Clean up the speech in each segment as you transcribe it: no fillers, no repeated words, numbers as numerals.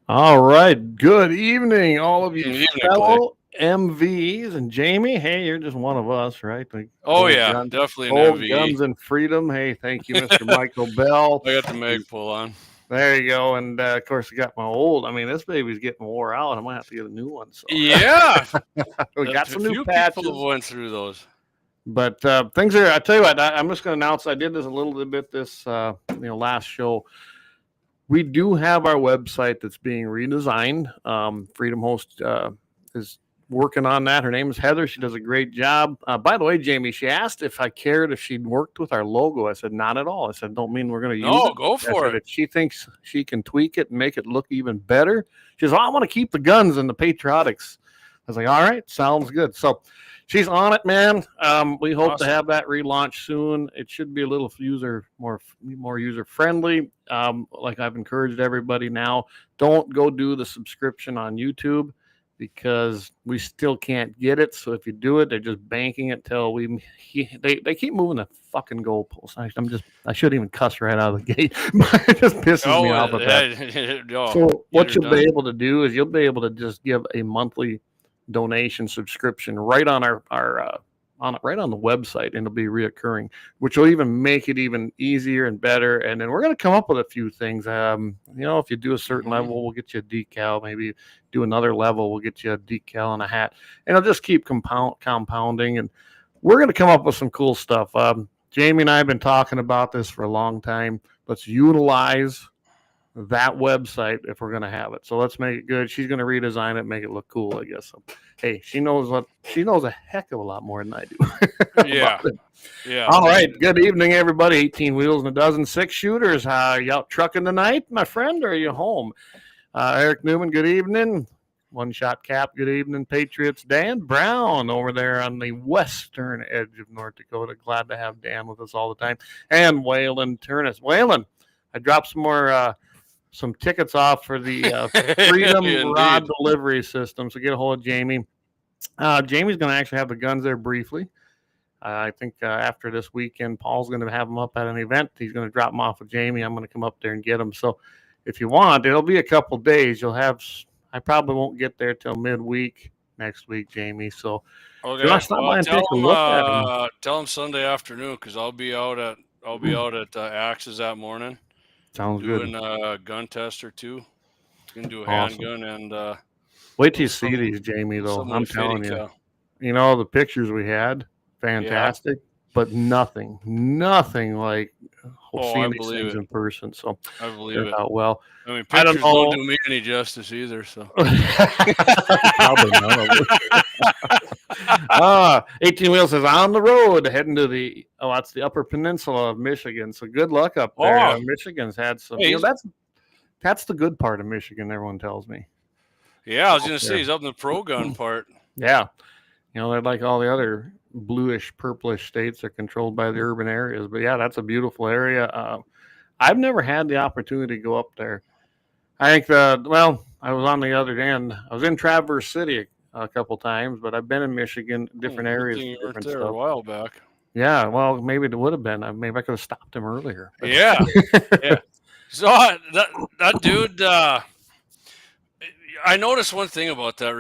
All right. Good evening, all of you fellow MVs. And Jamie, hey, you're just one of us, right? Like, definitely an old MV. Guns and Freedom. Hey, thank you, Mr. Michael Bell. I got the mag pull on. There you go. And of course, I got my old. I mean, this baby's getting wore out. I might have to get a new one. So yeah, we got some new few patches. people went through those. But things are. I tell you what, I'm just going to announce. I did this a little bit this last show. We do have our website that's being redesigned. Freedom Host is working on that. Her name is Heather. She does a great job. By the way, Jamie, she asked if I cared if she'd worked with our logo. I said, not at all. I said, don't mean we're going to use it. No, go for it. If she thinks she can tweak it and make it look even better, she says, I want to keep the guns and the patriotics. I was like, all right, sounds good. So she's on it, man. We hope to have that relaunch soon. It should be a little more user friendly. Like I've encouraged everybody now, don't go do the subscription on YouTube because we still can't get it. So if you do it, they're just banking it till they keep moving the fucking goalposts. I shouldn't even cuss right out of the gate. It just pisses me off with that. So what you'll be able to do is you'll be able to just give a monthly donation subscription right on our right on the website, and it'll be reoccurring, which will even make it even easier and better. And then we're going to come up with a few things. If you do a certain level, we'll get you a decal. Maybe do another level, we'll get you a decal and a hat, and it'll just keep compounding. And we're going to come up with some cool stuff. Jamie and I have been talking about this for a long time. Let's utilize that website if we're going to have it. So let's make it good. She's going to redesign it, make it look cool, I guess. So, hey, she knows a heck of a lot more than I do. Yeah. All right. Good evening, everybody. 18 wheels and a dozen 6-shooters. Are you out trucking tonight, my friend, or are you home? Eric Newman, good evening. One Shot Cap, good evening. Patriots, Dan Brown over there on the western edge of North Dakota. Glad to have Dan with us all the time. And Waylon Turnus. Waylon, I dropped some tickets off for the Freedom Rod Delivery System. So get a hold of Jamie. Jamie's going to actually have the guns there briefly. I think after this weekend, Paul's going to have them up at an event. He's going to drop them off with Jamie. I'm going to come up there and get them. So if you want, it'll be a couple days. I probably won't get there till midweek next week, Jamie. So tell him Sunday afternoon because I'll be out at Axe's that morning. Sounds doing good. Doing a gun test or two. You can do a handgun and wait till you see these, Jamie, though. I'm telling you. The pictures we had, fantastic, but nothing like seeing these things in person. So I believe it. Out well. I mean, pictures don't do me any justice either. So probably none of it. 18 Wheels says on the road heading to that's the Upper Peninsula of Michigan. So good luck up there. Michigan's had some. That's the good part of Michigan. Everyone tells me. Yeah, I was going to say he's up in the pro gun part. Yeah, they're like all the other bluish, purplish states are controlled by the urban areas. But yeah, that's a beautiful area. I've never had the opportunity to go up there. I think I was on the other end. I was in Traverse City a couple times, but I've been in Michigan, different areas, You weren't different there stuff. a while back. Yeah, well, maybe it would have been. Maybe I could have stopped him earlier. But. Yeah, yeah. So that dude, I noticed one thing about that.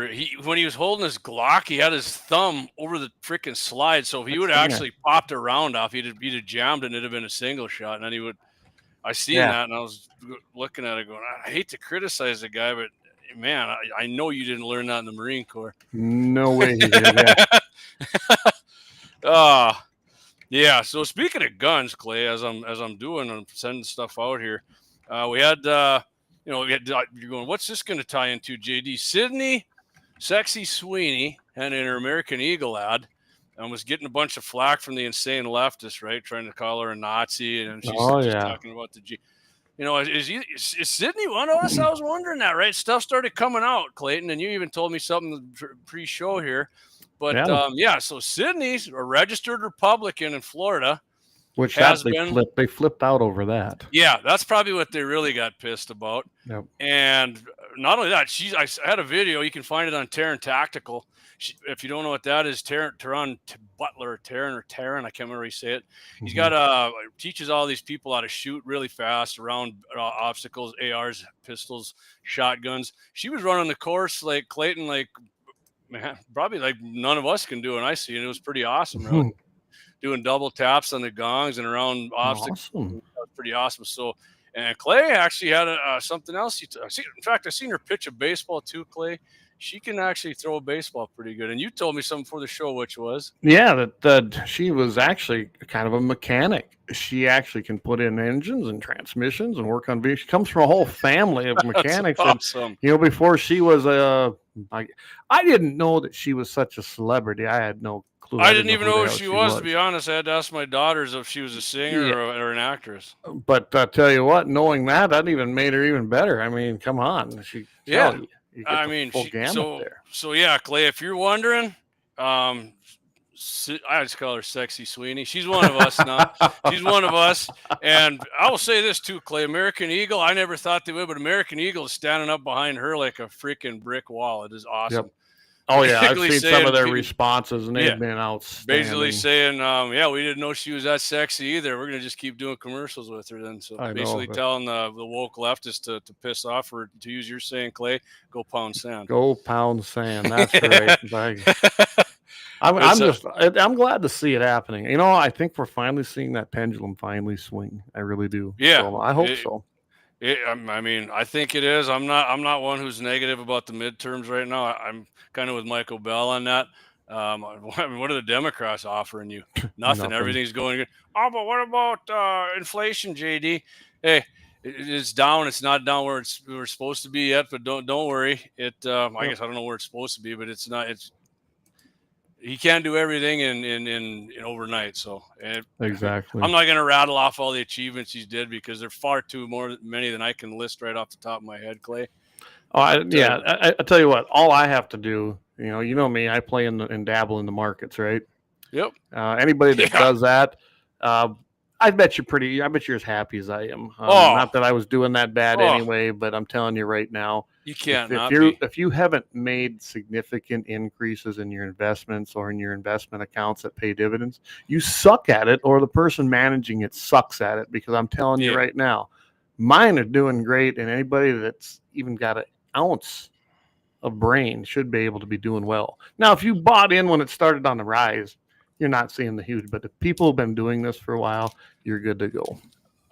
When he was holding his Glock, he had his thumb over the freaking slide. So if he would have actually popped a round off, he'd have jammed it and it'd have been a single shot. And then he would. I seen that and I was looking at it going, I hate to criticize the guy, but man, I know you didn't learn that in the Marine Corps. No way he did. Yeah. Yeah. So speaking of guns, Clay, as I'm sending stuff out here, we had you're going, what's this going to tie into, JD? Sydney, Sexy Sweeney, and in her American Eagle ad, and was getting a bunch of flack from the insane leftists, right? Trying to call her a Nazi, and she's just talking about the G. Is Sydney one of us? I was wondering that, right? Stuff started coming out, Clayton, and you even told me something pre-show here. But so Sydney's a registered Republican in Florida. Which they flipped out over that. Yeah, that's probably what they really got pissed about. Yep. And not only that, I had a video. You can find it on Terran Tactical. If you don't know what that is, Terran Butler, Terran, I can't remember how you say it. He's got teaches all these people how to shoot really fast around obstacles, ARs, pistols, shotguns. She was running the course like Clayton, like man, probably like none of us can do, and I see, and it was pretty awesome. Really. Doing double taps on the gongs and around obstacles. Awesome. That was pretty awesome. So, and Clay actually had something else. In fact, I seen her pitch a baseball too, Clay. She can actually throw a baseball pretty good. And you told me something before the show, which was? Yeah, that she was actually kind of a mechanic. She actually can put in engines and transmissions and work on vehicles. She comes from a whole family of mechanics. Awesome. And, before she was I didn't know that she was such a celebrity. I had no clue. I didn't even know who she was, to be honest. I had to ask my daughters if she was a singer or an actress. But I tell you what, knowing that even made her even better. I mean, come on. I mean, so yeah, Clay, if you're wondering, I just call her Sexy Sweeney. She's one of us now. She's one of us. And I will say this too, Clay. American Eagle, I never thought they would, but American Eagle is standing up behind her like a freaking brick wall. It is awesome. Yep. Oh, yeah. I've seen some of their responses, and they've been outstanding. Basically saying, we didn't know she was that sexy either. We're going to just keep doing commercials with her then. So basically telling the woke leftists to piss off, or to use your saying, Clay, go pound sand. Go pound sand. That's right. I'm glad to see it happening. I think we're finally seeing that pendulum finally swing. I really do. Yeah. So I hope so. I mean, I think it is. I'm not one who's negative about the midterms right now. I'm kind of with Michael Bell on that. I mean, what are the Democrats offering you? Nothing. Everything's going good. Oh, but what about inflation, JD? Hey, it's down. It's not down where we're supposed to be yet, but don't worry. I guess I don't know where it's supposed to be, but it's not. He can't do everything in overnight. So exactly, I'm not going to rattle off all the achievements he's did, because they're far too many than I can list right off the top of my head, Clay. Oh, I tell you what, all I have to do, you know me, I play and dabble in the markets, right? Yep. Anybody that does that, I bet you're as happy as I am. Not that I was doing that bad anyway, but I'm telling you right now, you can't. If you haven't made significant increases in your investments or in your investment accounts that pay dividends, you suck at it, or the person managing it sucks at it. Because I'm telling you right now, mine are doing great, and anybody that's even got an ounce of brain should be able to be doing well. Now, if you bought in when it started on the rise, you're not seeing the huge. But if people have been doing this for a while, you're good to go.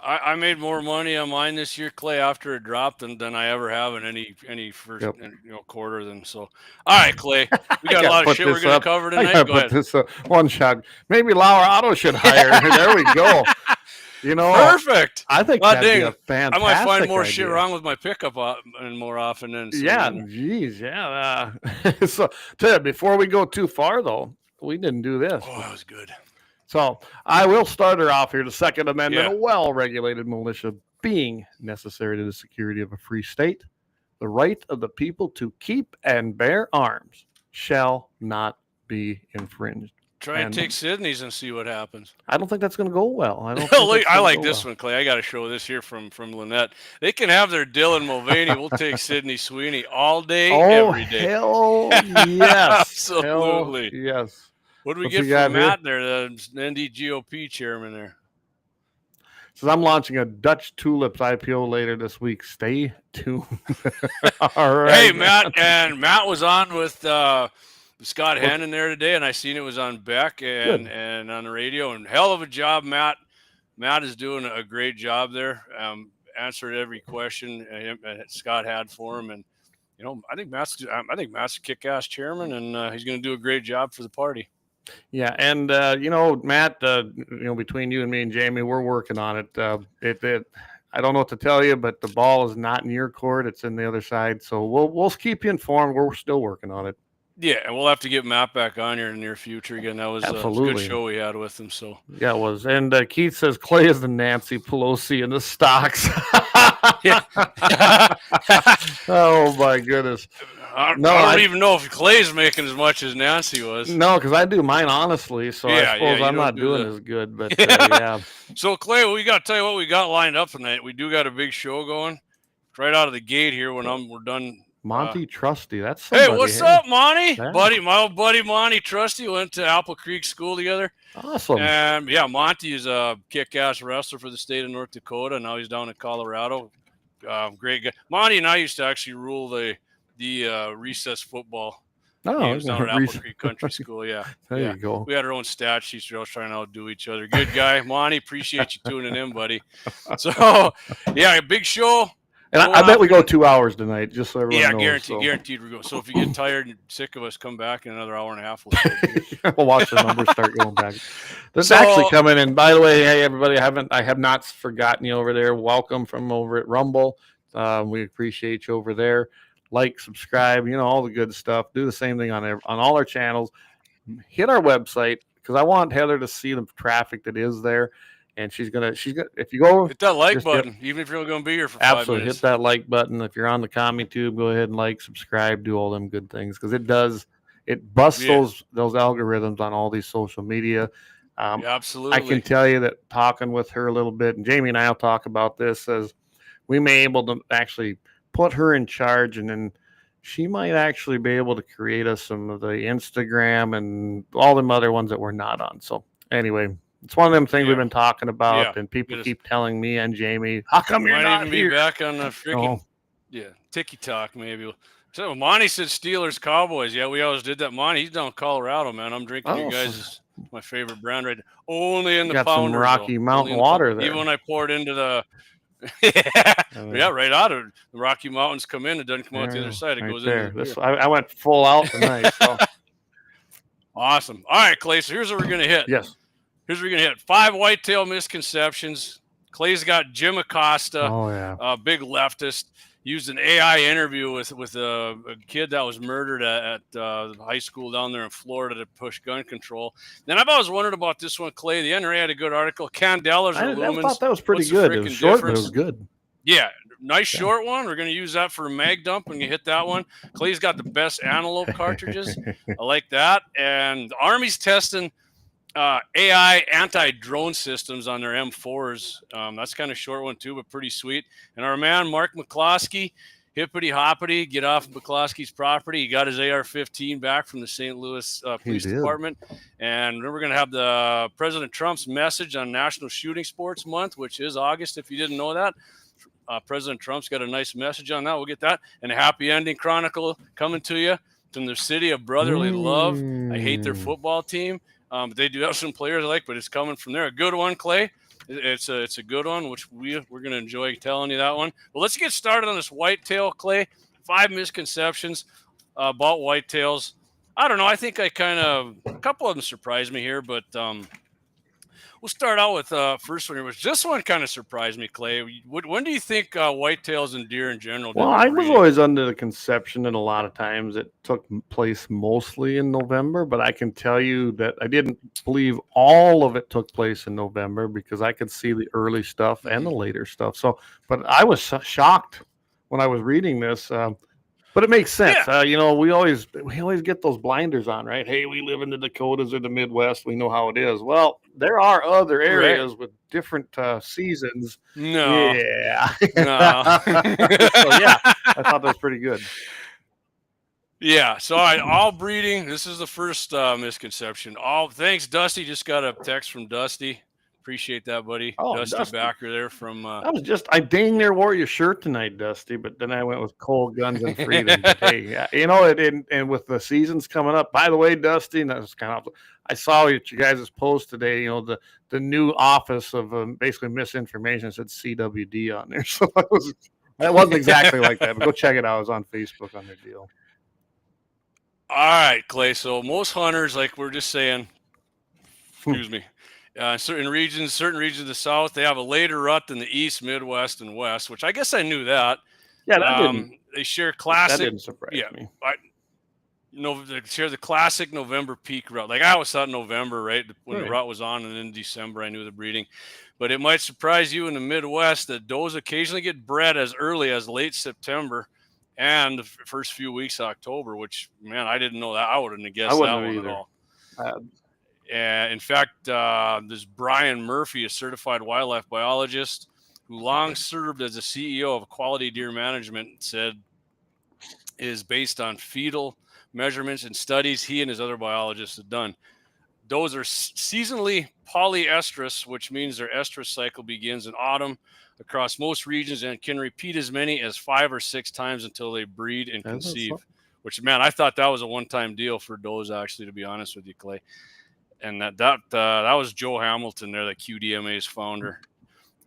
I made more money on mine this year, Clay, after it dropped than I ever have in any first quarter. Then so, all right, Clay, we got a lot of shit we're going to cover tonight. Go ahead. This one shot. Maybe Lauer Auto should hire. There we go. Perfect. I think that'd be a fantastic. I might find more idea. Shit wrong with my pickup and more often than. So, geez, so, tell you, before we go too far though, we didn't do this. Oh, that was good. So I will start her off here. The Second Amendment, a well-regulated militia being necessary to the security of a free state. The right of the people to keep and bear arms shall not be infringed. Try and take Sydney's and see what happens. I don't think that's going to go well. I don't. I like this one, Clay. I got to show this here from Lynette. They can have their Dylan Mulvaney. We'll take Sydney Sweeney all day, every day. Hell yes. Absolutely. Hell yes. What do we get from Matt there, the NDGOP chairman there? Says I'm launching a Dutch Tulips IPO later this week. Stay tuned. All right. Hey, Matt, and Matt was on with Scott Hannon there today, and I seen it was on Beck and on the radio. And hell of a job, Matt. Matt is doing a great job there. Answered every question Scott had for him, and I think Matt's a kick-ass chairman, and he's going to do a great job for the party. Yeah, and Matt, between you and me and Jamie, we're working on it. I don't know what to tell you, but the ball is not in your court; it's in the other side. So we'll keep you informed. We're still working on it. Yeah, and we'll have to get Matt back on here in the near future again. That was a good show we had with him. So yeah, it was. And Keith says Clay is the Nancy Pelosi in the stocks. Oh my goodness. I don't even know if Clay's making as much as Nancy was. No, because I do mine honestly, so I suppose I'm not doing as good. But yeah. So Clay, we got to tell you what we got lined up tonight. We do got a big show going right out of the gate here when we're done. Monty Trusty, that's somebody. Hey, what's up, Monty? Yeah. My old buddy Monty Trusty went to Apple Creek School together. Awesome. And yeah, Monty is a kick-ass wrestler for the state of North Dakota. Now he's down in Colorado. Great guy. Monty and I used to actually rule the recess football. He was down at Apple Creek Country School. Yeah. There you go. We had our own stat sheets. We were always trying to outdo each other. Good guy. Monty, appreciate you tuning in, buddy. So, yeah, a big show. And I bet we go 2 hours tonight, just so everyone knows. Guaranteed we go. So if you get tired and sick of us, come back in another hour and a half. We'll watch the numbers start going back. This actually coming in. By the way, hey everybody, I have not forgotten you over there. Welcome from over at Rumble. We appreciate you over there. Like, subscribe, all the good stuff. Do the same thing on all our channels. Hit our website because I want Heather to see the traffic that is there. And she's gonna if you go hit that like button, even if you're going to be here for 5 minutes. Hit that like button. If you're on the CommieTube, go ahead and like, subscribe, do all them good things because it busts those algorithms on all these social media. Absolutely. I can tell you that talking with her a little bit, and Jamie and I will talk about this as we may be able to actually put her in charge, and then she might actually be able to create us some of the Instagram and all them other ones that we're not on. So anyway. It's one of them things we've been talking about, and people keep telling me and Jamie, "How come you're not here?" Be back on the freaking Tiki Talk maybe. So Monty said Steelers Cowboys. Yeah, we always did that. Monty, he's down in Colorado, man. I'm drinking you guys' my favorite brand right now. Only in the Pounder. Some Rocky Mountain water there. Even when I poured into the right out of the Rocky Mountains, come in. It doesn't come out the other side. It goes in there. I went full out tonight. So. Awesome. All right, Clay. So here's what we're gonna hit. Yes. Here's what we're going to hit. 5 whitetail misconceptions. Clay's got Jim Acosta, a big leftist, used an AI interview with a kid that was murdered at high school down there in Florida to push gun control. Then I've always wondered about this one, Clay. The NRA had a good article. Candelas or lumens. I thought that was pretty good. It was short, but it was good. Yeah, nice short one. We're going to use that for a mag dump when you hit that one. Clay's got the best antelope cartridges. I like that. And the Army's testing AI anti-drone systems on their M4s. That's kind of short one too, but pretty sweet. And our man Mark McCloskey, hippity hoppity, get off McCloskey's property. He got his AR-15 back from the St. Louis Police Department. And then we're going to have the President Trump's message on National Shooting Sports Month, which is August, if you didn't know that. President Trump's got a nice message on that. We'll get that. And a happy ending chronicle coming to you from the city of brotherly love. I hate their football team. But they do have some players I like, but it's coming from there. A good one, Clay. It's a good one, which we're going to enjoy telling you that one. Well, let's get started on this whitetail, Clay. 5 misconceptions about whitetails. I don't know. I think a couple of them surprised me here, but we'll start out with first one here, which this one kind of surprised me, Clay. When do you think whitetails and deer in general? Well, I was always under the conception that a lot of times it took place mostly in November, but I can tell you that I didn't believe all of it took place in November because I could see the early stuff and the later stuff. So, but I was shocked when I was reading this. But it makes sense. Yeah. We always get those blinders on, right? Hey, we live in the Dakotas or the Midwest. We know how it is. Well, there are other areas with different seasons. No. Yeah. No. So yeah, I thought that was pretty good. Yeah. So all breeding. This is the first misconception. Thanks, Dusty. Just got a text from Dusty. Appreciate that, buddy. Oh, Dusty Backer there from. I dang near wore your shirt tonight, Dusty, but then I went with Cold Guns and Freedom. But hey, and with the seasons coming up, by the way, Dusty, and that's kind of, I saw you guys' post today, the new office of basically misinformation said CWD on there. So that wasn't exactly like that, but go check it out. It was on Facebook on their deal. All right, Clay. So most hunters, like we're just saying, excuse me, certain regions of the South, they have a later rut than the East, Midwest, and West, which I guess I knew that. Yeah, they share classic. That didn't surprise me. They share the classic November peak rut. Like I always thought November, right, when the rut was on, and then December I knew the breeding. But it might surprise you in the Midwest that does occasionally get bred as early as late September and the first few weeks of October, which, man, I didn't know that. I wouldn't have guessed that one at all. In fact, this Brian Murphy, a certified wildlife biologist who long served as the CEO of Quality Deer Management, said is based on fetal measurements and studies he and his other biologists have done. Those are seasonally polyestrous, which means their estrus cycle begins in autumn across most regions and can repeat as many as 5 or 6 times until they breed and conceive. Which, man, I thought that was a one-time deal for does, actually, to be honest with you, Clay. And that was Joe Hamilton there, the QDMA's founder.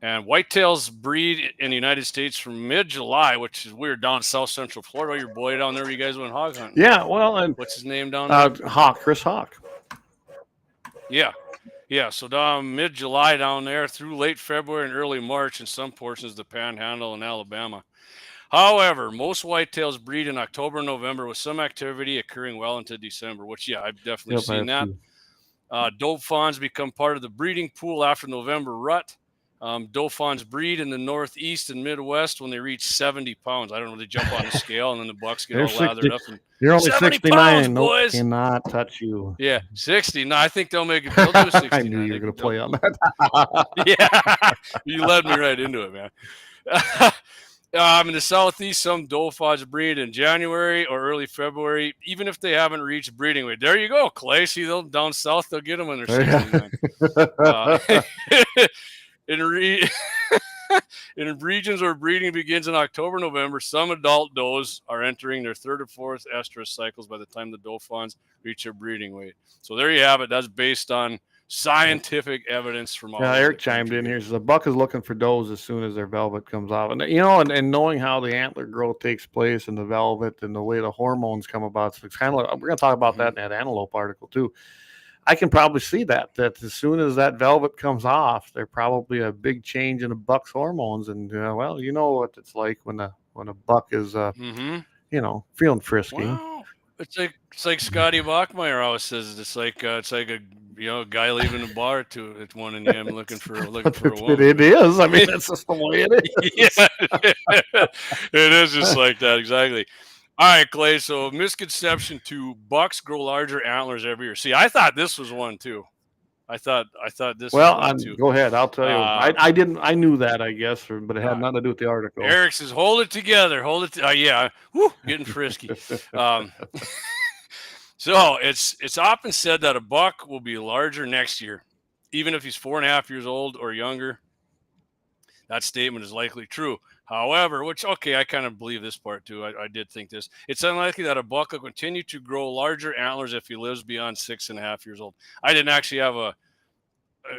And whitetails breed in the United States from mid-July, which is weird, down in South Central Florida. Your boy down there, you guys went hog hunting. Yeah, well, and what's his name down there? Chris Hawk. Yeah. So down mid-July down there through late February and early March in some portions of the Panhandle in Alabama. However, most whitetails breed in October and November, with some activity occurring well into December, which, yeah, I've definitely seen that. Doe fawns become part of the breeding pool after November rut. Doe fawns breed in the Northeast and Midwest when they reach 70 pounds. I don't know, they jump on the scale and then the bucks get all lathered up. And you're only 69, pounds, boys. Cannot touch you. Yeah, 60. No, I think they'll make it. They'll do 60. I knew you were going to play on that. Yeah, you led me right into it, man. In the Southeast, some doe fawns breed in January or early February, even if they haven't reached breeding weight. There you go, Clay. See, down south, they'll get them when they're 69. In regions where breeding begins in October, November, some adult does are entering their 3rd or 4th estrus cycles by the time the doe fawns reach their breeding weight. So there you have it. That's based on scientific evidence from all. Eric chimed in here. Says a buck is looking for does as soon as their velvet comes off, and and knowing how the antler growth takes place and the velvet and the way the hormones come about. So it's kind of like, we're going to talk about that in that antelope article too. I can probably see that as soon as that velvet comes off, there's probably a big change in a buck's hormones, and well, you know what it's like when a buck is feeling frisky. Wow. It's like Scotty Bachmeyer always says. It's like a guy leaving a bar at 1 a.m. looking for a woman. It is. I mean, that's just the way it is. Yeah, it is just like that, exactly. All right, Clay. So misconception 2: bucks grow larger antlers every year. See, I thought this was one too. I thought this. Well, was one too. Go ahead. I'll tell you. I didn't. I knew that, I guess, but it had nothing to do with the article. Eric says, "Hold it together. Hold it." Yeah. Woo, getting frisky. So it's often said that a buck will be larger next year, even if he's 4.5 years old or younger. That statement is likely true. However, I kind of believe this part too. I did think this. It's unlikely that a buck will continue to grow larger antlers if he lives beyond 6.5 years old. I didn't actually have a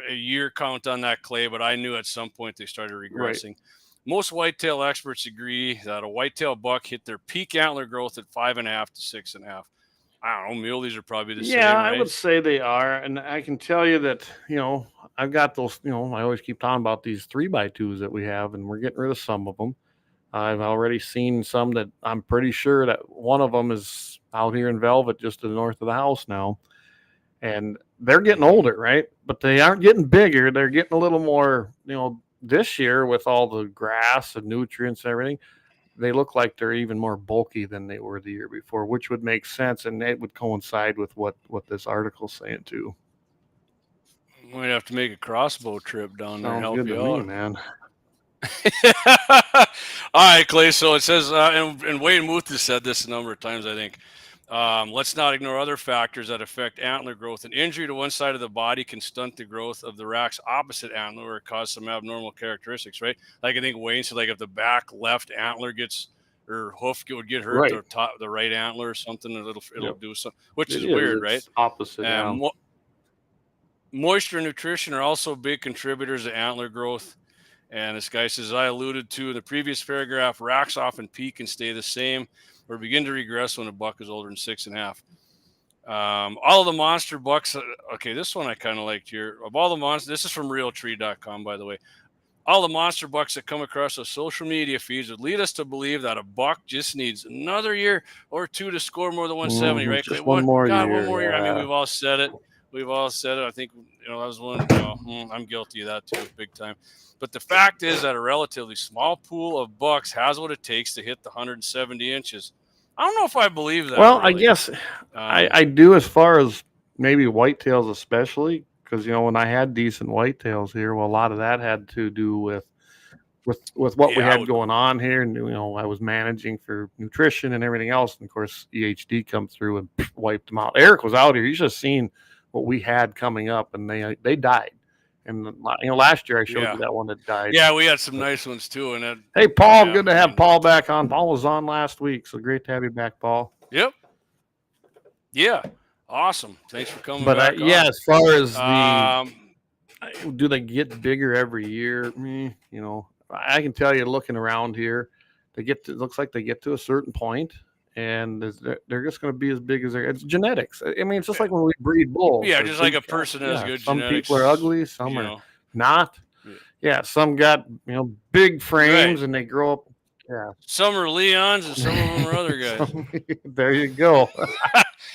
year count on that, Clay, but I knew at some point they started regressing. Right. Most whitetail experts agree that a whitetail buck hit their peak antler growth at 5.5 to 6.5. I don't know, muleys are probably the same, right? I would say they are. And I can tell you that, I've got those, I always keep talking about these 3x2s that we have, and we're getting rid of some of them. I've already seen some that I'm pretty sure that one of them is out here in Velvet just to the north of the house now. And they're getting older, right? But they aren't getting bigger. They're getting a little more, this year with all the grass and nutrients and everything. they look like they're even more bulky than they were the year before, which would make sense, and it would coincide with what this article's saying too. Might have to make a crossbow trip down there and Sounds help good you to me, out. man. All right, Clay. So it says, and Wayne Muth has said this a number of times, I think. Let's not ignore other factors that affect antler growth. An injury to one side of the body can stunt the growth of the rack's opposite antler or cause some abnormal characteristics, right? Like I think Wayne said, like if the back left antler gets or hoof would get hurt, Right. the right antler or something, it'll Yep. do something, which It is weird, right? It's opposite. Moisture and nutrition are also big contributors to antler growth. And this guy says, I alluded to in the previous paragraph, racks often peak and stay the same or begin to regress when a buck is older than 6.5. All of the monster bucks. Okay, this one I kind of liked here. Of all the monsters, this is from realtree.com, by the way. All the monster bucks that come across the social media feeds would lead us to believe that a buck just needs another year or two to score more than 170, right? Just one more year. One more year. Yeah. I mean, we've all said it. I think, that was one, I'm guilty of that too, big time. But the fact is that a relatively small pool of bucks has what it takes to hit the 170 inches. I don't know if I believe that. Well, really. I guess I do, as far as maybe whitetails especially, because, when I had decent whitetails here, well, a lot of that had to do with what we had going on here. And, I was managing for nutrition and everything else. And, of course, EHD come through and wiped them out. Eric was out here. You should have seen what we had coming up, and they died. And, last year I showed you that one that died. Yeah, we had some nice ones too. And hey, Paul, good to have Paul back on. Paul was on last week, so great to have you back, Paul. Yep. Yeah. Awesome. Thanks for coming back on. Yeah, as far as do they get bigger every year? I can tell you, looking around here, it looks like they get to a certain point, and they're just going to be as big as it's genetics. I mean, it's just like when we breed bulls. Yeah, just like a person has good some genetics. Some people are ugly, some are not. Yeah, some got big frames and they grow up. Yeah, some are Leons and some of them are other guys. There you go.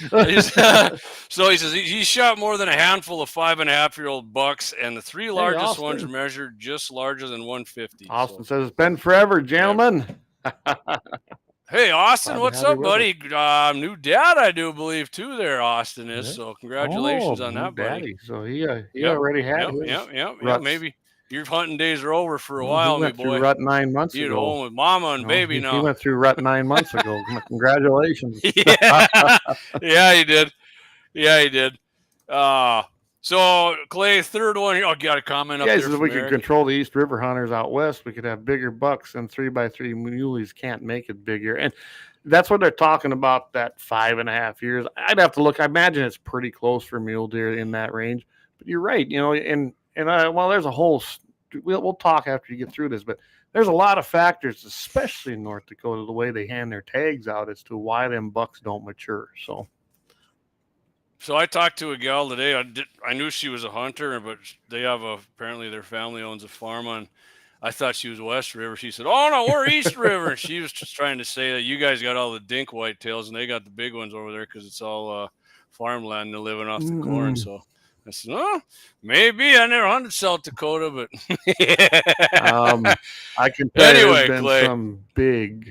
So he says he shot more than a handful of 5.5-year-old bucks, and the three largest ones are measured just larger than 150. Austin says it's been forever, gentlemen. Hey, Austin, what's up, buddy? New dad, I do believe, too, there, Austin is. Yeah. So congratulations on that, buddy. Daddy. So he already had Yep. Maybe your hunting days are over for a while, he went through rut 9 months ago. You're home with mama and baby now. He went through rut 9 months ago. Congratulations. Yeah, he did. Yeah, he did. So, Clay, third one here. I got a comment up there. If we could control the East River hunters out west, we could have bigger bucks, and 3x3 muleys can't make it bigger. And that's what they're talking about, that 5.5 years. I'd have to look. I imagine it's pretty close for mule deer in that range. But you're right. There's a whole – we'll talk after you get through this, but there's a lot of factors, especially in North Dakota, the way they hand their tags out as to why them bucks don't mature. So I talked to a gal today. I knew she was a hunter, but they have apparently their family owns a farm on. I thought she was West River. She said, "Oh no, we're East River." She was just trying to say that you guys got all the dink whitetails and they got the big ones over there because it's all farmland and they're living off the corn. So I said, "Oh, maybe I never hunted South Dakota, but I can tell you there's been some big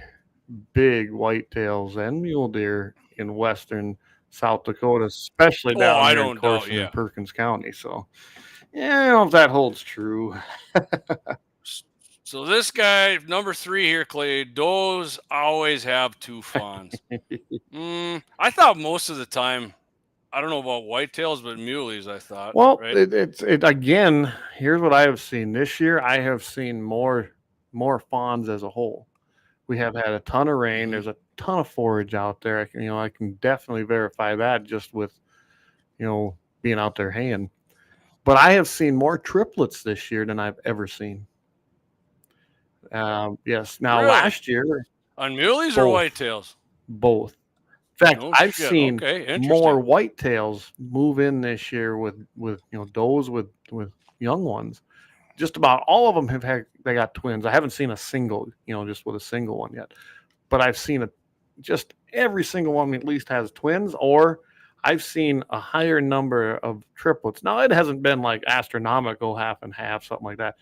whitetails and mule deer in western South Dakota, especially down there in Perkins County. So, I don't know if that holds true. So this guy, number 3 here, Clay, does always have 2 fawns. I thought most of the time, I don't know about whitetails, but muleys, I thought. Well, right? It's again, here's what I have seen this year. I have seen more fawns as a whole. We have had a ton of rain. There's a ton of forage out there. I can definitely verify that just with, being out there haying. But I have seen more triplets this year than I've ever seen. Yes. Now, really? Last year. On muleys or whitetails? Both. In fact, I've seen more whitetails move in this year with does with young ones. Just about all of them they got twins. I haven't seen a single, just with a single one yet. But I've seen just every single one at least has twins, or I've seen a higher number of triplets. Now, it hasn't been like astronomical, half and half, something like that.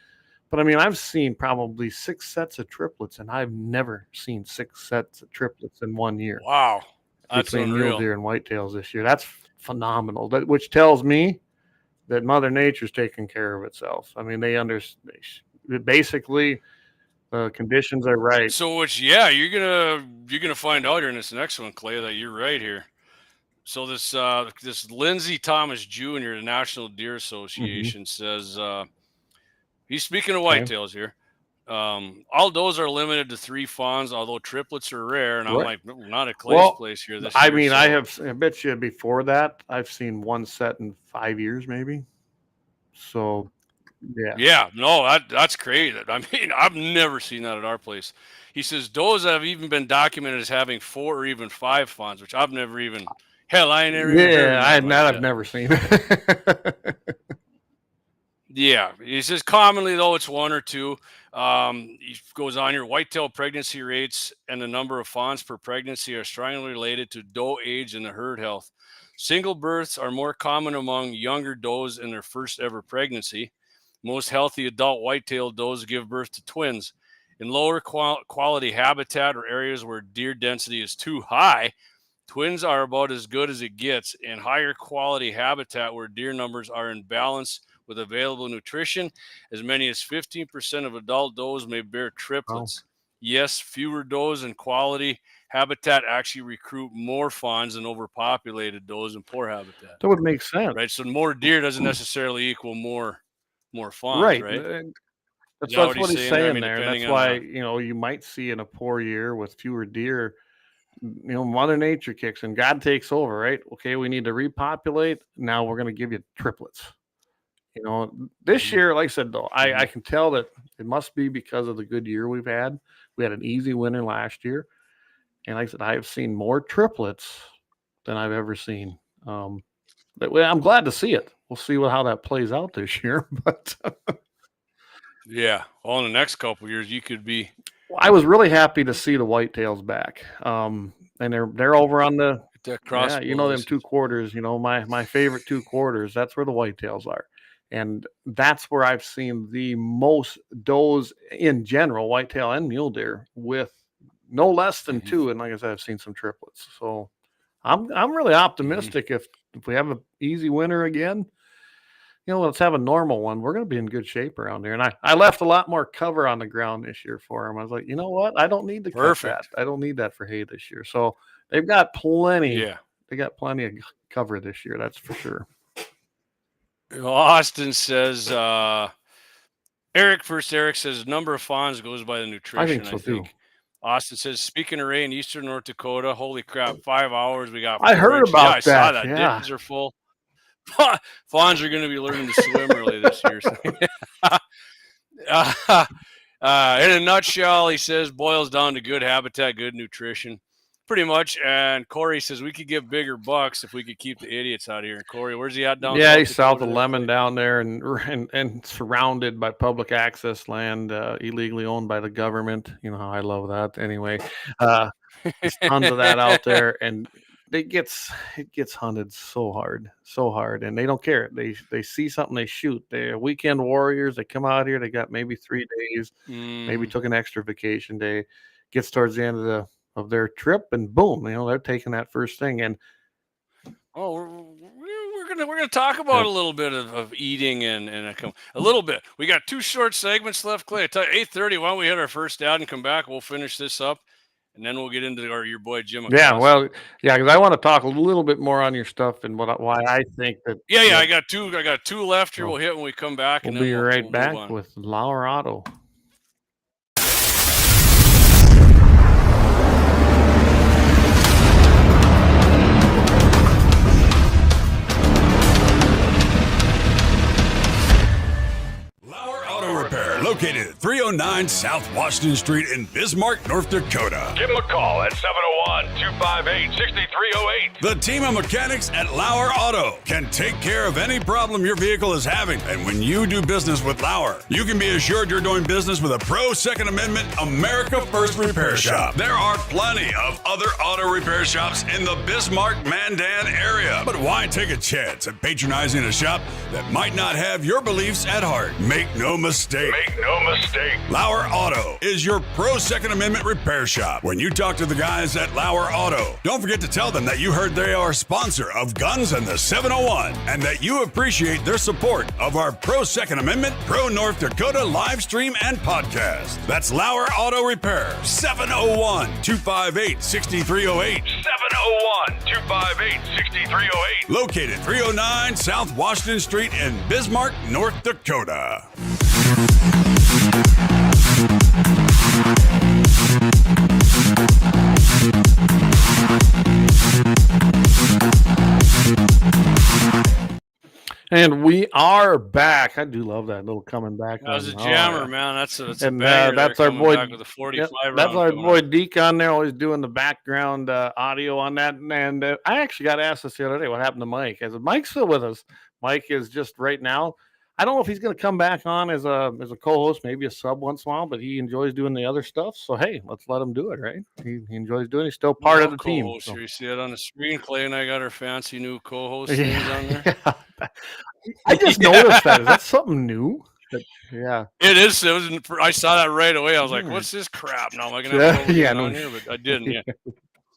But I mean, I've seen probably 6 sets of triplets, and I've never seen 6 sets of triplets in 1 year. Wow. That's between mule unreal. deer and whitetails this year. That's phenomenal. Which tells me that Mother Nature's taking care of itself. I mean, they understand. Basically, the conditions are right. So which, yeah, you're gonna find out here in this next one, Clay, that you're right here. So this Lindsey Thomas Jr., the National Deer Association, says he's speaking of whitetails here. All does are limited to 3 fawns, although triplets are rare. And I'm like, not at Clay's place here this year. I mean, I bet you before that, I've seen 1 set in 5 years, maybe. So, yeah. Yeah, no, that's crazy. I mean, I've never seen that at our place. He says does have even been documented as having 4 or even 5 fawns, which I've never even, hell, I ain't never even heard of that. I've never seen it. Yeah, he says commonly though it's 1 or 2. He goes on here. Whitetail pregnancy rates and the number of fawns per pregnancy are strongly related to doe age and the herd health. Single births are more common among younger does in their first ever pregnancy. Most healthy adult whitetail does give birth to twins. In lower quality habitat or areas where deer density is too high, twins are about as good as it gets. In higher quality habitat where deer numbers are in balance with available nutrition, as many as 15% of adult does may bear triplets. Oh. Yes, fewer does in quality habitat actually recruit more fawns than overpopulated does in poor habitat. That would make sense, right? So more deer doesn't necessarily equal more fawns, right? That's what he's saying there. That's why you might see in a poor year with fewer deer, Mother Nature kicks and God takes over, right? Okay, we need to repopulate. Now we're going to give you triplets. This year, like I said, though, I can tell that it must be because of the good year we've had. We had an easy winter last year. And like I said, I have seen more triplets than I've ever seen. But I'm glad to see it. We'll see how that plays out this year. But yeah, well, in the next couple of years, you could be. Well, I was really happy to see the whitetails back. And they're over on the cross. Yeah, them 2 quarters. My favorite 2 quarters. That's where the whitetails are. And that's where I've seen the most does in general, whitetail and mule deer, with no less than 2. And like I said, I've seen some triplets. So I'm really optimistic if we have an easy winter again, let's have a normal one. We're going to be in good shape around here. And I left a lot more cover on the ground this year for them. I was like, you know what? I don't need to cut that. I don't need that for hay this year. So they've got plenty. Yeah. They got plenty of cover this year. That's for sure. Austin says, Eric says number of fawns goes by the nutrition. I think so too. Austin says, speaking of rain in eastern North Dakota, holy crap, 5 hours. We got. I heard about that. I saw that. Yeah. Ditches are full. Fawns are going to be learning to swim early this year. So. In a nutshell, he says, boils down to good habitat, good nutrition. Pretty much. And Corey says we could get bigger bucks if we could keep the idiots out of here. And Corey, where's he at down? Yeah, he's south of Lemon down there and surrounded by public access land, illegally owned by the government. You know how I love that. Anyway, there's tons of that out there, and it gets hunted so hard, and they don't care. They see something, they shoot. They're weekend warriors. They come out here. They got maybe 3 days, maybe took an extra vacation day. Gets towards the end of their trip, and boom, they're taking that first thing. And we're gonna talk about a little bit of eating and a little bit. We got 2 short segments left, Clay. I tell you, 8:30. Why don't we hit our first ad and come back? We'll finish this up, and then we'll get into your boy Jim. McCloskey. Because I want to talk a little bit more on your stuff and why I think that. Yeah. I got two left here. We'll hit when we come back, and we'll be right back with Lauer Auto. Located at 303 309 South Washington Street in Bismarck, North Dakota. Give them a call at 701-258-6308. The team of mechanics at Lauer Auto can take care of any problem your vehicle is having. And when you do business with Lauer, you can be assured you're doing business with a pro Second Amendment America First repair shop. There are plenty of other auto repair shops in the Bismarck-Mandan area. But why take a chance at patronizing a shop that might not have your beliefs at heart? Make no mistake. Make no mistake. Lauer Auto is your pro Second Amendment repair shop. When you talk to the guys at Lauer Auto, don't forget to tell them that you heard they are a sponsor of Guns and the 701 and that you appreciate their support of our pro Second Amendment, pro North Dakota live stream and podcast. That's Lauer Auto Repair, 701-258-6308. 701-258-6308. Located 309 South Washington Street in Bismarck, North Dakota. And we are back. I do love that little coming back. That was a on. jammer, yeah. man. That's a And banger that's there our coming boy. back with a 45 Yep, that's round our coming boy out. Deke on there, always doing the background audio on that. And I actually got asked this the other day, what happened to Mike? I said, Mike's still with us. Mike is just right now. I don't know if he's going to come back on as a co-host, maybe a sub once in a while, but he enjoys doing the other stuff. So, hey, let's let him do it, right? He enjoys doing it. He's still part of the team. Co-host So. here. You see it on the screen. Clay and I got our fancy new co-host names on there. Yeah. I just noticed that. Is that something new? Yeah. It is. I saw that right away. I was like, Yeah. what's this crap? Now, am I going to have on here? But I didn't. Yeah.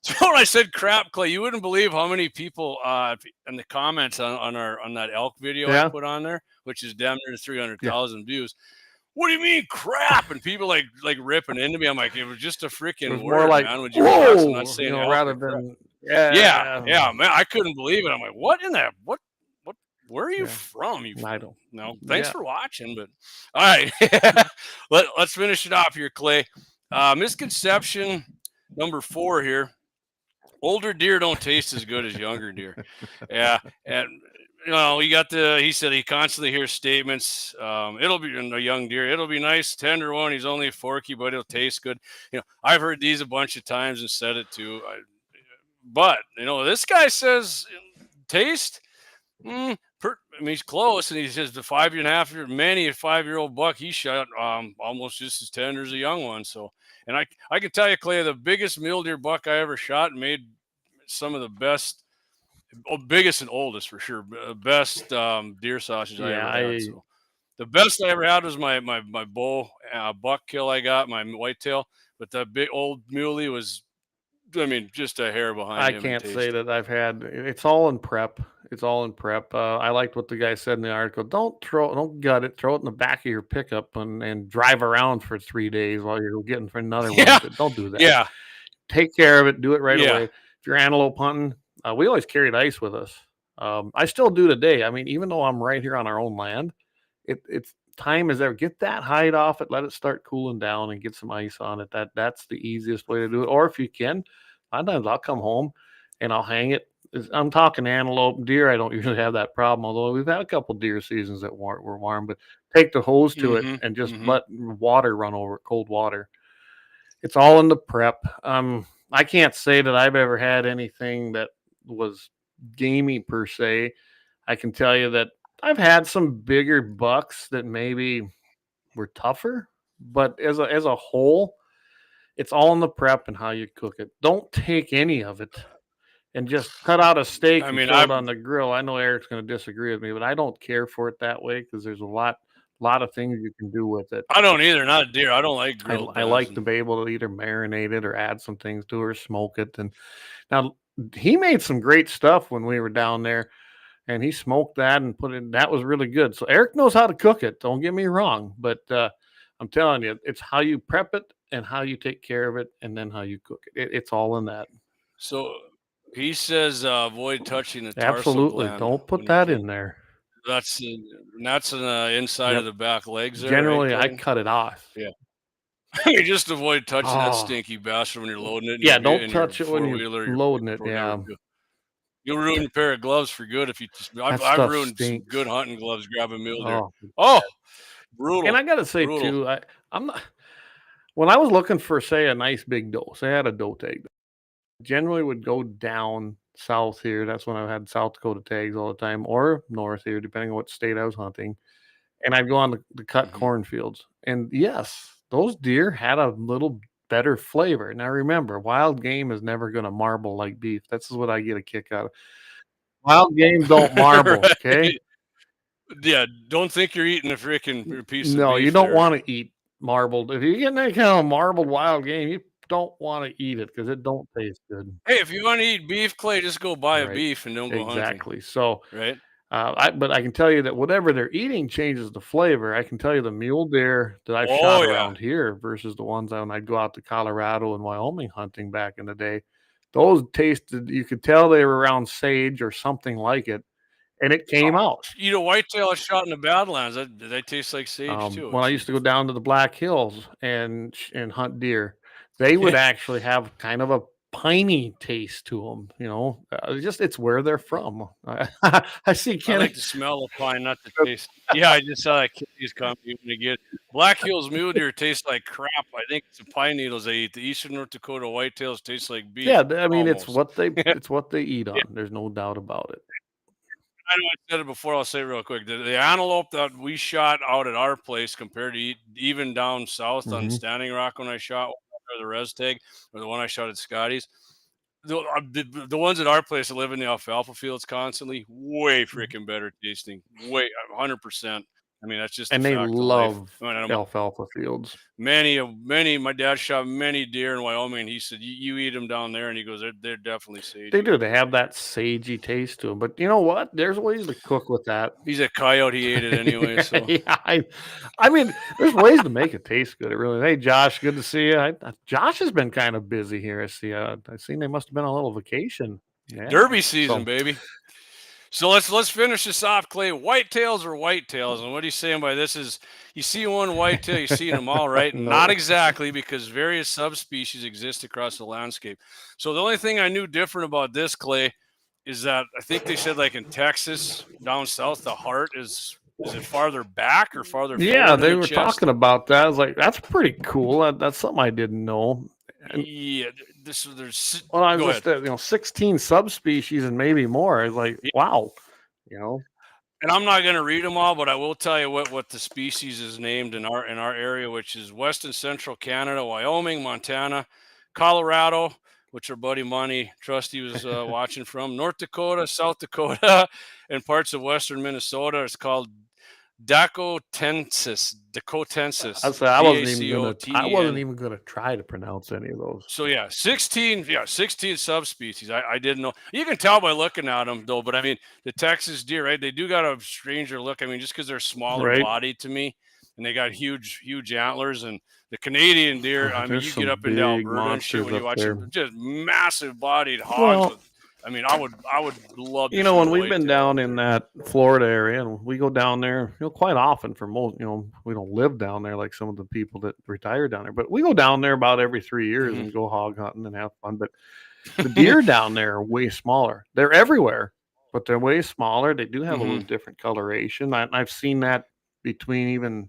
So when I said crap, Clay, you wouldn't believe how many people in the comments on that elk video I put on there, which is damn near 300,000 views. What do you mean crap? And people like ripping into me. I'm like, it was just a freaking word, more like, man. Would you whoa, not saying rather than yeah, man. I couldn't believe it. I'm like, what in that? What? Where are you from? I don't know. Thanks for watching. But all right, let's finish it off here, Clay. Misconception number 4 here. Older deer don't taste as good as younger deer. Yeah. And, he said he constantly hears statements. It'll be a young deer. It'll be nice, tender one. He's only forky, but it'll taste good. I've heard these a bunch of times and said it too. But, this guy says taste. He's close. And he says the 5.5-year-old buck he shot almost just as tender as a young one. So, and I can tell you, Clay, the biggest mule deer buck I ever shot and made some of the best, biggest and oldest for sure, best deer sausage I ever had. So the best I ever had was my bull buck kill I got, my whitetail. But that big old muley was, just a hair behind him. I can't say that I've had. It's all in prep. It's all in prep. I liked what the guy said in the article. Don't gut it. Throw it in the back of your pickup and drive around for 3 days while you're getting for another one. Don't do that. Yeah. Take care of it. Do it right away. If you're antelope hunting, we always carried ice with us. I still do today. Even though I'm right here on our own land, it's time is ever. Get that hide off it. Let it start cooling down and get some ice on it. That's the easiest way to do it. Or if you can, sometimes I'll come home and I'll hang it. I'm talking antelope, deer. I don't usually have that problem, although we've had a couple deer seasons that were warm. But take the hose to it and just let water run over it, cold water. It's all in the prep. I can't say that I've ever had anything that was gamey per se. I can tell you that I've had some bigger bucks that maybe were tougher, but as a whole, it's all in the prep and how you cook it. Don't take any of it and just cut out a steak and throw it on the grill. I know Eric's going to disagree with me, but I don't care for it that way because there's a lot of things you can do with it. I don't either. Not deer. I don't like grilled. I like to be able to either marinate it or add some things to it or smoke it. And now he made some great stuff when we were down there, and he smoked that and put it. That was really good. So Eric knows how to cook it. Don't get me wrong, but I'm telling you, it's how you prep it and how you take care of it, and then how you cook it. It's all in that. So he says avoid touching the tarsal Absolutely. gland. Don't put that in there. That's on the inside of the back legs there. Generally, right, I cut it off. Yeah. You just avoid touching that stinky bastard when you're loading it. Yeah, don't touch it when you're loading it. Yeah. You'll ruin a pair of gloves for good if you just. I've ruined some good hunting gloves grabbing mule deer. Oh, brutal. And I got to say, too, I'm not. When I was looking for, say, a nice big doe, say I had a doe tag, generally would go down south here. That's when I had South Dakota tags all the time, or north here, depending on what state I was hunting. And I'd go on the cut cornfields. And yes, those deer had a little better flavor. Now remember, wild game is never going to marble like beef. This is what I get a kick out of. Wild game don't marble, okay? Yeah, don't think you're eating a freaking piece of beef. No, you don't there. want to eat marbled. If you're getting that kind of marbled wild game, you don't want to eat it because it don't taste good. Hey, if you want to eat beef, Clay, just go buy a Right. beef and don't go hunting. Exactly. So, Right? but I can tell you that whatever they're eating changes the flavor. I can tell you the mule deer that I've shot around here versus the ones when I'd go out to Colorado and Wyoming hunting back in the day. Those tasted, you could tell they were around sage or something like it, and it came out. Eat a whitetail I shot in the Badlands. They taste like sage too. When I used to go down to the Black Hills and hunt deer, they would actually have kind of a piney taste to them. You know, it's where they're from. I see I Kenny. like the smell of pine, not the taste. Yeah, I just saw that Kenny's coming again. Black Hills mule deer taste like crap. I think it's the pine needles they eat. The Eastern North Dakota whitetails taste like beef. Yeah, I mean almost. it's what they eat on. There's no doubt about it. I know I said it before. I'll say it real quick. The antelope that we shot out at our place compared to even down south on Standing Rock when I shot, or the res tag, or the one I shot at Scotty's, the ones at our place that live in the alfalfa fields constantly, way freaking better tasting. Way 100%. I mean, that's just And a they fact of love life. alfalfa fields. Many. My dad shot many deer in Wyoming, and he said, "You eat them down there," and he goes, "They're definitely sagey." They do. They have that sagey taste to them. But you know what? There's ways to cook with that. He's a coyote. He ate it anyway. So Yeah, I mean, there's ways to make it taste good. It really. Hey, Josh, good to see you. Josh has been kind of busy here. I see. I seen they must have been on a little vacation. Yeah. Derby season, baby. So let's finish this off, Clay. Whitetails or whitetails, and what he's saying by this is, you see one whitetail, you see them all, right? No. Not exactly, because various subspecies exist across the landscape. So the only thing I knew different about this, Clay, is that I think they said, like in Texas, down south, the heart is it farther back or farther forward? Yeah, they were chest? talking about that. I was like, that's pretty cool. That's something I didn't know. Yeah, there's. Well, I was just 16 subspecies and maybe more. I was like, wow, And I'm not going to read them all, but I will tell you what the species is named in our area, which is West and Central Canada, Wyoming, Montana, Colorado, which our buddy Monty Trusty was watching from, North Dakota, South Dakota, and parts of Western Minnesota. It's called Dakotensis. I wasn't even gonna try to pronounce any of those. So 16 subspecies. I didn't know. You can tell by looking at them though, but I mean the Texas deer, right? They do got a stranger look. I mean, just because they're smaller bodied to me, and they got huge antlers. And the Canadian deer, I mean, you get up into Alberta and shit when you watch them, just massive bodied hogs. I mean, I would love to. When we've been down in that Florida area, and we go down there, quite often for most, we don't live down there like some of the people that retire down there, but we go down there about every 3 years and go hog hunting and have fun. But the deer down there are way smaller. They're everywhere, but they're way smaller. They do have a little different coloration. I've seen that between even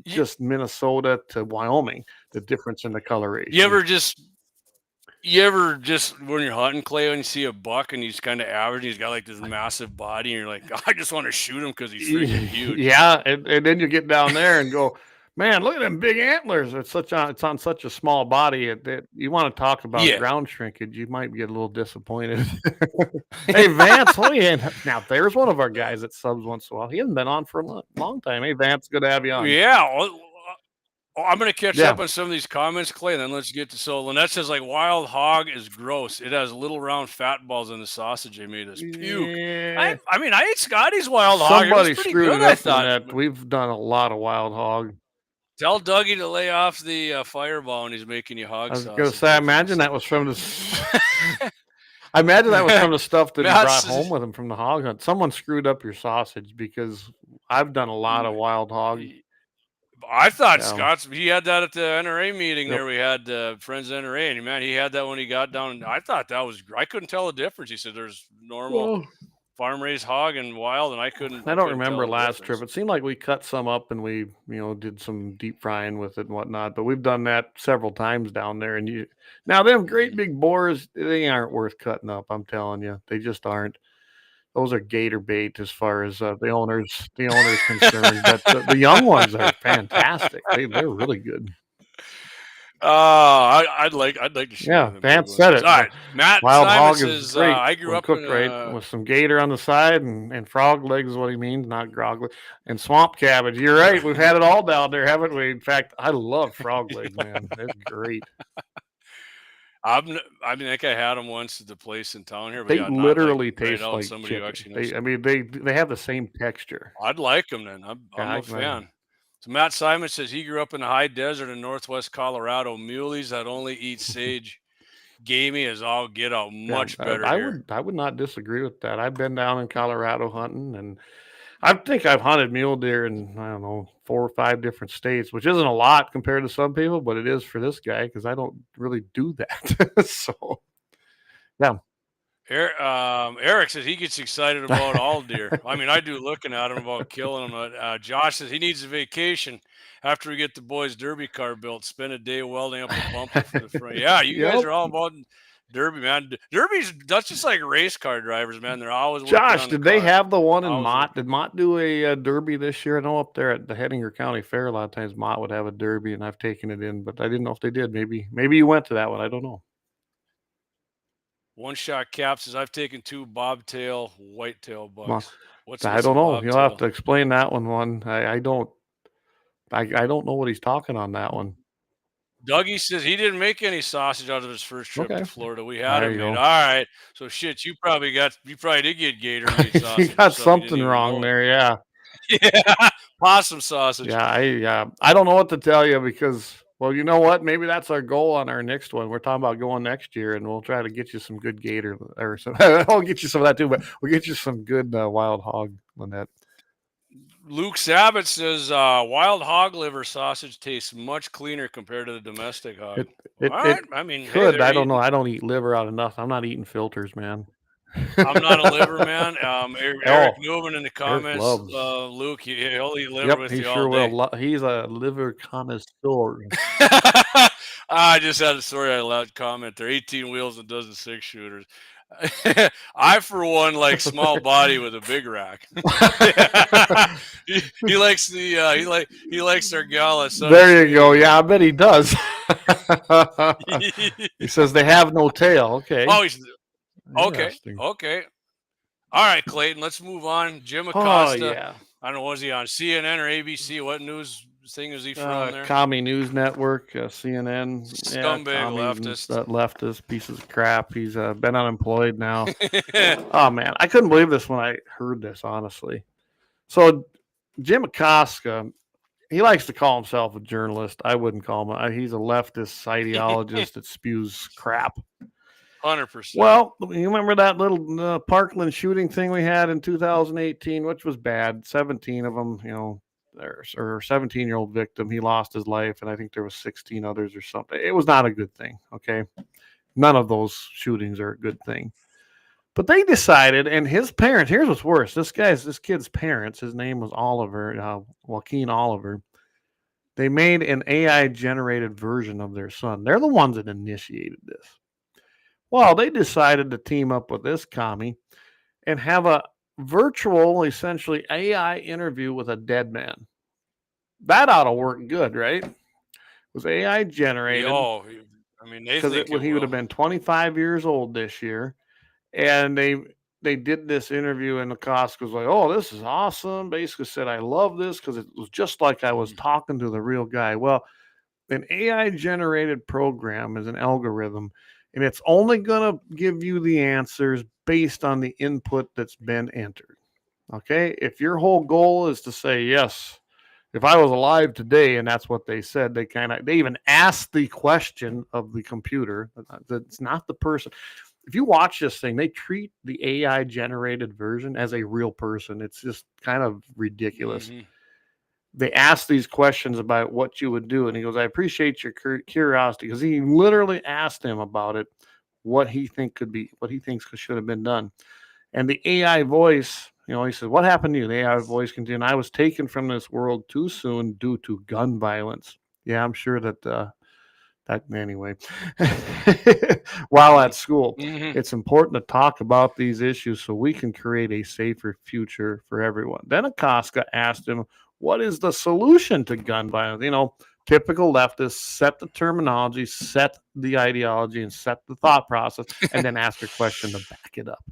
just Minnesota to Wyoming, the difference in the coloration. You ever just when you're hunting, Clay, and you see a buck and he's kind of average, he's got like this massive body, and you're like, I just want to shoot him because he's freaking huge. Yeah, and then you get down there and go, man, look at them big antlers. It's on such a small body that you want to talk about ground shrinkage. You might get a little disappointed. Hey, Vance, now there's one of our guys that subs once in a while. He hasn't been on for a long time. Hey, Vance, good to have you on. Yeah. I'm going to catch up on some of these comments, Clay, and then let's get to. So Lynette says, like, wild hog is gross. It has little round fat balls in the sausage. They made us puke. Yeah. I mean, I ate Scotty's wild hog. Somebody screwed it up on that. We've done a lot of wild hog. Tell Dougie to lay off the fireball when he's making you hog sausage. I was going to say, I imagine that was from the... I imagine that was from the stuff that he brought home with him from the hog hunt. Someone screwed up your sausage, because I've done a lot of wild hog. I thought he had that at the NRA meeting there. We had Friends NRA, and man, he had that when he got down. I thought that was, I couldn't tell the difference. He said there's normal. farm raised hog and wild, and I don't couldn't remember tell the last difference. trip. It seemed like we cut some up and we, did some deep frying with it and whatnot. But we've done that several times down there. And now them great big boars, they aren't worth cutting up. I'm telling you, they just aren't. Those are gator bait as far as the owner's concerned. But the young ones are fantastic. They're really good. I'd like to see. Yeah, the Vance big said ones. it. All right, Matt Wild Simon hog says, is great. I grew when up cooked in right with some gator on the side and frog legs is what he means, not grog leg. And swamp cabbage. You're right. We've had it all down there, haven't we? In fact, I love frog legs, man. They're great. I think I had them once at the place in town here. But They yeah, literally not like taste like somebody who chicken. actually knows. They have the same texture. I'd like them then. I'm a fan. So Matt Simon says he grew up in the high desert in northwest Colorado. Muleys that only eat sage. Gamey as all get out. Much better here. I would not disagree with that. I've been down in Colorado hunting, and I think I've hunted mule deer in, I don't know, 4 or 5 different states, which isn't a lot compared to some people, but it is for this guy because I don't really do that. So, yeah. Eric says he gets excited about all deer. I mean, I do looking at him about killing them. Josh says he needs a vacation after we get the boys' derby car built. Spend a day welding up a bumper for the front. Yeah, you guys are all about derby, man. That's just like race car drivers, man. They're always working Josh, on did the they car. have the one in Mott? Did Mott do a derby this year? I know up there at the Hettinger County Fair, a lot of times Mott would have a derby, and I've taken it in, but I didn't know if they did. Maybe you went to that one. I don't know. One Shot Cap says I've taken 2 bobtail whitetail bucks. I don't know. You'll have to explain that one. I don't know what he's talking on that one. Dougie says he didn't make any sausage out of his first trip to Florida. We had There it you made. go. All right. So shit, you probably did get gator meat sausage. You got something wrong there, yeah. Yeah, possum sausage. Yeah, I don't know what to tell you because, well, you know what? Maybe that's our goal on our next one. We're talking about going next year, and we'll try to get you some good gator or some. I'll get you some of that too, but we'll get you some good wild hog, Lynette. Luke Sabat says wild hog liver sausage tastes much cleaner compared to the domestic hog. I mean, could. I don't know. I don't eat liver out of nothing. I'm not eating filters, man. I'm not a liver man. Eric Newman in the comments. Luke, he'll eat liver with you all day. Will. He's a liver connoisseur. I just had a story I allowed comment there. 18 wheels and a dozen 6-shooters. I, for one, like small body with a big rack. he likes he likes their gala. There you go. Yeah, I bet he does. He says they have no tail. Okay. Oh, okay. All right, Clayton. Let's move on. Jim Acosta. Oh, yeah. I don't know. Was he on CNN or ABC? What news thing is he from there? Commie News Network, CNN. Scumbag leftist pieces of crap. He's been unemployed now. Oh, man. I couldn't believe this when I heard this, honestly. So Jim Acosta, he likes to call himself a journalist. I wouldn't call him. He's a leftist ideologist that spews crap. 100%. Well, you remember that little Parkland shooting thing we had in 2018, which was bad. 17 of them, or 17-year-old victim. He lost his life, and I think there was 16 others or something. It was not a good thing, okay? None of those shootings are a good thing. But they decided, and his parents, here's what's worse. This kid's parents, his name was Oliver, Joaquin Oliver. They made an AI-generated version of their son. They're the ones that initiated this. Well, they decided to team up with this commie and have a virtual, essentially AI interview with a dead man. That ought to work good, right? It was AI generated. Oh, I mean, they think he would have been 25 years old this year, and they did this interview, and Acosta was like, "Oh, this is awesome." Basically said, "I love this because it was just like I was talking to the real guy." Well, an AI generated program is an algorithm. And it's only going to give you the answers based on the input that's been entered. Okay? If your whole goal is to say, yes, if I was alive today, and that's what they said, they even asked the question of the computer. That's not the person. If you watch this thing, they treat the AI generated version as a real person. It's just kind of ridiculous. Mm-hmm. They asked these questions about what you would do. And he goes, I appreciate your curiosity, because he literally asked him about it, what he thinks should have been done. And the AI voice, he said, what happened to you? The AI voice continued, I was taken from this world too soon due to gun violence. Yeah, I'm sure that anyway, while at school, it's important to talk about these issues so we can create a safer future for everyone. Then Acosta asked him, what is the solution to gun violence? Typical leftists set the terminology, set the ideology, and set the thought process, and then ask a question to back it up.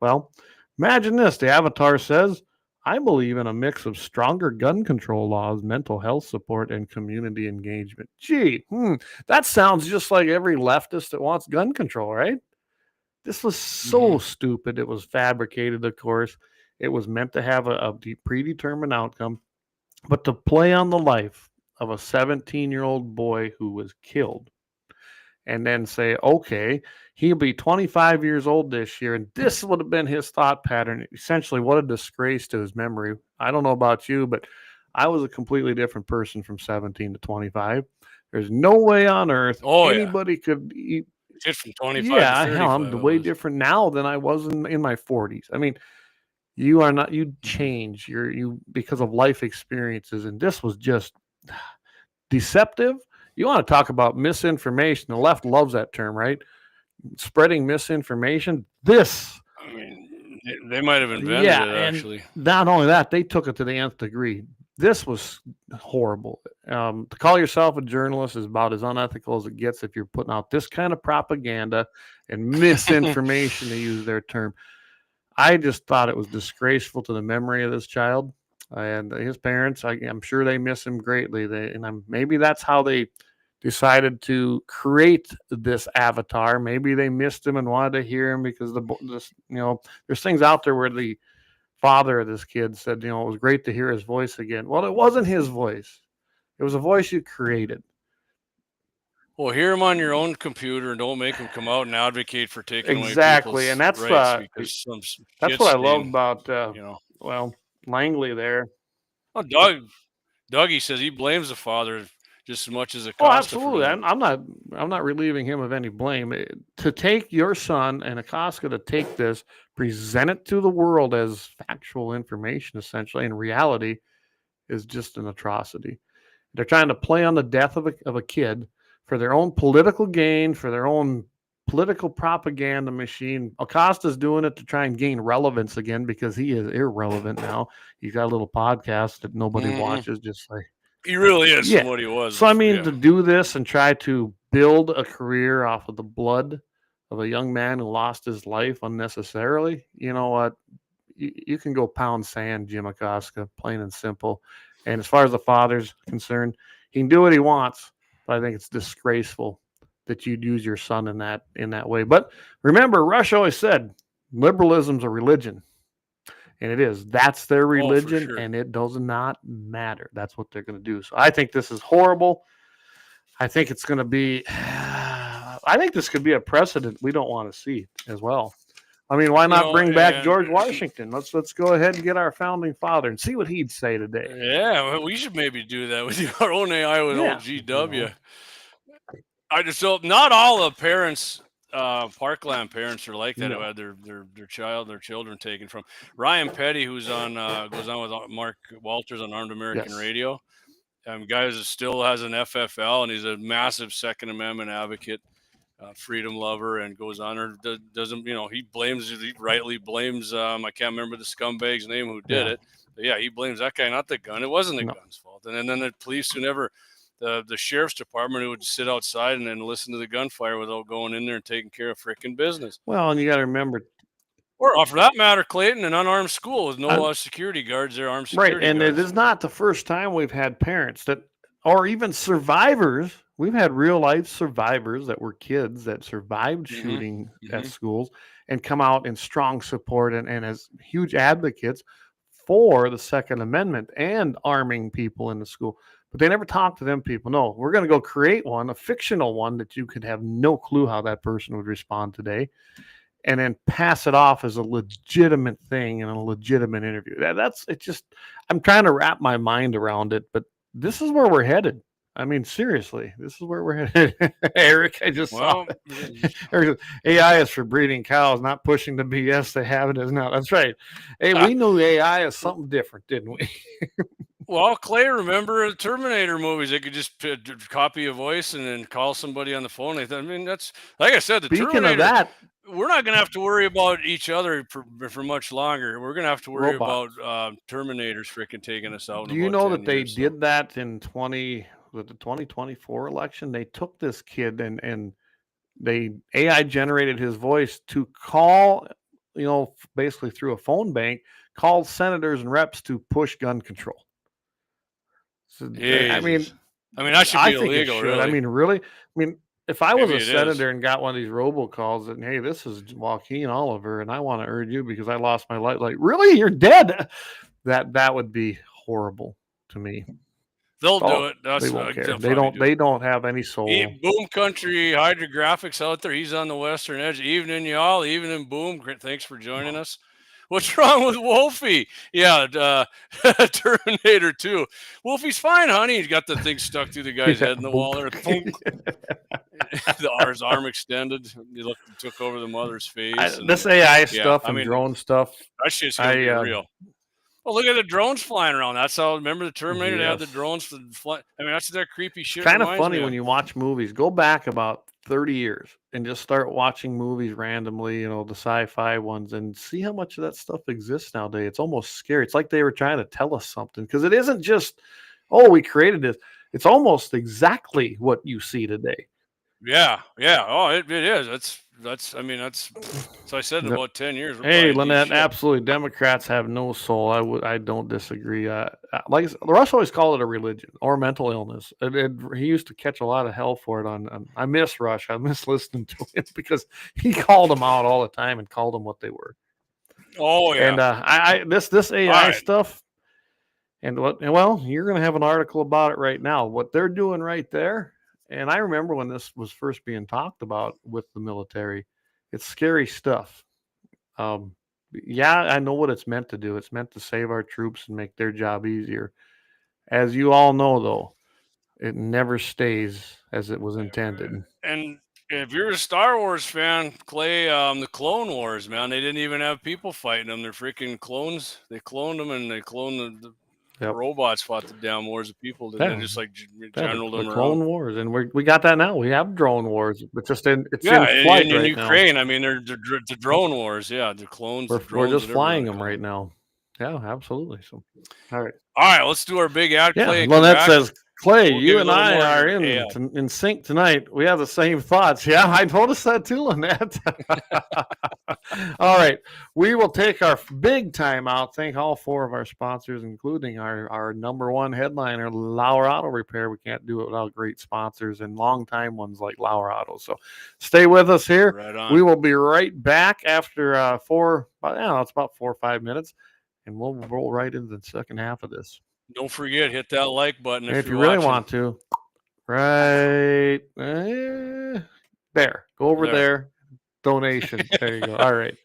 Well, imagine this. The avatar says, I believe in a mix of stronger gun control laws, mental health support, and community engagement. Gee, that sounds just like every leftist that wants gun control, right? This was so stupid. It was fabricated, of course. It was meant to have a predetermined outcome, but to play on the life of a 17-year-old boy who was killed and then say, okay, he'll be 25 years old this year, and this would have been his thought pattern. Essentially, what a disgrace to his memory. I don't know about you, but I was a completely different person from 17 to 25. There's no way on earth anybody could eat. From 25 yeah, to 35, hell, I'm way different now than I was in my 40s. I mean, you change you because of life experiences, and this was just deceptive. You want to talk about misinformation? The left loves that term, right? Spreading misinformation. I mean, they might have invented it, actually. Not only that, they took it to the nth degree. This was horrible. To call yourself a journalist is about as unethical as it gets if you're putting out this kind of propaganda and misinformation, to use their term. I just thought it was disgraceful to the memory of this child and his parents. I'm sure they miss him greatly. Maybe that's how they decided to create this avatar. Maybe they missed him and wanted to hear him because there's things out there where the father of this kid said, it was great to hear his voice again. Well, it wasn't his voice. It was a voice you created. Well, hear him on your own computer and don't make him come out and advocate for taking away exactly, and that's rights that's what I love about Langley there. Oh, Dougie says he blames the father just as much as Acosta. Oh, absolutely. I'm not relieving him of any blame. To take your son and Acosta to take this, present it to the world as factual information, essentially, in reality, is just an atrocity. They're trying to play on the death of a kid for their own political gain, for their own political propaganda machine. Acosta's doing it to try and gain relevance again because he is irrelevant now. He's got a little podcast that nobody watches, just like he really is what he was. So, to do this and try to build a career off of the blood of a young man who lost his life unnecessarily, you know what? You can go pound sand, Jim Acosta, plain and simple. And as far as the father's concerned, he can do what he wants, but I think it's disgraceful that you'd use your son in that way. But remember, Rush always said, liberalism's a religion. And it is. That's their religion, sure. And it does not matter. That's what they're going to do. So I think this is horrible. I think it's going to be – I think this could be a precedent we don't want to see as well. I mean, why not bring back George Washington? Let's go ahead and get our founding father and see what he'd say today. Yeah, well, we should maybe do that with our own AI with old GW. So not all the parents – parkland parents are like that who had their children taken from. Ryan Petty, who's on goes on with Mark Walters on Armed American Radio, guy who still has an FFL, and he's a massive Second Amendment advocate, freedom lover, and goes on or doesn't he rightly blames I can't remember the scumbag's name who did it, but he blames that guy, not the gun. It wasn't the gun's fault. And then the police who never the sheriff's department who would sit outside and then listen to the gunfire without going in there and taking care of frickin' business. Well, and you got to remember, or for that matter, Clayton, an unarmed school with no security guards. They're armed security guards. Right, and it is not the first time we've had parents that, or even survivors. We've had real life survivors that were kids that survived shooting at schools and come out in strong support and as huge advocates for the Second Amendment and arming people in the school. But they never talk to them people. No, we're going to go create one, a fictional one that you could have no clue how that person would respond today, and then pass it off as a legitimate thing in a legitimate interview. That's it. Just I'm trying to wrap my mind around it, but this is where we're headed. I mean, seriously, this is where we're headed. Eric, I just saw Well, it. Eric says, AI is for breeding cows, not pushing the BS they have it as now. That's right. Hey, we knew AI is something different, didn't we? well, Clay, remember the Terminator movies? They could just copy a voice and then call somebody on the phone. I mean, that's like I said. The Speaking Terminator, of that, we're not going to have to worry about each other for much longer. We're going to have to worry robots. about Terminators freaking taking us out. Do you know that they did that in the 2024 election? They took this kid and they AI generated his voice to call, basically through a phone bank, called senators and reps to push gun control. So, I mean, that should be illegal. Really. I mean, really? I mean, if I was a senator and got one of these robocalls and, hey, this is Joaquin Oliver and I want to urge you because I lost my light. Like, really? You're dead? That would be horrible to me. They'll do it. They won't care. They don't have any soul. Boom Country Hydrographics out there. He's on the western edge. Evening, y'all. Evening, Boom. Thanks for joining us. What's wrong with Wolfie? Yeah, Terminator 2. Wolfie's fine, honey. He's got the thing stuck through the guy's head in the wall there. His arm extended. He took over the mother's face. This AI stuff and drone stuff. That shit's going to be real. Well, look at the drones flying around. That's how. Remember the Terminator? They had the drones to fly. I mean, that's that creepy shit. Kind of funny when you watch movies. Go back about 30 years and just start watching movies randomly. The sci-fi ones, and see how much of that stuff exists nowadays. It's almost scary. It's like they were trying to tell us something because it isn't just, oh, we created this. It's almost exactly what you see today. Yeah. Oh, it is. That's so I said in about 10 years. Hey, Lynette, absolutely. Democrats have no soul. I don't disagree. Like Rush always called it a religion or mental illness. He used to catch a lot of hell for it. I miss Rush. I miss listening to him because he called them out all the time and called them what they were. Oh yeah. And this AI stuff. And you're going to have an article about it right now. What they're doing right there. And I remember when this was first being talked about with the military, it's scary stuff. I know what it's meant to do. It's meant to save our troops and make their job easier. As you all know, though, it never stays as it was intended. And if you're a Star Wars fan, Clay, the Clone Wars, man, they didn't even have people fighting them. They're freaking clones. They cloned them and they cloned the robots fought the damn wars of people. They just like generaled them around. Clone Wars, and we got that now. We have drone wars, but it's in flight in Ukraine. Now. I mean, they're the drone wars. Yeah, the clones. We're just flying them right now. Yeah, absolutely. So, all right. Let's do our big ad. Clay, Lynette says, Clay, you and I are in sync tonight. We have the same thoughts. Yeah, I noticed that too, Lynette. All right. We will take our big time out. Thank all four of our sponsors, including our number one headliner, Lauer Auto Repair. We can't do it without great sponsors and longtime ones like Lauer Auto. So stay with us here. Right on. We will be right back after it's about 4 or 5 minutes, and we'll roll right into the second half of this. Don't forget, hit that like button if you really want to. Right there. Go over there. Donation. There you go. All right.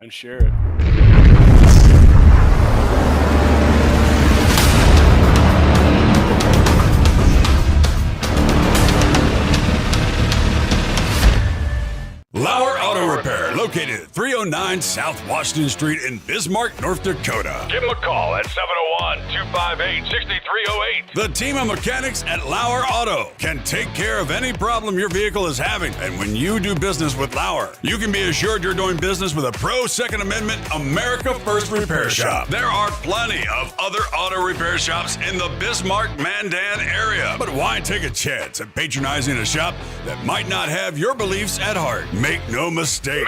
And share it. Lauer Auto Repair, located at 309 South Washington Street in Bismarck, North Dakota. Give them a call at 701-258-6308. The team of mechanics at Lauer Auto can take care of any problem your vehicle is having. And when you do business with Lauer, you can be assured you're doing business with a pro Second Amendment America First repair shop. There are plenty of other auto repair shops in the Bismarck-Mandan area. But why take a chance at patronizing a shop that might not have your beliefs at heart? Make no mistake.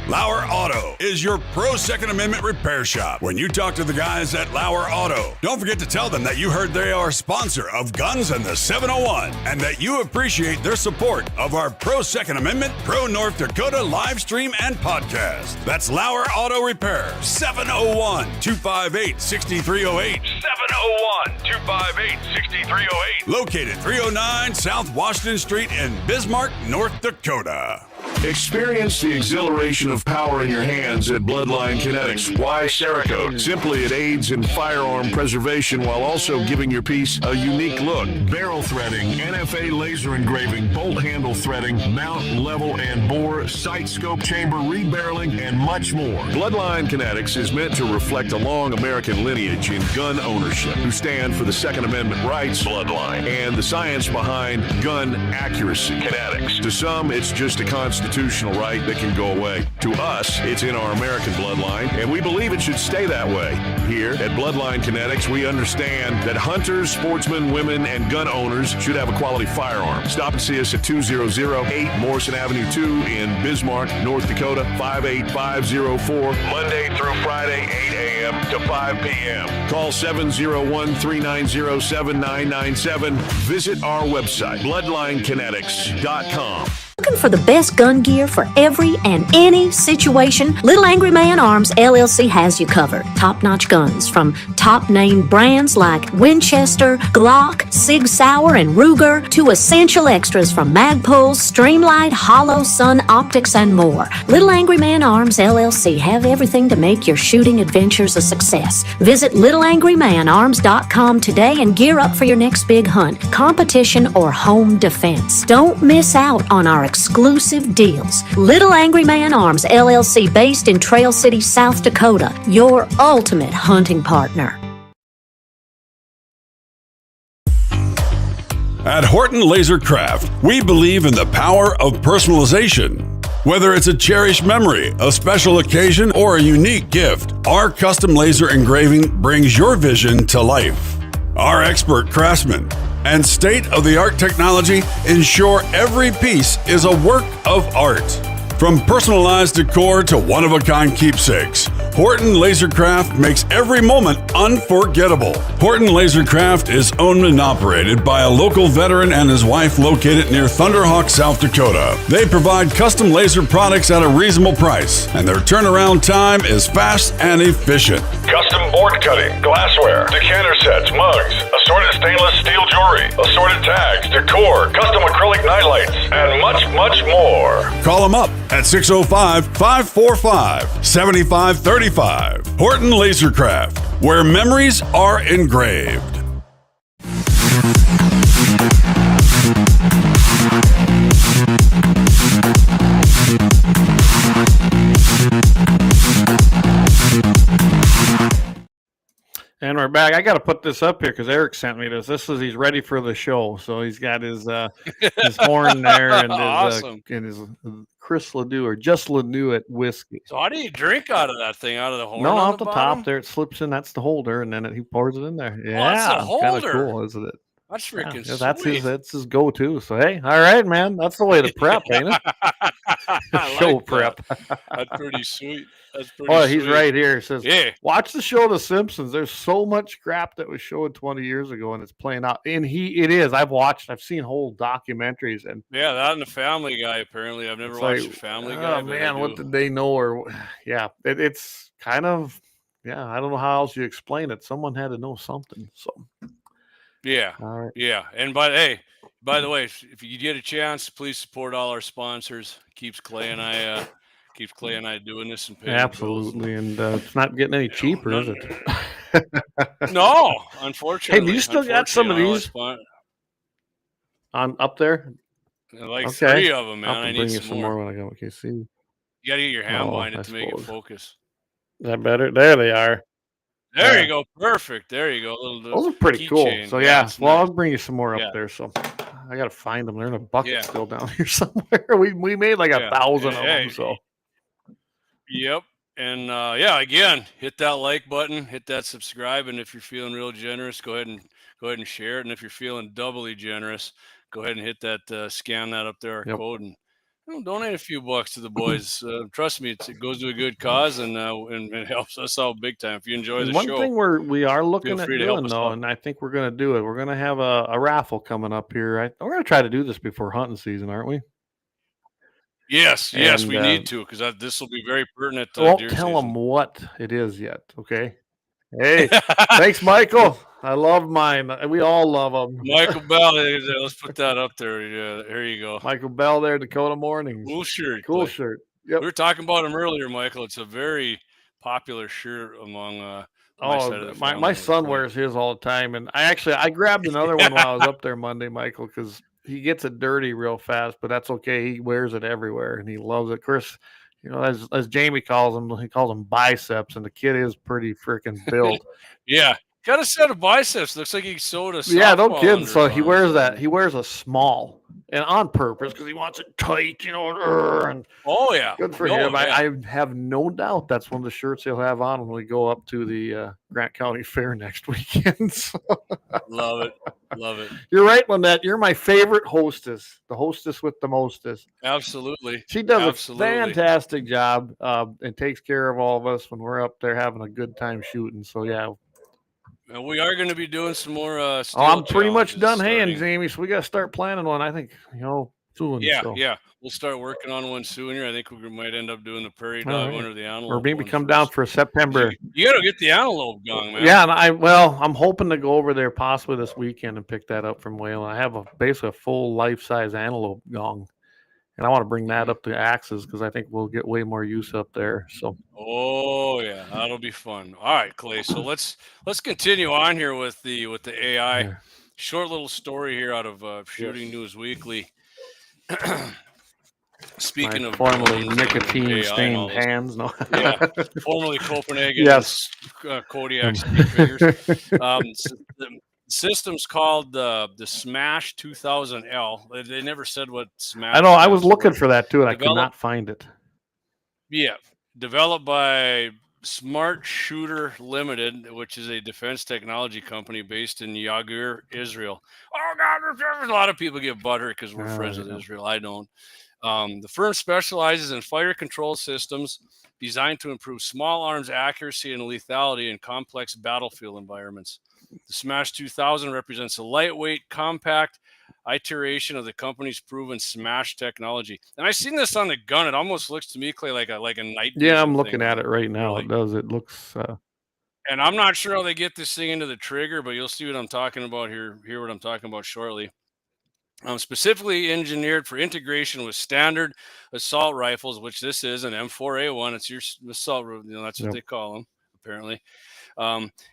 Lauer Auto is your pro Second Amendment repair shop. When you talk to the guys at Lauer Auto, don't forget to tell them that you heard they are a sponsor of Guns and the 701 and that you appreciate their support of our pro Second Amendment, pro North Dakota live stream and podcast. That's Lauer Auto Repair, 701-258-6308. G&T701-258-6308. Located 309 South Washington Street in Bismarck, North Dakota. Experience the exhilaration of power in your hands at Bloodline Kinetics. Why Cerakote? Simply, it aids in firearm preservation while also giving your piece a unique look. Barrel threading, NFA laser engraving, bolt handle threading, mount, level, and bore, sight scope chamber rebarreling, and much more. Bloodline Kinetics is meant to reflect a long American lineage in gun ownership, who stand for the Second Amendment rights, Bloodline, and the science behind gun accuracy, Kinetics. To some, it's just a constitutional right that can go away. To us, it's in our American bloodline, and we believe it should stay that way. Here at Bloodline Kinetics, we understand that hunters, sportsmen, women, and gun owners should have a quality firearm. Stop and see us at 2008 Morrison Avenue 2 in Bismarck, North Dakota, 58504, Monday through Friday, 8 a.m. to 5 p.m. Call 701-390-7997. Visit our website, bloodlinekinetics.com. Looking for the best gun gear for every and any situation? Little Angry Man Arms LLC has you covered. Top-notch guns from top-name brands like Winchester, Glock, Sig Sauer, and Ruger to essential extras from Magpul, Streamlight, Hollow, Sun Optics, and more. Little Angry Man Arms LLC have everything to make your shooting adventures a success. Visit littleangrymanarms.com today and gear up for your next big hunt, competition, or home defense. Don't miss out on our exclusive deals. Little Angry Man Arms LLC, based in Trail City, South Dakota, your ultimate hunting partner. At Horton LaserCraft, we believe in the power of personalization. Whether it's a cherished memory, a special occasion, or a unique gift, our custom laser engraving brings your vision to life. Our expert craftsmen and state-of-the-art technology ensure every piece is a work of art. From personalized decor to one-of-a-kind keepsakes, Horton LaserCraft makes every moment unforgettable. Horton LaserCraft is owned and operated by a local veteran and his wife located near Thunderhawk, South Dakota. They provide custom laser products at a reasonable price, and their turnaround time is fast and efficient. Custom board cutting, glassware, decanter sets, mugs, assorted stainless steel jewelry, assorted tags, decor, custom acrylic nightlights, and much, much more. Call them up at 605-545-7535. Horton LaserCraft, where memories are engraved. And we're back. I got to put this up here because Eric sent me this. He's ready for the show. So he's got his horn there and Awesome. his Chris Ledoux or just Ledoux at whiskey. So how do you drink out of that thing? Out of the horn? No, on off the top there, it slips in. That's the holder, and then he pours it in there. Yeah, it's a kind of holder. cool, isn't it? That's freaking Yeah, sweet. that's his go-to. So hey, all right, man, that's the way to prep, ain't it? I Show like prep. That's pretty sweet. That's pretty Oh, sweet. he's right here. It says, Yeah. watch the show The Simpsons. There's so much crap that was showed 20 years ago, and it's playing out. And it is. I've seen whole documentaries, and Yeah, that and the Family Guy, apparently. I've never it's watched like, the Family oh Guy. but I man, what do. did they know? Or yeah, it's kind of, yeah, I don't know how else you explain it. Someone had to know something. So Yeah. all right. Yeah. And by the way, if you get a chance, please support all our sponsors. Keeps Clay and I doing this and paying the bills. Absolutely, and it's not getting any cheaper, is it? No, unfortunately. Hey, do you still got some of these on up there? Like Okay. 3 of them, man. I'll have I to bring need you some more. when I go. Okay, see, is You got to get your hand Oh, behind I it to make it suppose. focus. that better? There they are. There Yeah. you go. Perfect. There you go. Those are pretty cool. keychain. So yeah, it's well, nice. I'll bring you some more Yeah. up there. So I gotta find them. They're in a bucket Yeah. still down here somewhere. We made like Yeah. 1,000 of Hey. them. So Yep. And again, hit that like button, hit that subscribe, and if you're feeling real generous, go ahead and share it. And if you're feeling doubly generous, go ahead and hit that scan that up there, our Yep. code, and donate a few bucks to the boys. Trust me, it goes to a good cause, and it helps us out big time. If you enjoy the one show, thing we are looking at free to help doing us though, out. and I think we're gonna do it. We're gonna have a raffle coming up here. We're gonna try to do this before hunting season, aren't we? yes, And, we need to, because this will be very pertinent. I won't Deer tell season. them what it is yet. Okay. Hey, thanks, Michael. I love mine. We all love them. Michael Bell. Let's put that up there. Yeah, there you go. Michael Bell there, Dakota Mornings. Cool shirt. Cool Clay. shirt. Yep. We were talking about him earlier, Michael. It's a very popular shirt among my side of the family. My son wears his all the time, and I grabbed another one while I was up there Monday, Michael, because he gets it dirty real fast, but that's okay. He wears it everywhere, and he loves it. Of course, you know, as Jamie calls him, he calls them biceps, and the kid is pretty freaking built. Yeah, got a set of biceps. Looks like he sewed a yeah, no kidding. So he wears arm. that. He wears a small, and on purpose because he wants it tight, you know. And oh yeah, good for him. I have no doubt that's one of the shirts he'll have on when we go up to the Grant County Fair next weekend. So. Love it. Love it. You're right, Lynette. You're my favorite hostess, the hostess with the mostest. Absolutely. She does a fantastic job and takes care of all of us when we're up there having a good time shooting. So, yeah. And we are going to be doing some more. I'm pretty much done hand, Jamie. So we got to start planning one. I think, you know, soon. Yeah, so. yeah. We'll start working on one soon here. I think we might end up doing the prairie dog one or the antelope. Or maybe come down for September. You got to get the antelope gong, man. Yeah, and I'm hoping to go over there possibly this weekend and pick that up from Whalen. I have basically a full life-size antelope gong. And I want to bring that up to Axes because I think we'll get way more use up there. So. Oh yeah, that'll be fun. All right, Clay. So let's continue on here with the AI. Yeah. Short little story here out of Shooting News Weekly. Speaking of formerly nicotine stained hands, no. Yeah, formerly Copenhagen. Yes. Kodiak stick figures. The system's called the Smash 2000L. They never said what Smash. I know. I was looking for that too, and I could not find it. Yeah, developed by Smartshooter Limited, which is a defense technology company based in Yagur, Israel. Oh God, a lot of people get butthurt because we're friends with Israel. I don't. The firm specializes in fire control systems designed to improve small arms accuracy and lethality in complex battlefield environments. The Smash 2000 represents a lightweight, compact iteration of the company's proven Smash technology. And I've seen this on the gun. It almost looks to me, Clay, like a night vision. Yeah, I'm looking at it right now. Really. It does. It looks. And I'm not sure how they get this thing into the trigger, but you'll see what I'm talking about here. Hear what I'm talking about shortly. Specifically engineered for integration with standard assault rifles, which this is an M4A1. It's your assault, that's what they call them, apparently.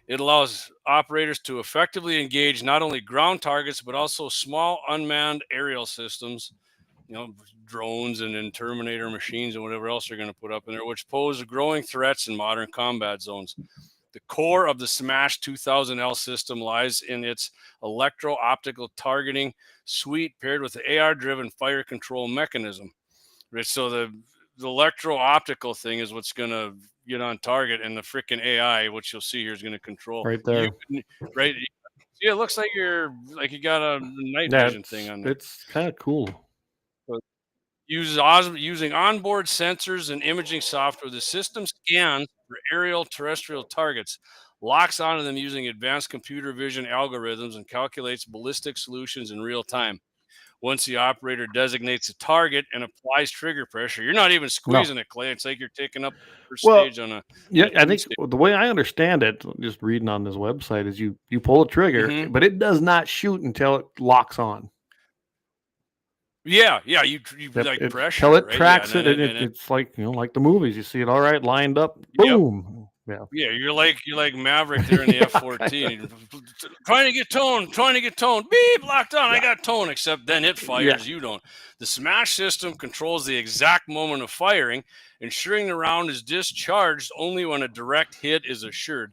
It allows operators to effectively engage not only ground targets, but also small unmanned aerial systems, drones and Terminator machines and whatever else they're going to put up in there, which pose growing threats in modern combat zones. The core of the Smash 2000L system lies in its electro-optical targeting suite paired with the AR-driven fire control mechanism. Right, so the electro-optical thing is what's going to get on target, and the freaking AI, which you'll see here, is going to control. Right there. Right. Yeah, it looks like you got a night vision thing on there. It's kind of cool. Using onboard sensors and imaging software, the system scans for aerial terrestrial targets, locks onto them using advanced computer vision algorithms, and calculates ballistic solutions in real time. Once the operator designates a target and applies trigger pressure, you're not even squeezing it, Clay. It's like you're taking up the stage on a. Yeah, I think the way I understand it, just reading on this website, is you pull the trigger, but it does not shoot until it locks on. Yeah, you like pressure until it tracks it, and it's like like the movies. You see it all right lined up, boom. Yep. Yeah, you're like Maverick there in the F-14, trying to get tone, beep, locked on. I got tone, except then it fires. You don't. The Smash system controls the exact moment of firing, ensuring the round is discharged only when a direct hit is assured.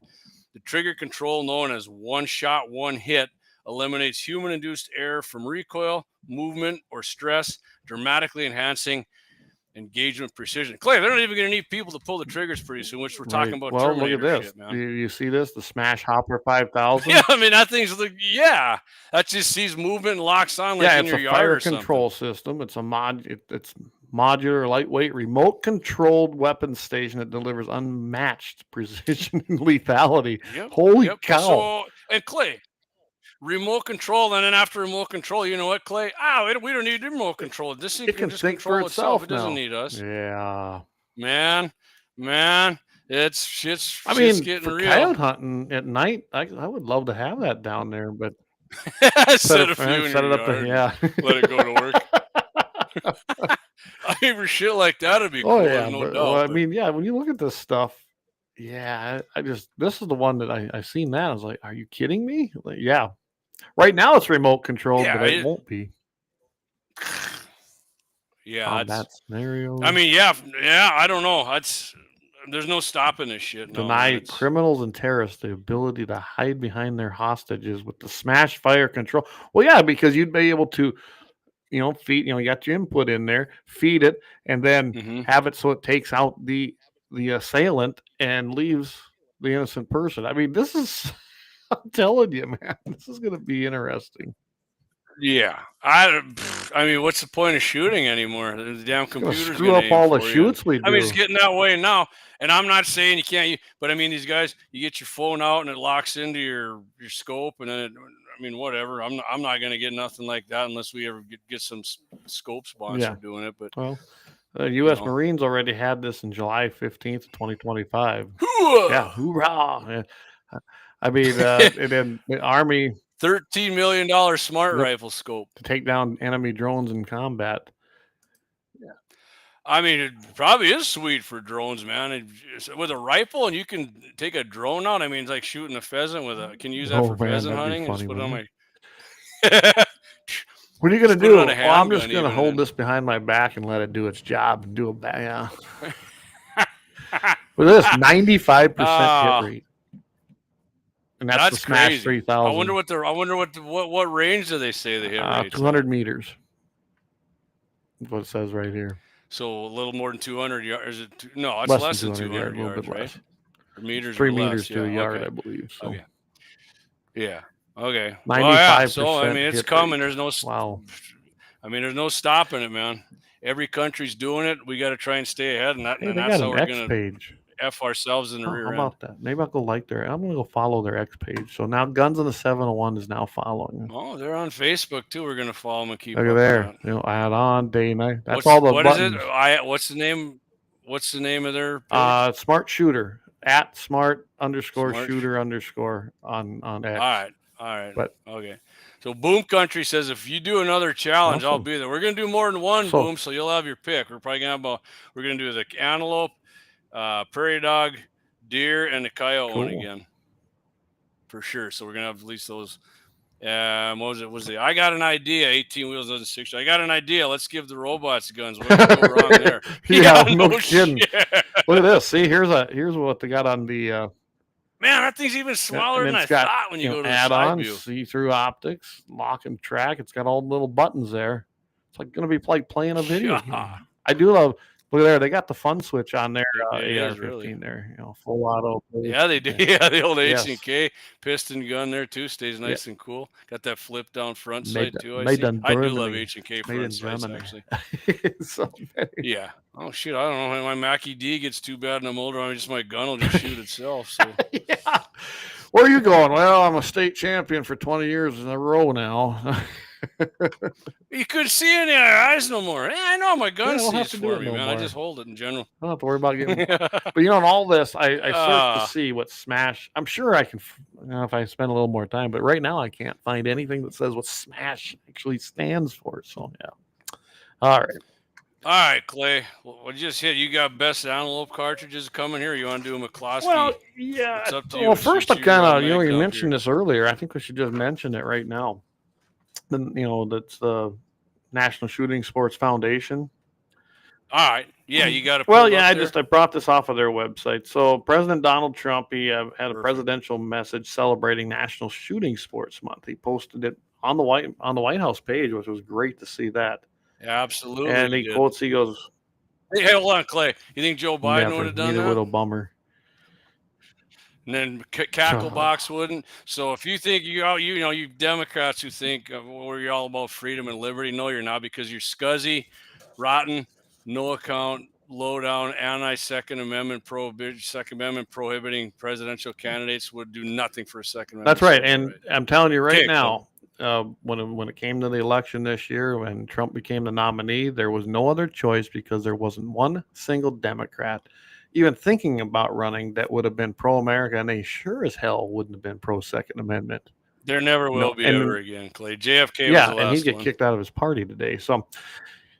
The trigger control, known as one shot, one hit, eliminates human-induced error from recoil, movement, or stress, dramatically enhancing engagement precision. Clay, they're not even going to need people to pull the triggers pretty soon, which we're talking about. Well, look at this. Shit, man. You see this? The Smash Hopper 5000? Yeah, I mean, that thing's that just sees movement and locks on like in your yard or something. It's a fire control system. It's it's modular, lightweight, remote-controlled weapons station that delivers unmatched precision and lethality. Holy cow. So, and Clay, remote control, and then after remote control, you know what, Clay? We don't need remote control. This thing can just think control for itself. It doesn't need us. Yeah. Man. Shit's I mean, getting for real. coyote hunting at night, I would love to have that down there, but Set a few in set your it up yard. yeah. Let it go to work. I mean, for shit like that, it'd be cool. Yeah, No but doubt. well, I mean, yeah, when you look at this stuff, yeah, I just this is the one that I seen that I was like, are you kidding me? Like, yeah, right now it's remote controlled, Yeah, but it won't be. Yeah, Combat scenario. I mean, yeah. I don't know. There's no stopping this shit. Deny criminals and terrorists the ability to hide behind their hostages with the smash fire control. Well, yeah, because you'd be able to, feed. You got your input in there, feed it, and then have it so it takes out the assailant and leaves the innocent person. I mean, this is. I'm telling you, man, this is going to be interesting. Yeah, I mean, what's the point of shooting anymore? The damn computer's screw up all the shoots we do. I mean, it's getting that way now, and I'm not saying you can't. But I mean, these guys, you get your phone out and it locks into your scope, and then I mean, whatever. I'm not going to get nothing like that unless we ever get some scope sponsor doing it. But well, the U.S. Marines already had this in July 15th, 2025. Yeah, hoorah! Yeah. I mean, and then the Army. $13 million smart rifle scope to take down enemy drones in combat. Yeah, I mean, it probably is sweet for drones, man. With a rifle, and you can take a drone out. I mean, it's like shooting a pheasant with a. Can you use that for pheasant hunting? And just put it on my. What are you going to do? Well, I'm just going to hold this behind my back and let it do its job and do a yeah. With this 95% hit rate. And that's the Smash crazy. 3000. I wonder what range do they say the hit rate? 200 meters. That's what it says right here. So a little more than 200 yards. Is it? No, it's less than 200 yards, a little bit right? less. Or meters. 3 meters to a yard, I believe. So. Okay. Yeah. Okay. 95%. So I mean, it's coming. There's no. Wow. I mean, there's no stopping it, man. Every country's doing it. We got to try and stay ahead, and that's how we're going to F ourselves in the rear end. How about that? Maybe I'll go I'm going to go follow their X page. So now Guns on the 701 is now following them. Oh, they're on Facebook too. We're going to follow them and keep. Look at there. Add on day and night. That's all the what buttons. Is it? What's the name? What's the name of their page? Smart Shooter at smart_shooter_ on X. All right. But okay. So Boom Country says if you do another challenge, I'll be there. We're going to do more than one, Boom, so you'll have your pick. We're probably going to we're going to do the antelope, prairie dog, deer, and the coyote one again. For sure. So we're going to have at least those. What was it? I got an idea. 18 wheels doesn't 60. I got an idea. Let's give the robots guns. What did go wrong there? Yeah, no kidding. Look at this. See, here's what they got on the man, that thing's even smaller than I thought when you go to the add-on, side view. see-through optics, lock and track. It's got all the little buttons there. It's like going to be like playing a video game. I do love. Look there, they got the fun switch on there. AR-15 really. There, full auto. Yeah, they do. Yeah, the old H&K piston gun there too stays nice and cool. Got that flip down front sight too. I do love H&K front sights actually. So yeah. Oh shit, I don't know. When my Mackie D gets too bad and I'm older, my gun will just shoot itself. So. Yeah. Where are you going? Well, I'm a state champion for 20 years in a row now. You couldn't see any of your eyes no more. Yeah, I know my gun sees for me, man. More. I just hold it in general. I don't have to worry about getting. But in all this, I searched to see what Smash. I'm sure I can. If I spend a little more time, but right now I can't find anything that says what Smash actually stands for. So yeah. All right, Clay. What you just hit? You got best antelope cartridges coming here. You want to do a McCloskey? Well, yeah. It's up to you. Well, first I kind of you mentioned this earlier. I think we should just mention it right now. Then that's the National Shooting Sports Foundation. All right, yeah, you got to. Well, yeah, I brought this off of their website. So President Donald Trump, he had a presidential message celebrating National Shooting Sports Month. He posted it on the White House page, which was great to see that. Yeah, absolutely. And he quotes, he goes, "Hey, hold on, Clay. You think Joe Biden would have done that? Neither would Obama." And then Cacklebox wouldn't. So if you think you Democrats who think you're all about freedom and liberty, no, you're not, because you're scuzzy, rotten, no account, low down, anti-Second Amendment prohibiting presidential candidates would do nothing for a Second Amendment. That's right. And I'm telling you right now, when it came to the election this year, when Trump became the nominee, there was no other choice because there wasn't one single Democrat, even thinking about running that would have been pro-America, and they sure as hell wouldn't have been pro-Second Amendment. There never will be and ever again, Clay. JFK was yeah, the and he'd last get one. kicked out of his party today. So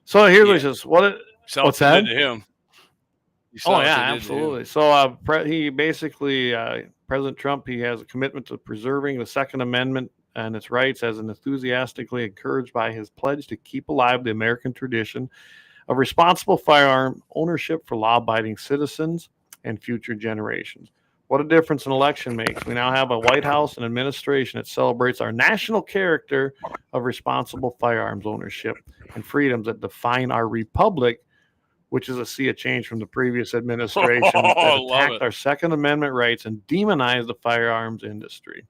here's what he says. What's that? Did to him. Oh yeah, absolutely. So he basically President Trump, he has a commitment to preserving the Second Amendment and its rights, as enthusiastically encouraged by his pledge to keep alive the American tradition of responsible firearm ownership for law-abiding citizens and future generations. What a difference an election makes. We now have a White House and administration that celebrates our national character of responsible firearms ownership and freedoms that define our republic, which is a sea of change from the previous administration that attacked our Second Amendment rights and demonized the firearms industry.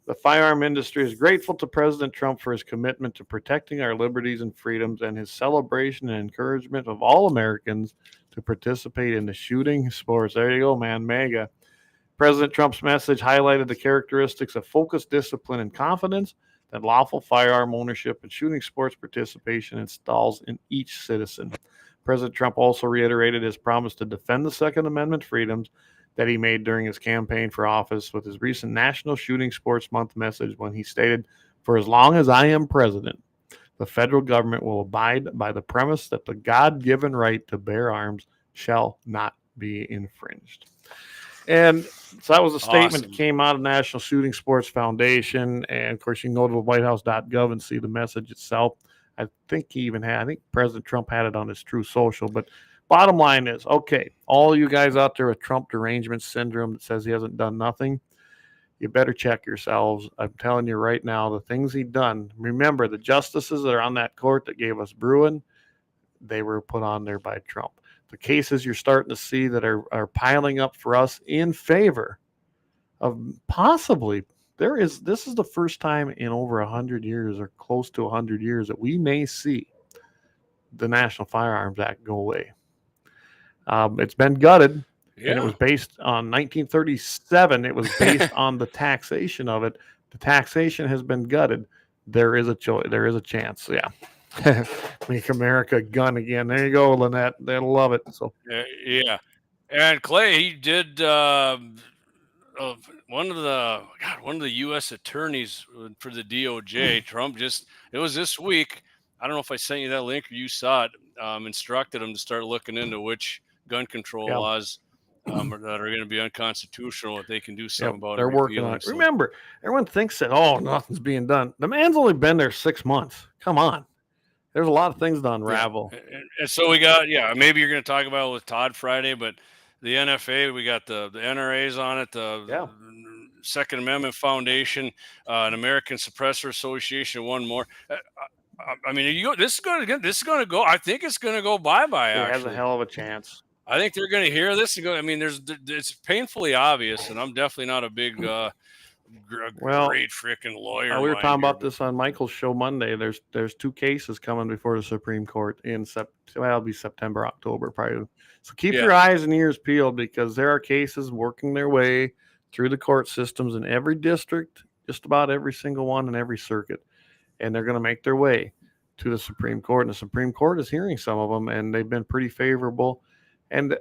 The firearm industry is grateful to President Trump for his commitment to protecting our liberties and freedoms and his celebration and encouragement of all Americans to participate in the shooting sports. There you go, man, mega. President Trump's message highlighted the characteristics of focused discipline and confidence that lawful firearm ownership and shooting sports participation installs in each citizen. President Trump also reiterated his promise to defend the Second Amendment freedoms that he made during his campaign for office with his recent National Shooting Sports Month message, when he stated, "For as long as I am president, the federal government will abide by the premise that the God-given right to bear arms shall not be infringed." And so that was a statement that came out of National Shooting Sports Foundation. And of course, you can go to whitehouse.gov and see the message itself. I think President Trump had it on his True Social. But bottom line is, okay, all you guys out there with Trump derangement syndrome that says he hasn't done nothing, you better check yourselves. I'm telling you right now, the things he's done. Remember, the justices that are on that court that gave us Bruin, they were put on there by Trump. The cases you're starting to see that are piling up for us in favor of possibly this is the first time in over 100 years or close to 100 years that we may see the National Firearms Act go away. It's been gutted, and it was based on 1937. It was based on the taxation of it. The taxation has been gutted. There is a choice. There is a chance. Yeah. Make America gun again. There you go, Lynette. They'll love it. So yeah. And Clay, he did one of the U.S. attorneys for the DOJ. Trump it was this week. I don't know if I sent you that link or you saw it. Instructed him to start looking into which gun control laws that are going to be unconstitutional, if they can do something about it. They're working on it. So. Remember, everyone thinks that nothing's being done. The man's only been there 6 months. Come on. There's a lot of things to unravel. Yeah. And so we got, maybe you're going to talk about it with Todd Friday, but the NFA, we got the NRAs on it, the Second Amendment Foundation, an American Suppressor Association, one more. I mean, this is going to go. I think it's going to go bye-bye. It has a hell of a chance. I think they're going to hear this and go. I mean, it's painfully obvious, and I'm definitely not a big. Great freaking lawyer. We were talking about this on Michael's show Monday. There's 2 cases coming before the Supreme Court in it'll be September, October, probably. So keep your eyes and ears peeled, because there are cases working their way through the court systems in every district, just about every single one in every circuit, and they're going to make their way to the Supreme Court. And the Supreme Court is hearing some of them, and they've been pretty favorable. And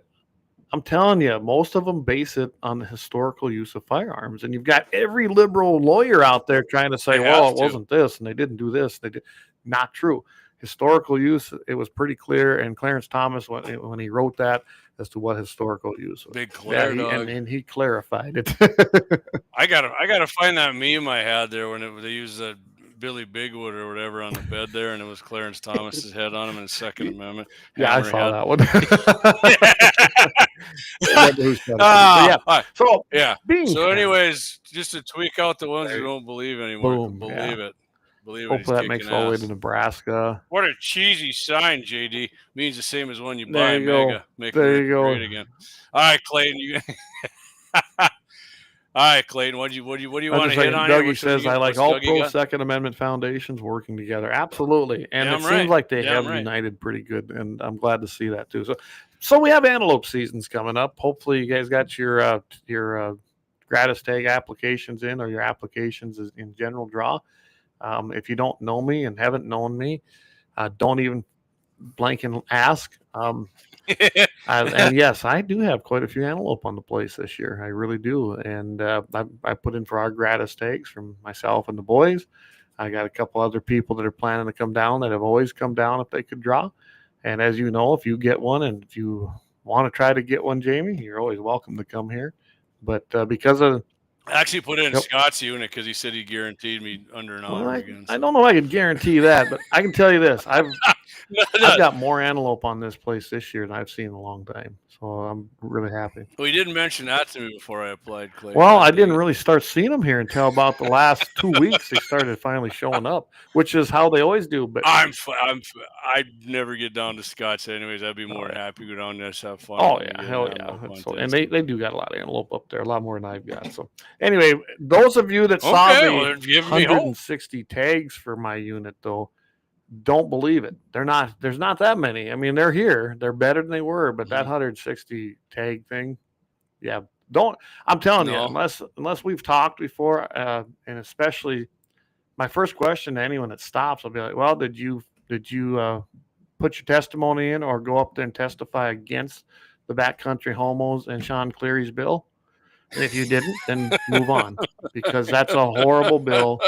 I'm telling you, most of them base it on the historical use of firearms. And you've got every liberal lawyer out there trying to say, well, it wasn't this, and they didn't do this. They did. Not true. Historical use, it was pretty clear. And Clarence Thomas, when he wrote that, as to what historical use was. Big Claire dog. And he clarified it. I gotta find that meme I had there when they used that Billy Bigwood or whatever on the bed there, and it was Clarence Thomas's head on him in the Second Amendment. Yeah, I saw that one. So anyways, just to tweak out the ones who don't believe anymore. Believe it. Hopefully that makes all the way to Nebraska. What a cheesy sign, JD. Means the same as one you buy. Make it great again. All right, Clayton. All right, Clayton. What do you want to hit on? Dougie says, I like all pro Second Amendment foundations working together. Absolutely. And it seems like they have united pretty good, and I'm glad to see that too. So we have antelope seasons coming up. Hopefully you guys got your gratis tag applications in, or your applications in general draw. If you don't know me and haven't known me, don't even blank and ask. And yes, I do have quite a few antelope on the place this year. I really do. And I put in for our gratis tags from myself and the boys. I got a couple other people that are planning to come down that have always come down if they could draw. And as you know, if you get one and if you want to try to get one, Jamie, you're always welcome to come here. But because of I actually put in Scott's unit because he said he guaranteed me under an hour again. I don't know if I could guarantee that, but I can tell you this: I've got more antelope on this place this year than I've seen in a long time. So I'm really happy. Well, you didn't mention that to me before I applied, Clay. Well, I didn't really start seeing them here until about the last 2 weeks. They started finally showing up, which is how they always do. But I'd never get down to Scott's anyways. I'd be more than happy to go down there and just have fun. Oh yeah, hell yeah! So, and they do got a lot of antelope up there, a lot more than I've got. So anyway, those of you that saw the 160 tags for my unit, though, don't believe it. There's not that many. I mean, they're here. They're better than they were, but that 160 tag thing, yeah. I'm telling you, unless we've talked before, and especially my first question to anyone that stops, I'll be like, well, did you put your testimony in or go up there and testify against the backcountry homos and Sean Cleary's bill? And if you didn't, then move on, because that's a horrible bill.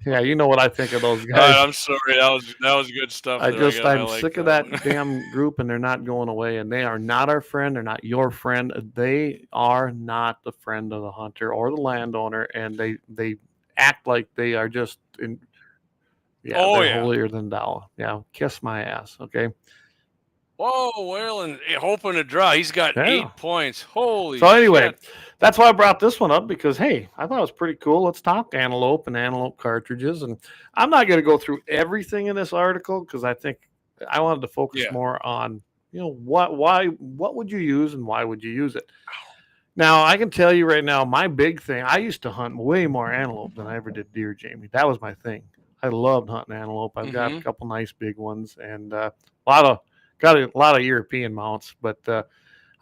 Yeah, you know what I think of those guys. I'm sorry, that was good stuff. I'm sick of that damn group, and they're not going away. And they are not our friend. They're not your friend. They are not the friend of the hunter or the landowner. And they act like they are just holier than thou. Yeah, kiss my ass. Okay. Whoa, well, and hoping to draw. He's got 8 points. Holy So anyway, shit. That's why I brought this one up, because, hey, I thought it was pretty cool. Let's talk antelope and antelope cartridges. And I'm not going to go through everything in this article, because I think I wanted to focus more on, what would you use and why would you use it? Now, I can tell you right now, my big thing, I used to hunt way more antelope than I ever did deer, Jamie. That was my thing. I loved hunting antelope. I've got a couple nice big ones and got a lot of European mounts, but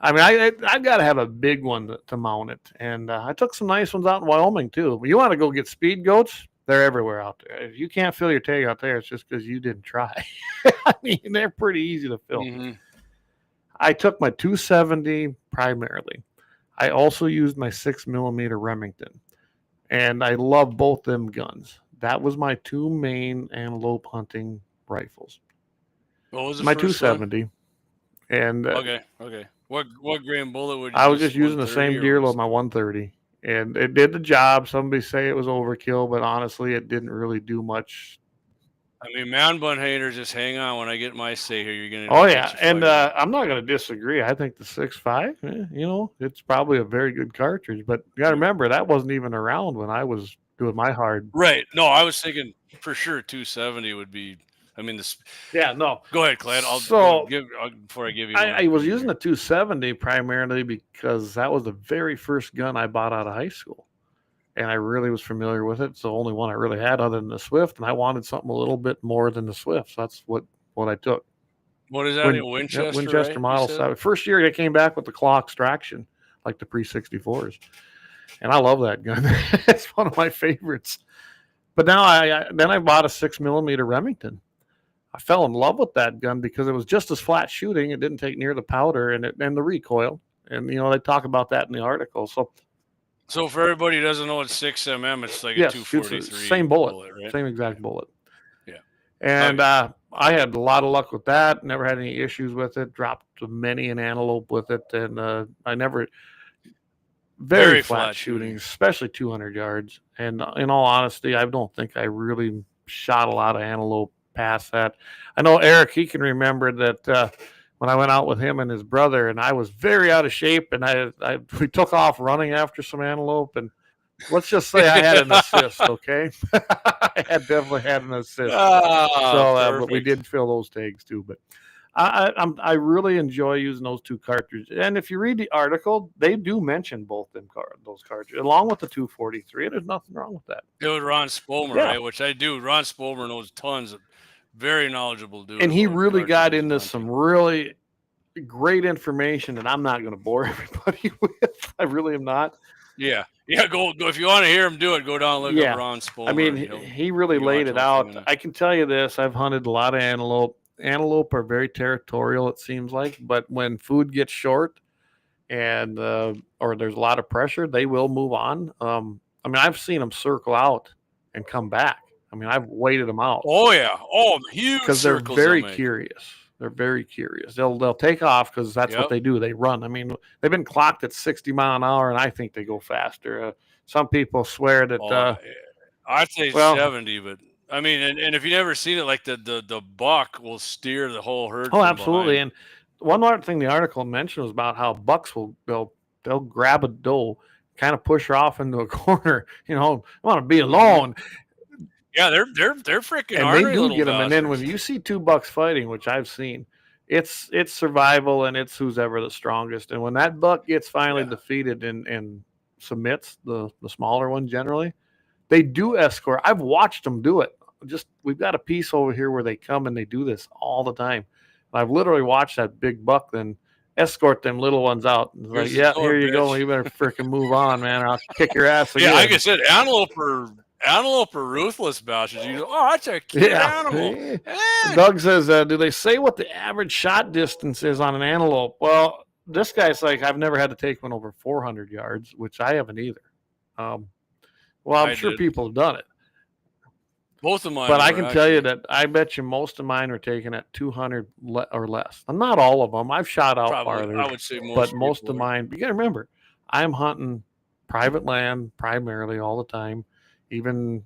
I mean, I've got to have a big one to mount it. And I took some nice ones out in Wyoming too. But you want to go get speed goats? They're everywhere out there. If you can't fill your tag out there, it's just because you didn't try. I mean, they're pretty easy to fill. I took my 270 primarily. I also used my 6mm Remington, and I love both them guns. That was my two main antelope hunting rifles. What was my 270? One? And okay. What grain bullet would you? I was just using the same deer load, my 130, and it did the job. Somebody say it was overkill, but honestly, it didn't really do much. I mean, man bun haters, just hang on. When I get my say here, you're gonna. Oh yeah, and I'm not gonna disagree. I think the 6.5, it's probably a very good cartridge. But you got to remember that wasn't even around when I was doing my hard. Right. No, I was thinking for sure 270 would be. I mean, this. Yeah, no. Go ahead, Clint. Before I give you. I was using the 270 primarily because that was the very first gun I bought out of high school, and I really was familiar with it. It's the only one I really had other than the Swift, and I wanted something a little bit more than the Swift. So that's what I took. What is that? Winchester. Winchester right? Model 7. First year they came back with the claw extraction, like the pre-64s, and I love that gun. It's one of my favorites. But now I bought a 6mm Remington. I fell in love with that gun because it was just as flat shooting. It didn't take near the powder and the recoil. And, they talk about that in the article. So for everybody who doesn't know it's 6mm, it's like a 243. Same bullet, right? Same exact bullet. Yeah. And I had a lot of luck with that. Never had any issues with it. Dropped many an antelope with it. And I never... Very flat shooting, especially 200 yards. And in all honesty, I don't think I really shot a lot of antelope past that. I know Eric, he can remember that when I went out with him and his brother, and I was very out of shape, and we took off running after some antelope, and let's just say I had an assist, okay? I definitely had an assist. But we did fill those tags too. But I really enjoy using those two cartridges. And if you read the article, they do mention both those cartridges, along with the 243, and there's nothing wrong with that. It was Ron Spolmer, right? Which I do. Ron Spolmer knows tons of very knowledgeable dude. And he really got into some really great information that I'm not going to bore everybody with. I really am not. Yeah. Go. If you want to hear him do it, go down and look up Ron Spolmer. I mean, he really laid it out. I can tell you this. I've hunted a lot of antelope. antelope are very territorial, it seems like, but when food gets short and or there's a lot of pressure, they will move on. I mean, I've seen them circle out and come back. I mean, I've waited them out. Oh yeah, huge because they're circles very they'll make. curious. They're very curious. They'll take off because that's what they do. They run. I mean, they've been clocked at 60 mile an hour, and I think they go faster. Some people swear that. I'd say 70, but I mean, and if you never seen it, like the buck will steer the whole herd. Oh, absolutely. Behind. And one other thing the article mentioned was about how bucks they'll grab a doe, kind of push her off into a corner. You know, I want to be alone. Yeah, they're freaking. And they do get them. And then when you see two bucks fighting, which I've seen, it's survival and it's who's ever the strongest. And when that buck gets finally defeated and submits, the smaller one generally, they do escort. I've watched them do it. We've got a piece over here where they come and they do this all the time. I've literally watched that big buck then escort them little ones out. It's like, yeah, here you go. You better freaking move on, man. Or I'll kick your ass again. Yeah, like I said, antelope are ruthless bastards. You go, that's a cute animal. Doug says, do they say what the average shot distance is on an antelope? Well, this guy's like, I've never had to take one over 400 yards, which I haven't either. Well, I'm sure people have done it. Both of mine. But I can tell you that I bet you most of mine are taken at 200 or less. Not all of them. I've shot out farther. I would say most. But most of mine, you got to remember, I'm hunting private land primarily all the time. Even,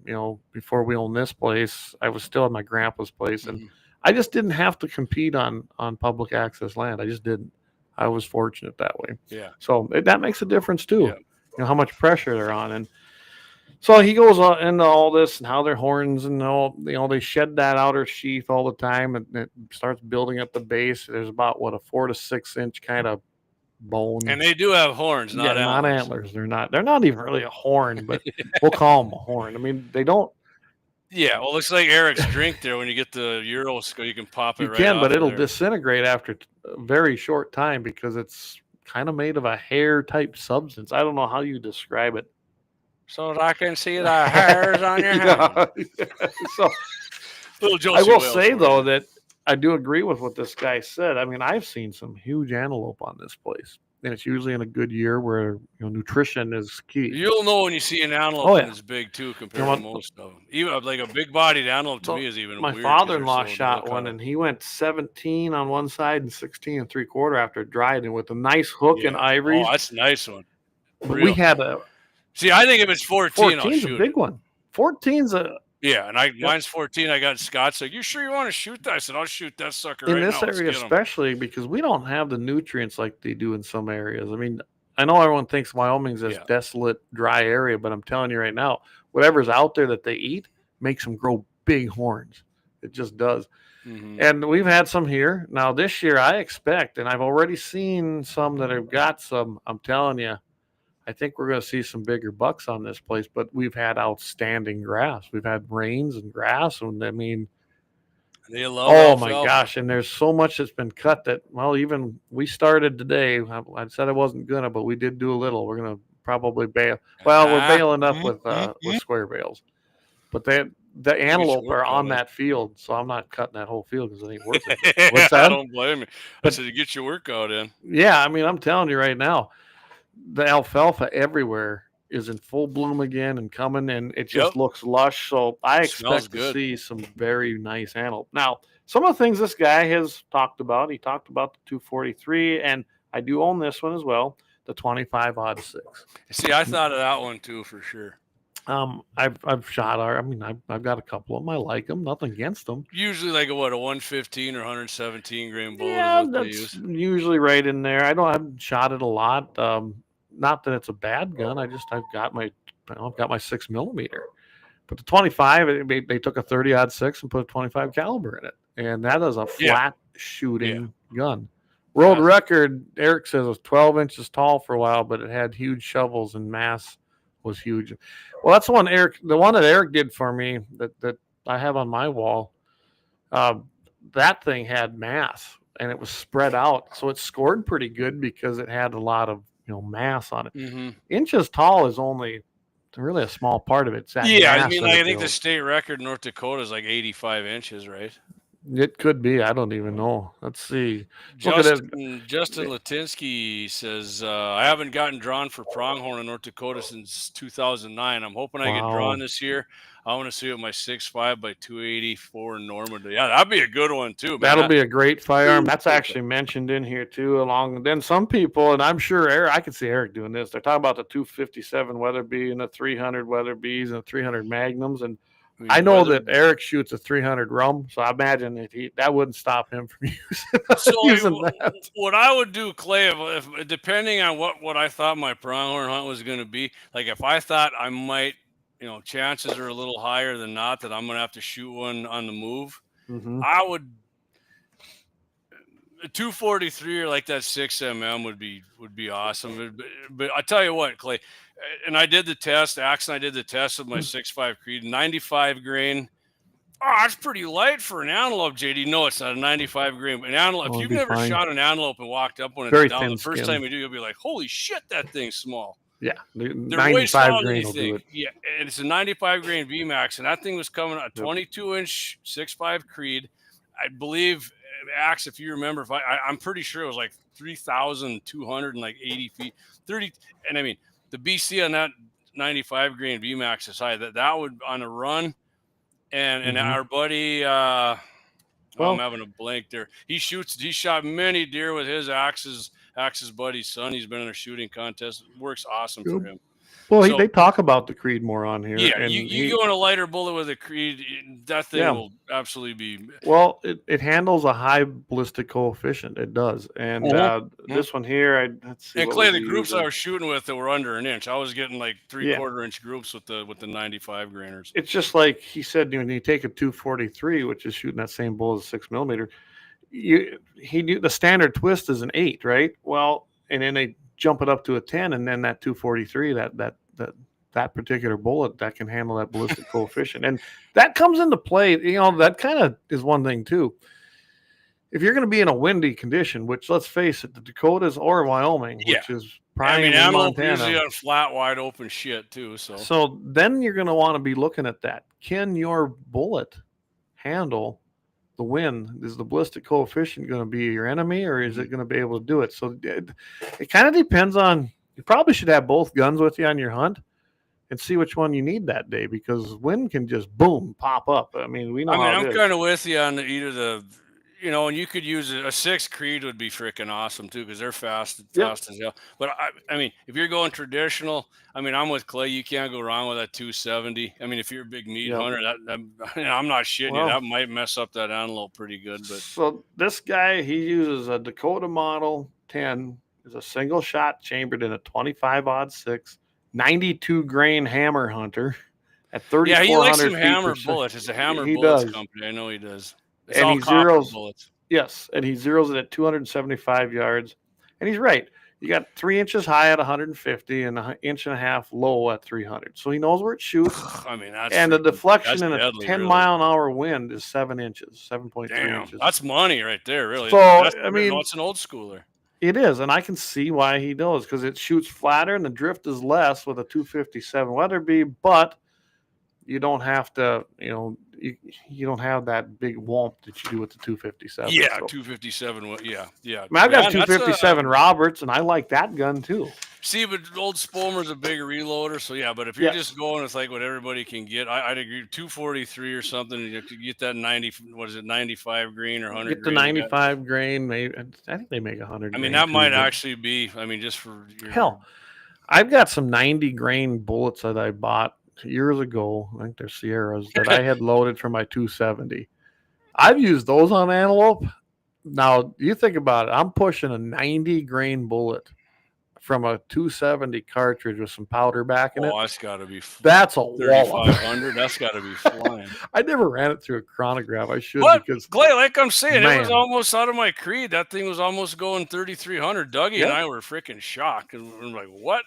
before we owned this place, I was still at my grandpa's place. And I just didn't have to compete on public access land. I just didn't. I was fortunate that way. Yeah. So that makes a difference too. Yeah. How much pressure they're on. And so he goes into all this and how their horns and all, they shed that outer sheath all the time, and it starts building at the base. There's about a 4 to 6 inch kind of bone. And they do have horns, not antlers. Not antlers. They're not even really a horn, but we'll call them a horn. I mean, they don't. Yeah, well, it looks like Eric's drink there. When you get the Euroscope, you can pop it right You can, but it'll there. disintegrate after a very short time because it's kind of made of a hair type substance. I don't know how you describe it. So that I can see the hairs on your hand. So I will say, though, that I do agree with what this guy said. I mean, I've seen some huge antelope on this place. And it's usually in a good year where nutrition is key. You'll know when you see an antelope and it's big too compared to most of them. Even like a big-bodied antelope to me is even my weird. My father-in-law shot one, and he went 17 on one side and 16 3/4 after it dried, and with a nice hook and ivories. Oh, that's a nice one. But we had a. See, I think if it's 14, I'll shoot a big one. 14's a. Yeah, and mine's 14. I got Scott's like, you sure you want to shoot that? I said, I'll shoot that sucker in this area, especially because we don't have the nutrients like they do in some areas. I mean, I know everyone thinks Wyoming's this desolate, dry area, but I'm telling you right now, whatever's out there that they eat makes them grow big horns. It just does. Mm-hmm. And we've had some here. Now, this year, I expect, and I've already seen some that have got some, I'm telling you, I think we're going to see some bigger bucks on this place, but we've had outstanding grass. We've had rains and grass. And I mean, they love gosh. And there's so much that's been cut that, well, even we started today. I said I wasn't going to, but we did do a little. We're going to probably bail. Well, we're bailing up with square bales, but the antelope are on that field. So I'm not cutting that whole field because it ain't worth it. What's that? I don't blame you. I said, you get your workout in. Yeah. I mean, I'm telling you right now, the alfalfa everywhere is in full bloom again and coming, and it just looks lush. So I expect to see some very nice antelope. Now, some of the things this guy has talked about, he talked about the 243, and I do own this one as well, the 25-06. See, I thought of that one too for sure. I've shot I've got a couple of them. I like them. Nothing against them. Usually like a 115 or 117 grain bullet. Yeah, that's usually right in there. I've shot it a lot. Not that it's a bad gun. I've got my 6mm. But the 25, they took a 30-06 and put a 25 caliber in it, and that is a flat shooting gun. World record, Eric says, was 12 inches tall for a while, but it had huge shovels and mass was huge. Well, that's the one that Eric did for me that I have on my wall. That thing had mass and it was spread out, so it scored pretty good because it had a lot of mass on it. Mm-hmm. Inches tall is only really a small part of it. I mean, I think the state record in North Dakota is like 85 inches, right? It could be. I don't even know. Let's see. Look at it. Justin Latinsky says, I haven't gotten drawn for pronghorn in North Dakota since 2009. I'm hoping I get drawn this year. I want to see what my 6.5 by 284 Normandy. Yeah, that'd be a good one too. Man. That'll be a great firearm. That's actually mentioned in here too. Along then, some people, and I'm sure Eric, I could see Eric doing this. They're talking about the 257 Weatherby and the 300 Weatherbys and the 300 Magnums, and I know that Eric shoots a 300 rum, so I imagine that wouldn't stop him from using that. What I would do, Clay, if depending on what I thought my pronghorn hunt was going to be, like if I thought I might, chances are a little higher than not that I'm going to have to shoot one on the move, I would. 243 or like that 6mm would be awesome. But I tell you what, Clay, and I did the test. Axe and I did the test with my 6.5 Creed, 95 grain. Oh, that's pretty light for an antelope, JD. No, it's not a 95 grain. An antelope. If you've never shot an antelope and walked up when it's down, the first time you do, you'll be like, "Holy shit, that thing's small." Yeah, they're way smaller than you think. Yeah, and it's a 95 grain VMAX, and that thing was coming a 22-inch 6.5 Creed. I believe. Axe, if you remember, I'm pretty sure it was like 3,280 feet, 30. And I mean, the BC on that 95 grain VMAX is high. That would on a run, and our buddy, I'm having a blank there. He shot many deer with his Axe's buddy's son. He's been in a shooting contest. It works awesome for him. Well, they talk about the Creed more on here. Yeah, and you go in a lighter bullet with a Creed, that thing will absolutely be. Well, it handles a high ballistic coefficient. It does. And this one here, let's see. And Clay, the groups I was shooting with that were under an inch, I was getting like 3/4 inch groups with the 95 grainers. It's just like he said, when you take a 243, which is shooting that same bullet as 6mm, the standard twist is an 8, right? Well, and then they jump it up to a 10, and then that 243, that particular bullet that can handle that ballistic coefficient, and that comes into play. That kind of is one thing too. If you're going to be in a windy condition, which let's face it, the Dakotas or Wyoming, which is prime in Montana, usually on flat, wide open shit too. So then you're going to want to be looking at that. Can your bullet handle the wind? Is the ballistic coefficient going to be your enemy, or is it going to be able to do it? So it kind of depends on. You probably should have both guns with you on your hunt and see which one you need that day, because wind can just boom pop up. I mean, we know. I'm kind of with you on either the, and you could use a 6 Creed would be freaking awesome too, because they're fast as hell. But I mean, if you're going traditional, I mean, I'm with Clay. You can't go wrong with that 270. I mean, if you're a big meat hunter, I'm not shitting you. That might mess up that antelope pretty good. But so this guy, he uses a Dakota Model 10. Is a single shot chambered in a 25-06, 92 grain hammer hunter at 3,400 Yeah, he likes some feet hammer bullets. It's a hammer bullets company. I know he does. It's all copper bullets. Yes, and he zeroes it at 275 yards. And he's right. You got 3 inches high at 150 and an inch and a half low at 300. So he knows where it shoots. I mean, the deflection in a 10-mile-an-hour wind is 7 inches, 7.3 inches. That's money right there, really. So I mean, it's an old schooler. It is, and I can see why he does, because it shoots flatter and the drift is less with a 257 Weatherby, but you don't have to, you don't have that big whomp that you do with the 257. Yeah, so. 257. Yeah. I mean, I've got 257 Roberts, and I like that gun too. See, but old Spolmer's a bigger reloader, so yeah. But if you're just going with like what everybody can get, I'd agree. 243 or something, you get that 95 grain or 100. Get the 95 grain. Maybe I think they make 100. I mean, that might actually be. I mean, just for hell, I've got some 90 grain bullets that I bought years ago. I think they're Sierras that I had loaded for my 270. I've used those on antelope. Now you think about it. I'm pushing a 90 grain bullet from a 270 cartridge with some powder back in it. Oh, that's got to be. That's a 3,500. That's got to be flying. I never ran it through a chronograph. I should, because Clay, like I'm saying, it was almost out of my Creed. That thing was almost going 3,300. Dougie and I were freaking shocked, and we're like, "What?"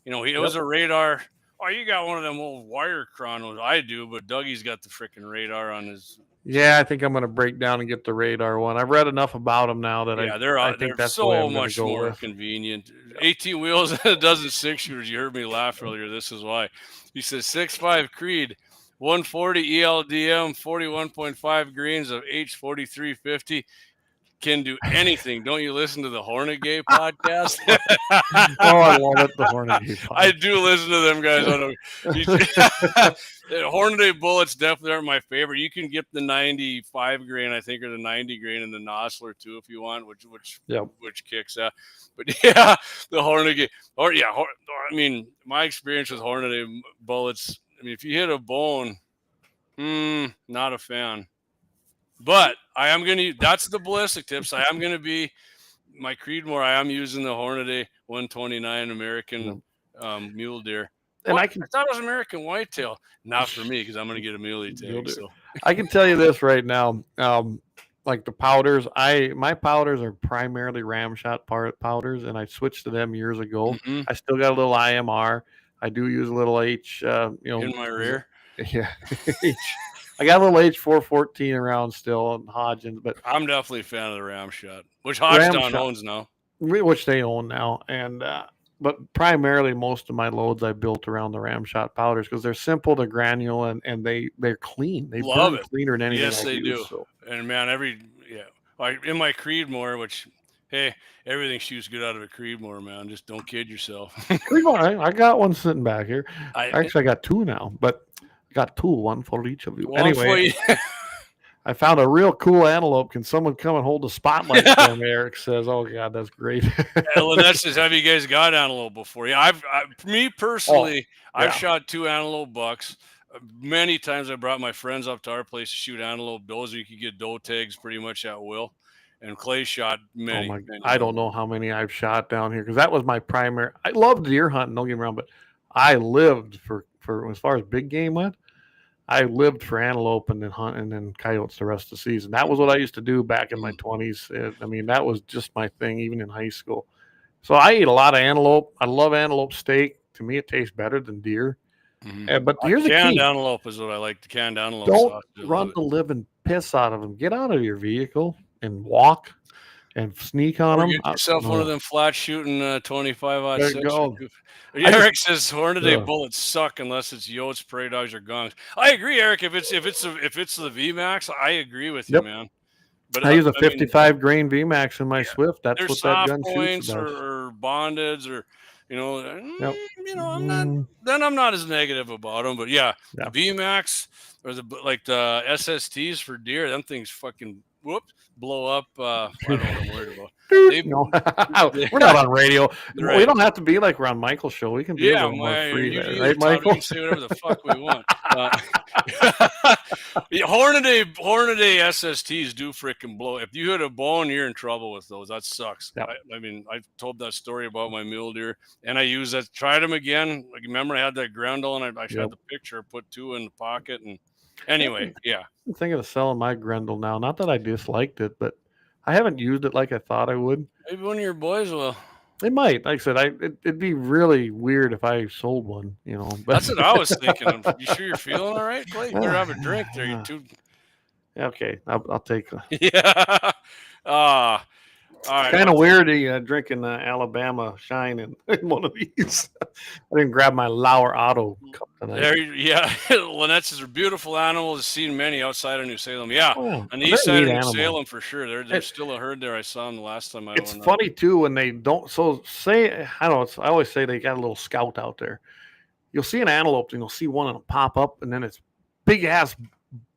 It was a radar. Oh, you got one of them old wire chronos. I do, but Dougie's got the freaking radar on his. Yeah, I think I'm going to break down and get the radar one. I've read enough about them now that I think that's so much more convenient. 18 wheels and a dozen 6-shooters. You heard me laugh earlier. This is why. He says 6.5 Creed 140 ELDM, 41.5 greens of H4350. Can do anything. Don't you listen to the Hornegay podcast? I love it. The Hornegay podcast. I do listen to them guys. Hornady bullets definitely aren't my favorite. You can get the 95 grain, I think, or the 90 grain in the Nosler too, if you want, which kicks out. But yeah, the Hornady. I mean, my experience with Hornady bullets. I mean, if you hit a bone, not a fan. But I am going to, that's the ballistic tips. I am going to be, my Creedmoor, I am using the Hornady 129 American mule deer. And I thought it was American whitetail. Not for me, because I'm going to get a muley tag. So. I can tell you this right now. Like the powders, my powders are primarily ramshot powders, and I switched to them years ago. Mm-hmm. I still got a little IMR. I do use a little H, in my rear. Yeah. I got a little H414 around still and Hodgins, but I'm definitely a fan of the Ramshot, which Hodgdon owns now. Which they own now, and but primarily most of my loads I built around the Ramshot powders because they're simple, they're granule, and they're clean. They love burn it cleaner than anything. Yes, they do. So. And man, like in my Creedmoor, which hey, everything shoots good out of a Creedmoor, man. Just don't kid yourself. Creedmoor, I got one sitting back here. I got two now, but. Got two, one for each of you. Anyway, I found a real cool antelope. Can someone come and hold the spotlight for me? Eric says, "Oh God, that's great." Lynette says, "Have you guys got antelope before?" Yeah, me personally, I've shot 2 antelope bucks. Many times I brought my friends up to our place to shoot antelope does. You could get doe tags pretty much at will. And Clay shot many. I don't know how many I've shot down here because that was my primary. I love deer hunting. Don't get me wrong, but I lived for as far as big game went, I lived for antelope and then hunt and then coyotes the rest of the season. That was what I used to do back in my 20s. I mean, that was just my thing, even in high school. So I eat a lot of antelope. I love antelope steak. To me, it tastes better than deer. Mm-hmm. But here's the key. Canned antelope is what I like. The canned antelope. Don't run the living piss out of them. Get out of your vehicle and walk and sneak on them. Get yourself one of them flat shooting 25-06. There you go. Eric says Hornady bullets suck unless it's Yotes, prairie dogs, or gongs. I agree, Eric. If it's the VMAX, I agree with you, man. But I use a 55 grain VMAX in my Swift. That's what that gun shoots or bondeds or I'm not as negative about them. But the VMAX or the SSTs for deer, them things fucking blow up. I don't know what I'm worried about. We're not on radio. Right. We don't have to be like we're on Michael's show. We can be a little more free there, right, Michael? We can say whatever the fuck we want. Hornady SSTs do freaking blow. If you hit a bone, you're in trouble with those. That sucks. Yep. I mean, I've told that story about my mule deer, and I used that. Tried them again. Like, remember, I had that Grendel, and I shot the picture, put 2 in the pocket, and anyway, I'm thinking of selling my Grendel now. Not that I disliked it, but I haven't used it like I thought I would. Maybe one of your boys will. They might. Like I said, it'd be really weird if I sold one, But that's what I was thinking. You sure you're feeling all right, Clay? You better have a drink there. You're too. Okay, I'll take a... Yeah. All right. Kind of weird drinking Alabama Shine in one of these. I didn't grab my Lauer Auto cup tonight. Lynette says, beautiful animals. Seen many outside of New Salem. Yeah, on the east side of New Salem for sure. There's still a herd there. I saw them the last time I went. It's funny too when they don't. So say I always say they got a little scout out there. You'll see an antelope and you'll see one and it'll pop up and then it's big ass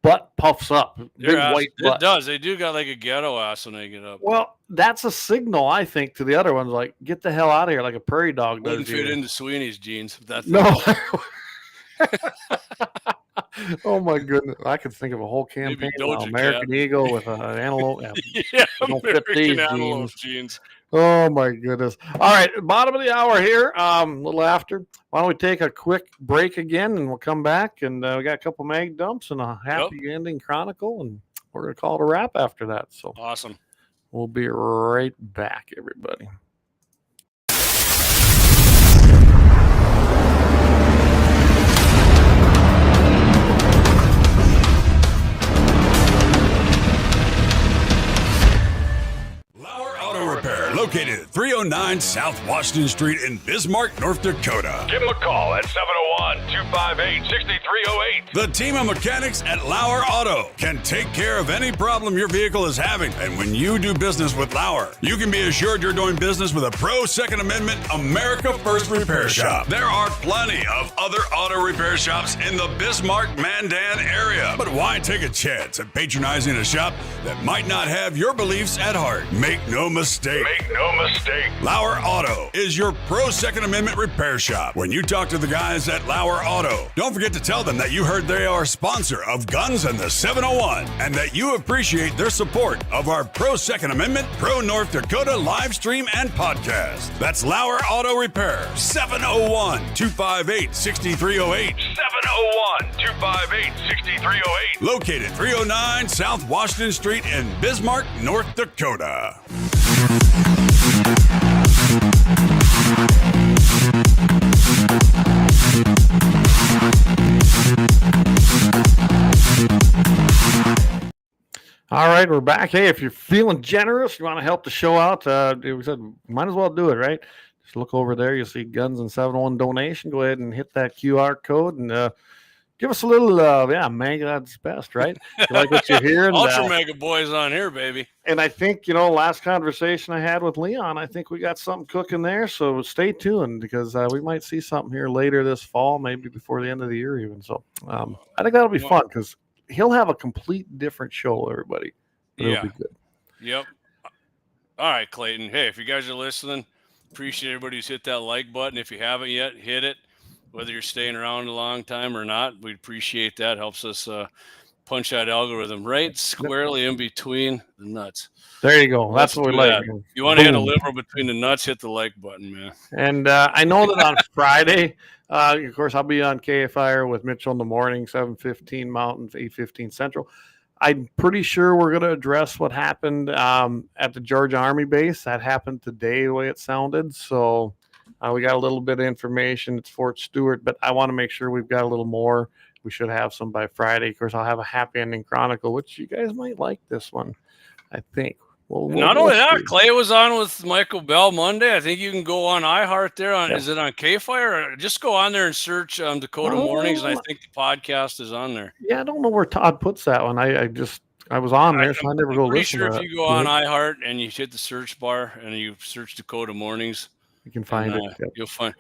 butt puffs up. Big white butt. It does. They do got like a ghetto ass when they get up. Well, that's a signal, I think, to the other ones. Like, get the hell out of here, like a prairie dog does. Wouldn't fit into Sweeney's jeans. No. Oh my goodness! I could think of a whole campaign. American Eagle with an antelope. American antelope jeans. Oh my goodness! All right, bottom of the hour here. A little after. Why don't we take a quick break again, and we'll come back, and we got a couple mag dumps and a happy ending Chronicle, and we're gonna call it a wrap after that. So awesome! We'll be right back, everybody. LAUER Auto Repair, located at 309 South Washington Street in Bismarck, North Dakota. Give them a call at 701-258-6308. The team of mechanics at Lauer Auto can take care of any problem your vehicle is having. And when you do business with Lauer, you can be assured you're doing business with a pro Second Amendment America First repair shop. There are plenty of other auto repair shops in the Bismarck-Mandan area. But why take a chance at patronizing a shop that might not have your beliefs at heart? Make no mistake. Lauer Auto is your pro Second Amendment repair shop. When you talk to the guys at Lauer Auto, don't forget to tell them that you heard they are a sponsor of Guns and the 701 and that you appreciate their support of our pro Second Amendment, pro North Dakota live stream and podcast. That's Lauer Auto Repair, 701-258-6308. 701-258-6308. Located 309 South Washington Street in Bismarck, North Dakota. All right, we're back. Hey, if you're feeling generous, you want to help the show out, we said might as well do it, right? Just look over there. You'll see Guns and 701 donation. Go ahead and hit that QR code and give us a little, mega, that's best, right? You like what you're hearing? Ultra mega boys on here, baby. And I think, last conversation I had with Leon, I think we got something cooking there. So stay tuned because we might see something here later this fall, maybe before the end of the year even. So I think that'll be fun because he'll have a complete different show, everybody. It'll be good. Yep. All right, Clayton. Hey, if you guys are listening, appreciate everybody who's hit that like button. If you haven't yet, hit it. Whether you're staying around a long time or not, we'd appreciate that. Helps us punch that algorithm right squarely in between the nuts. There you go. That's what we like. You want to hit a liberal between the nuts, hit the like button, man. And I know that on Friday, of course, I'll be on KFYR with Mitchell in the morning, 7:15 Mountain, 8:15 Central. I'm pretty sure we're going to address what happened at the Georgia Army base. That happened today, the way it sounded. So we got a little bit of information. It's Fort Stewart, but I want to make sure we've got a little more. We should have some by Friday. Of course, I'll have a happy ending chronicle, which you guys might like this one, I think. Not only that, Clay was on with Michael Bell Monday. I think you can go on iHeart there. Is it on KFYR? Or just go on there and search Dakota Mornings, and I think the podcast is on there. Yeah, I don't know where Todd puts that one. I was on there, so I never go listen to it. I'm pretty sure if you go on iHeart and you hit the search bar and you search Dakota Mornings, you can find it. You'll find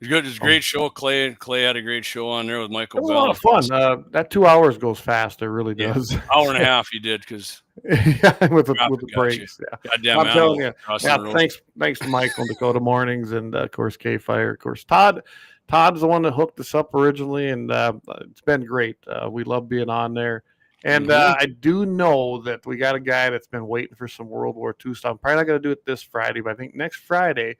it's good. It's a great show. Clay had a great show on there with Michael Bell. It was a lot of fun. That 2 hours goes fast. It really does. Hour and a half you did because with the breaks. Yeah. Goddamn, I'm telling you. Yeah, thanks to Michael and Dakota Mornings and of course KFYR. Of course, Todd's the one that hooked us up originally, and it's been great. We love being on there. And I do know that we got a guy that's been waiting for some World War II stuff. I'm probably not going to do it this Friday, but I think next Friday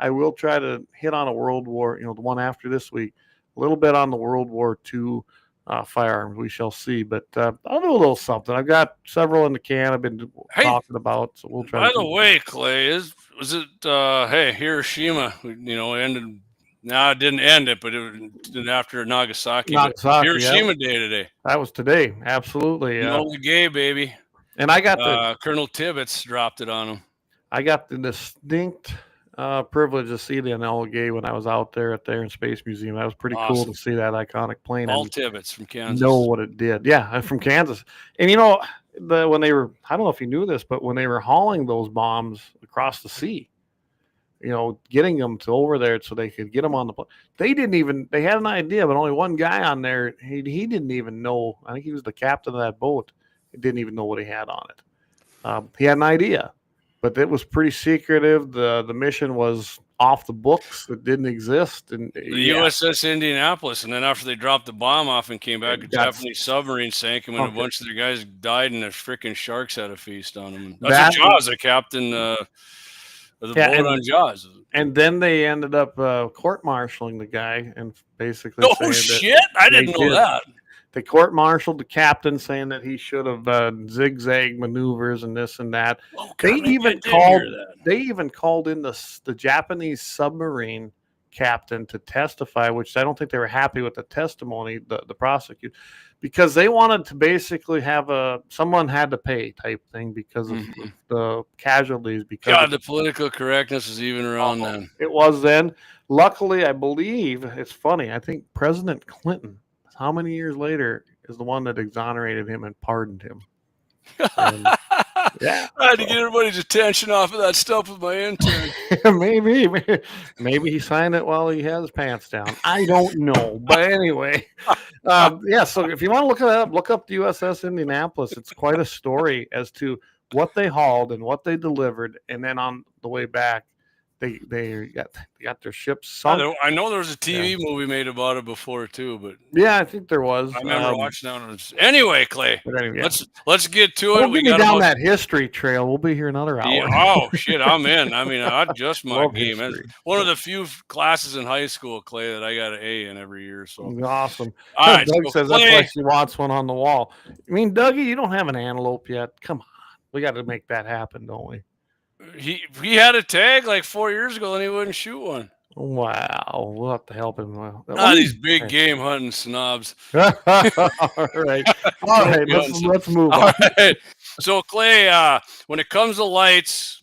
I will try to hit on a World War, the one after this week, a little bit on the World War II firearms. We shall see. But I'll do a little something. I've got several in the can I've been talking about, so we'll try. By the way, Clay, was it Hiroshima? Ended. No, it didn't end it, but it did after Nagasaki. Hiroshima Day today. That was today. Absolutely. Enola Gay, baby. And I got Colonel Tibbets dropped it on him. I got the distinct privilege to see the Enola Gay when I was out there at the Air and Space Museum. That was pretty cool to see that iconic plane. Paul Tibbets from Kansas. Know what it did. Yeah, from Kansas. And when they were, I don't know if you knew this, but when they were hauling those bombs across the sea, getting them to over there so they could get them on the plane. They had an idea, but only one guy on there, he didn't even know. I think he was the captain of that boat. He didn't even know what he had on it. He had an idea, but it was pretty secretive. The mission was off the books. It didn't exist. And the USS Indianapolis, and then after they dropped the bomb off and came back, a Japanese submarine sank him, and a bunch of their guys died, and the freaking sharks had a feast on them. That's Jaws, the captain the boat on Jaws. And then they ended up court-martialing the guy and basically I didn't know that. They court-martialed the captain, saying that he should have zigzag maneuvers and this and that. They even called in the Japanese submarine captain to testify, which I don't think they were happy with the testimony, the prosecutor, because they wanted to basically have someone had to pay type thing because of the casualties. Because God, the political correctness was even around then. It was then. Luckily, I believe, it's funny, I think President Clinton, how many years later, is the one that exonerated him and pardoned him. And, yeah, I had to get everybody's attention off of that stuff with my intern. maybe he signed it while he had his pants down. I don't know, but anyway, yeah. So if you want to look it up, look up the USS Indianapolis. It's quite a story as to what they hauled and what they delivered, and then on the way back, they got their ship sunk. I know there was a TV movie made about it before too, but yeah, I think there was. I remember watching that one. Anyway, Clay, yeah. let's get to it. We got down that history trail. We'll be here another hour. Yeah, oh shit, I'm in. I mean, I just my game. One of the few classes in high school, Clay, that I got an A in every year. So awesome. All right, Doug says Clay, that's why she wants one on the wall. I mean, Dougie, you don't have an antelope yet. Come on, we got to make that happen, don't we? He had a tag like 4 years ago and he wouldn't shoot one. Wow, we'll have to help him. These big game hunting snobs. All right. Let's move on. Right. So Clay, when it comes to lights,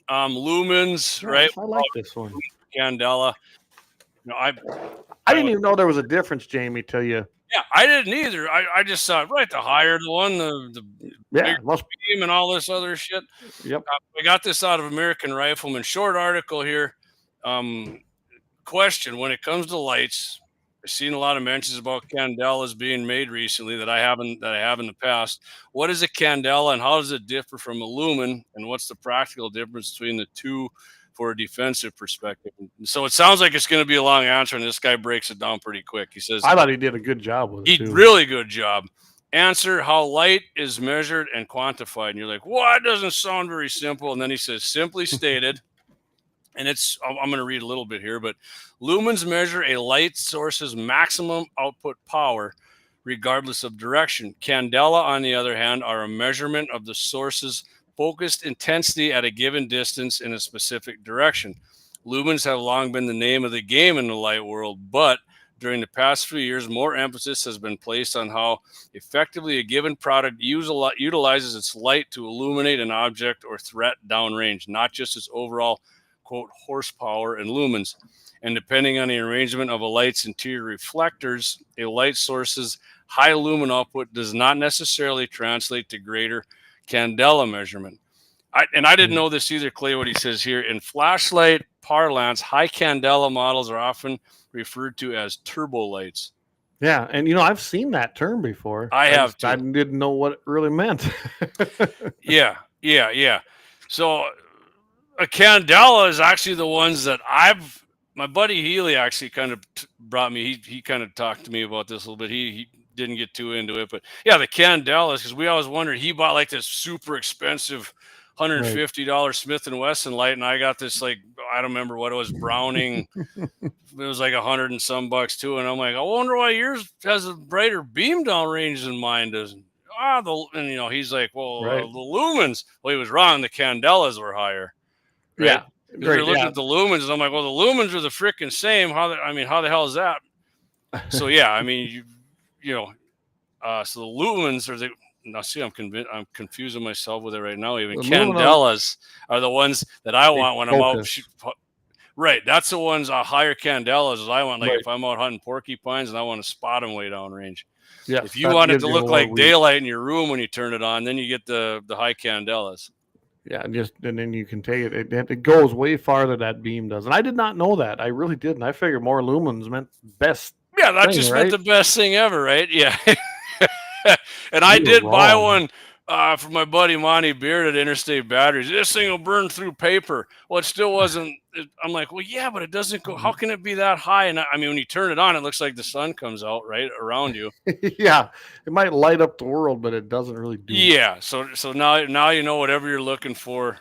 lumens, right? I like this one. Candela. I didn't even know there was a difference, Jamie, till you. Yeah, I didn't either. I just thought, right, the higher the one, the bigger beam and all this other shit. Yep. I got this out of American Rifleman. Short article here. Question: when it comes to lights, I've seen a lot of mentions about candelas being made recently that I have in the past. What is a candela and how does it differ from a lumen? And what's the practical difference between the two for a defensive perspective? So it sounds like it's going to be a long answer, and this guy breaks it down pretty quick. He says, I thought he did a good job with it. He really good job. Answer: how light is measured and quantified. And you're like, well, that doesn't sound very simple. And then he says, simply stated, and I'm going to read a little bit here, but lumens measure a light source's maximum output power regardless of direction. Candela, on the other hand, are a measurement of the source's focused intensity at a given distance in a specific direction. Lumens have long been the name of the game in the light world, but during the past few years, more emphasis has been placed on how effectively a given product utilizes its light to illuminate an object or threat downrange, not just its overall, quote, horsepower and lumens. And depending on the arrangement of a light's interior reflectors, a light source's high lumen output does not necessarily translate to greater candela measurement. I didn't know this either, Clay, what he says here. In flashlight parlance, high candela models are often referred to as turbo lights. Yeah, and I've seen that term before. I have too. I didn't know what it really meant. Yeah. So a candela is actually the ones that my buddy Healy actually kind of brought me. He kind of talked to me about this a little bit. He didn't get too into it, but yeah, the candelas, because we always wondered, he bought like this super expensive $150 Smith & Wesson light, and I got this, like, I don't remember what it was, Browning. It was like $100 and some bucks too, and I'm like, I wonder why yours has a brighter beam downrange than mine does. And he's like, well, the lumens. Well, he was wrong. The candelas were higher. Right? Yeah. You're looking at the lumens, and I'm like, well, the lumens are the freaking same. How the hell is that? So yeah, I mean, so the lumens are the. Now, see, I'm confusing myself with it right now. Even candelas are the ones that I want when I'm out. Right, that's the ones. Higher candelas as I want. Like if I'm out hunting porcupines and I want to spot them way downrange. Yeah. If you want it to look like daylight in your room when you turn it on, then you get the high candelas. Yeah, and then you can take it. It goes way farther that beam does, and I did not know that. I really didn't. I figured more lumens meant best. Yeah, that just meant the best thing ever, right? Yeah. And I did buy one for my buddy Monty Beard at Interstate Batteries. This thing will burn through paper. Well, it still wasn't. I'm like, well, yeah, but it doesn't go. How can it be that high? And I mean, when you turn it on, it looks like the sun comes out right around you. Yeah, it might light up the world, but it doesn't really do. Yeah. So now you know whatever you're looking for.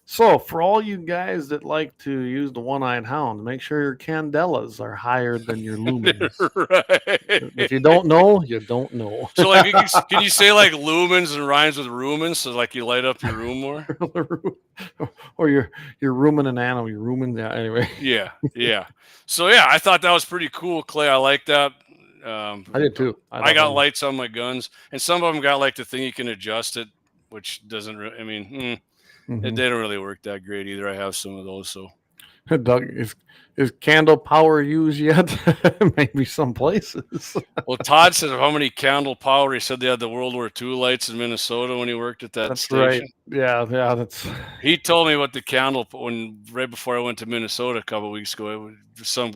So, for all you guys that like to use the one-eyed hound, make sure your Candelas are higher than your lumens. Right. If you don't know, you don't know. So, like, can you say like lumens and rhymes with rumens? So, like, you light up your room more? Or you're rooming an animal. You're rooming. Yeah. Anyway. Yeah. So, yeah, I thought that was pretty cool, Clay. I like that. I did too. I got lights on my guns, and some of them got like the thing you can adjust it, which doesn't. I mean, they don't really work that great either. I have some of those. So, Doug, is candle power used yet? Maybe some places. Well, Todd said how many candle power. He said they had the World War II lights in Minnesota when he worked at that station. Right. Yeah. That's. He told me what the candle right before I went to Minnesota a couple of weeks ago. It was some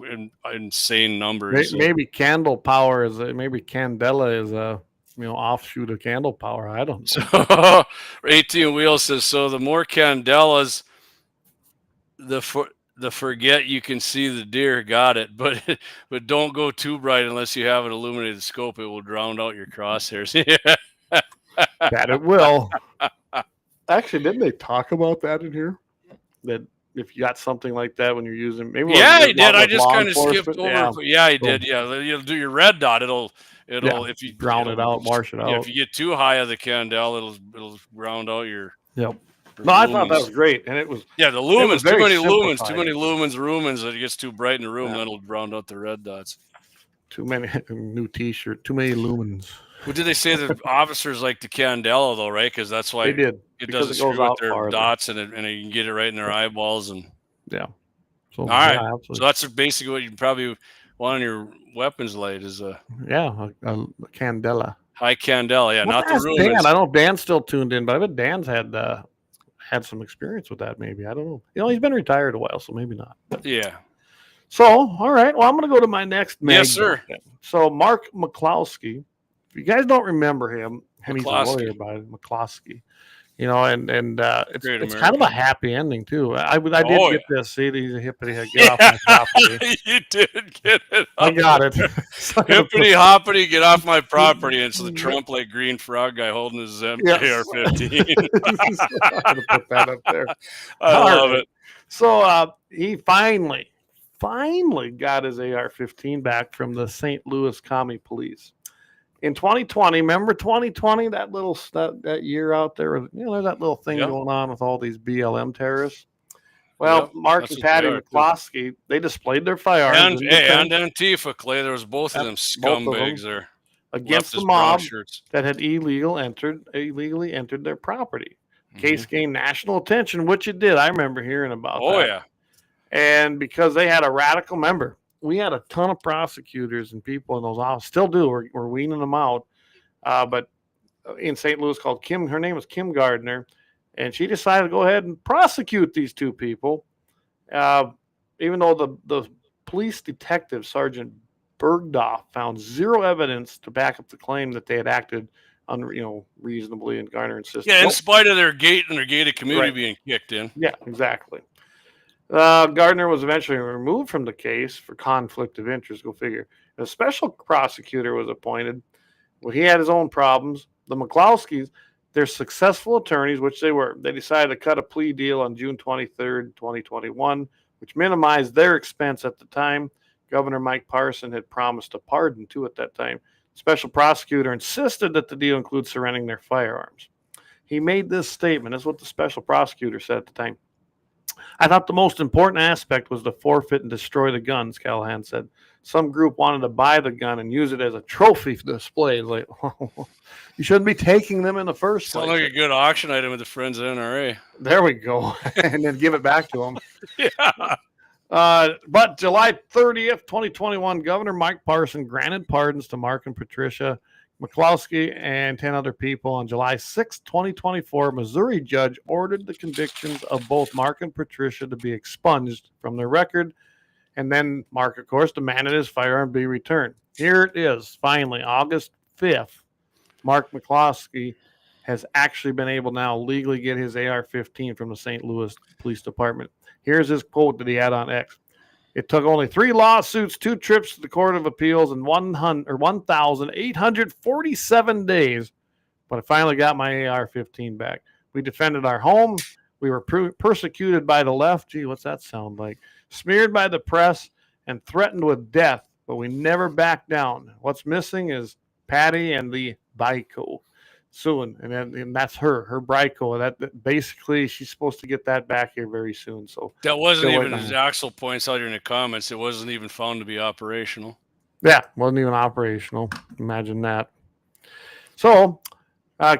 insane numbers. Maybe candle power is maybe Candela is a offshoot of candle power. I don't know. So 18 Wheels says, so the more Candelas, the forget you can see the deer. Got it. But don't go too bright unless you have an illuminated scope. It will drown out your crosshairs. That it will. Actually, didn't they talk about that in here? That if you got something like that when you're using, maybe. Yeah, he did. I just kind of skipped over. Yeah, he did. Yeah, you'll do your red dot. It'll if you drown it out, marsh it out. Yeah, if you get too high of the candle, it'll round out your. Yep. No, I thought that was great, and it was. Yeah, the lumens. Too many lumens. That it gets too bright in the room, then it'll round out the red dots. Too many new T-shirt. Too many lumens. Well, did they say the officers like the Candela though, right? Because that's why they did. It doesn't screw with their dots, and you can get it right in their eyeballs. And yeah. So, all right. Yeah, so that's basically what you probably want on your weapons light is a Candela. High Candela. Yeah, not the rumens. Dan. I don't know if Dan's still tuned in, but I bet Dan's had some experience with that. Maybe I don't know. He's been retired a while, so maybe not. Yeah. So all right. Well, I'm going to go to my next. Yes, sir. So Mark McCloskey. If you guys don't remember him, and he's a lawyer by McCloskey, and it's kind of a happy ending too. I did get this. See, he's a hippity. Get off my property. You did get it. I got it. Hippity hoppity, get off my property. And so the Trump like green frog guy holding his AR-15. I'm gonna put that up there. I love it. So he finally got his AR-15 back from the St. Louis County Police. In 2020, remember 2020, that year out there, there's that little thing going on with all these BLM terrorists. Well, Mark and Patty McCloskey, they displayed their firearms. And Antifa, Clay, there was both of them scumbags there. Against the mob that had illegally entered their property. Case gained national attention, which it did. I remember hearing about that. Oh, yeah. And because they had a radical member. We had a ton of prosecutors and people in those offices, still do. We're weaning them out. But in St. Louis called Kim, her name was Kim Gardner, and she decided to go ahead and prosecute these two people. Even though the police detective, Sergeant Bergdorf, found zero evidence to back up the claim that they had acted reasonably, and Gardner insisted. Yeah, in spite of their gate and their gated community being kicked in. Yeah, exactly. Gardner was eventually removed from the case for conflict of interest. Go figure. A special prosecutor was appointed. Well, he had his own problems. The McCloskeys, they're successful attorneys, which they were. They decided to cut a plea deal on June 23rd, 2021, which minimized their expense at the time. Governor Mike Parson had promised a pardon, too, at that time. Special prosecutor insisted that the deal include surrendering their firearms. He made this statement. That's what the special prosecutor said at the time. I thought the most important aspect was to forfeit and destroy the guns, Callahan said. Some group wanted to buy the gun and use it as a trophy display. It's like, you shouldn't be taking them in the first place. Sounds like a good auction item with the Friends of NRA. There we go. And then give it back to them. Yeah. But July 30th, 2021, Governor Mike Parson granted pardons to Mark and Patricia McCloskey and 10 other people. On July 6, 2024, Missouri judge ordered the convictions of both Mark and Patricia to be expunged from their record. And then Mark, of course, demanded his firearm be returned. Here it is, finally, August 5th. Mark McCloskey has actually been able now legally get his AR-15 from the St. Louis Police Department. Here's his quote that he had on X. It took only 3 lawsuits, 2 trips to the Court of Appeals, and 1,847 days, but I finally got my AR-15 back. We defended our home. We were persecuted by the left. Gee, what's that sound like? Smeared by the press and threatened with death, but we never backed down. What's missing is Patty and the Bico soon, and that's her Brico. That basically she's supposed to get that back here very soon. So that wasn't even, as Axel points out here in the comments, it wasn't even found to be operational. Yeah, wasn't even operational. Imagine that. So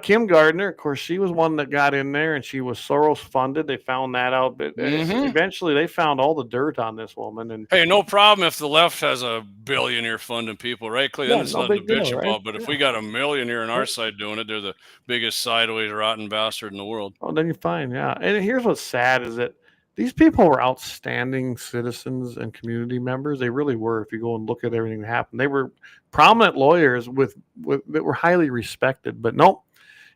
Kim Gardner, of course, she was one that got in there, and she was Soros funded. They found that out, but eventually they found all the dirt on this woman. And hey, no problem if the left has a billionaire funding people, right? Clay, then it's nothing to bitch about. But if we got a millionaire on our side doing it, they're the biggest sideways rotten bastard in the world. Oh, then you're fine, yeah. And here's what's sad is that these people were outstanding citizens and community members. They really were. If you go and look at everything that happened, they were prominent lawyers that were highly respected. But nope.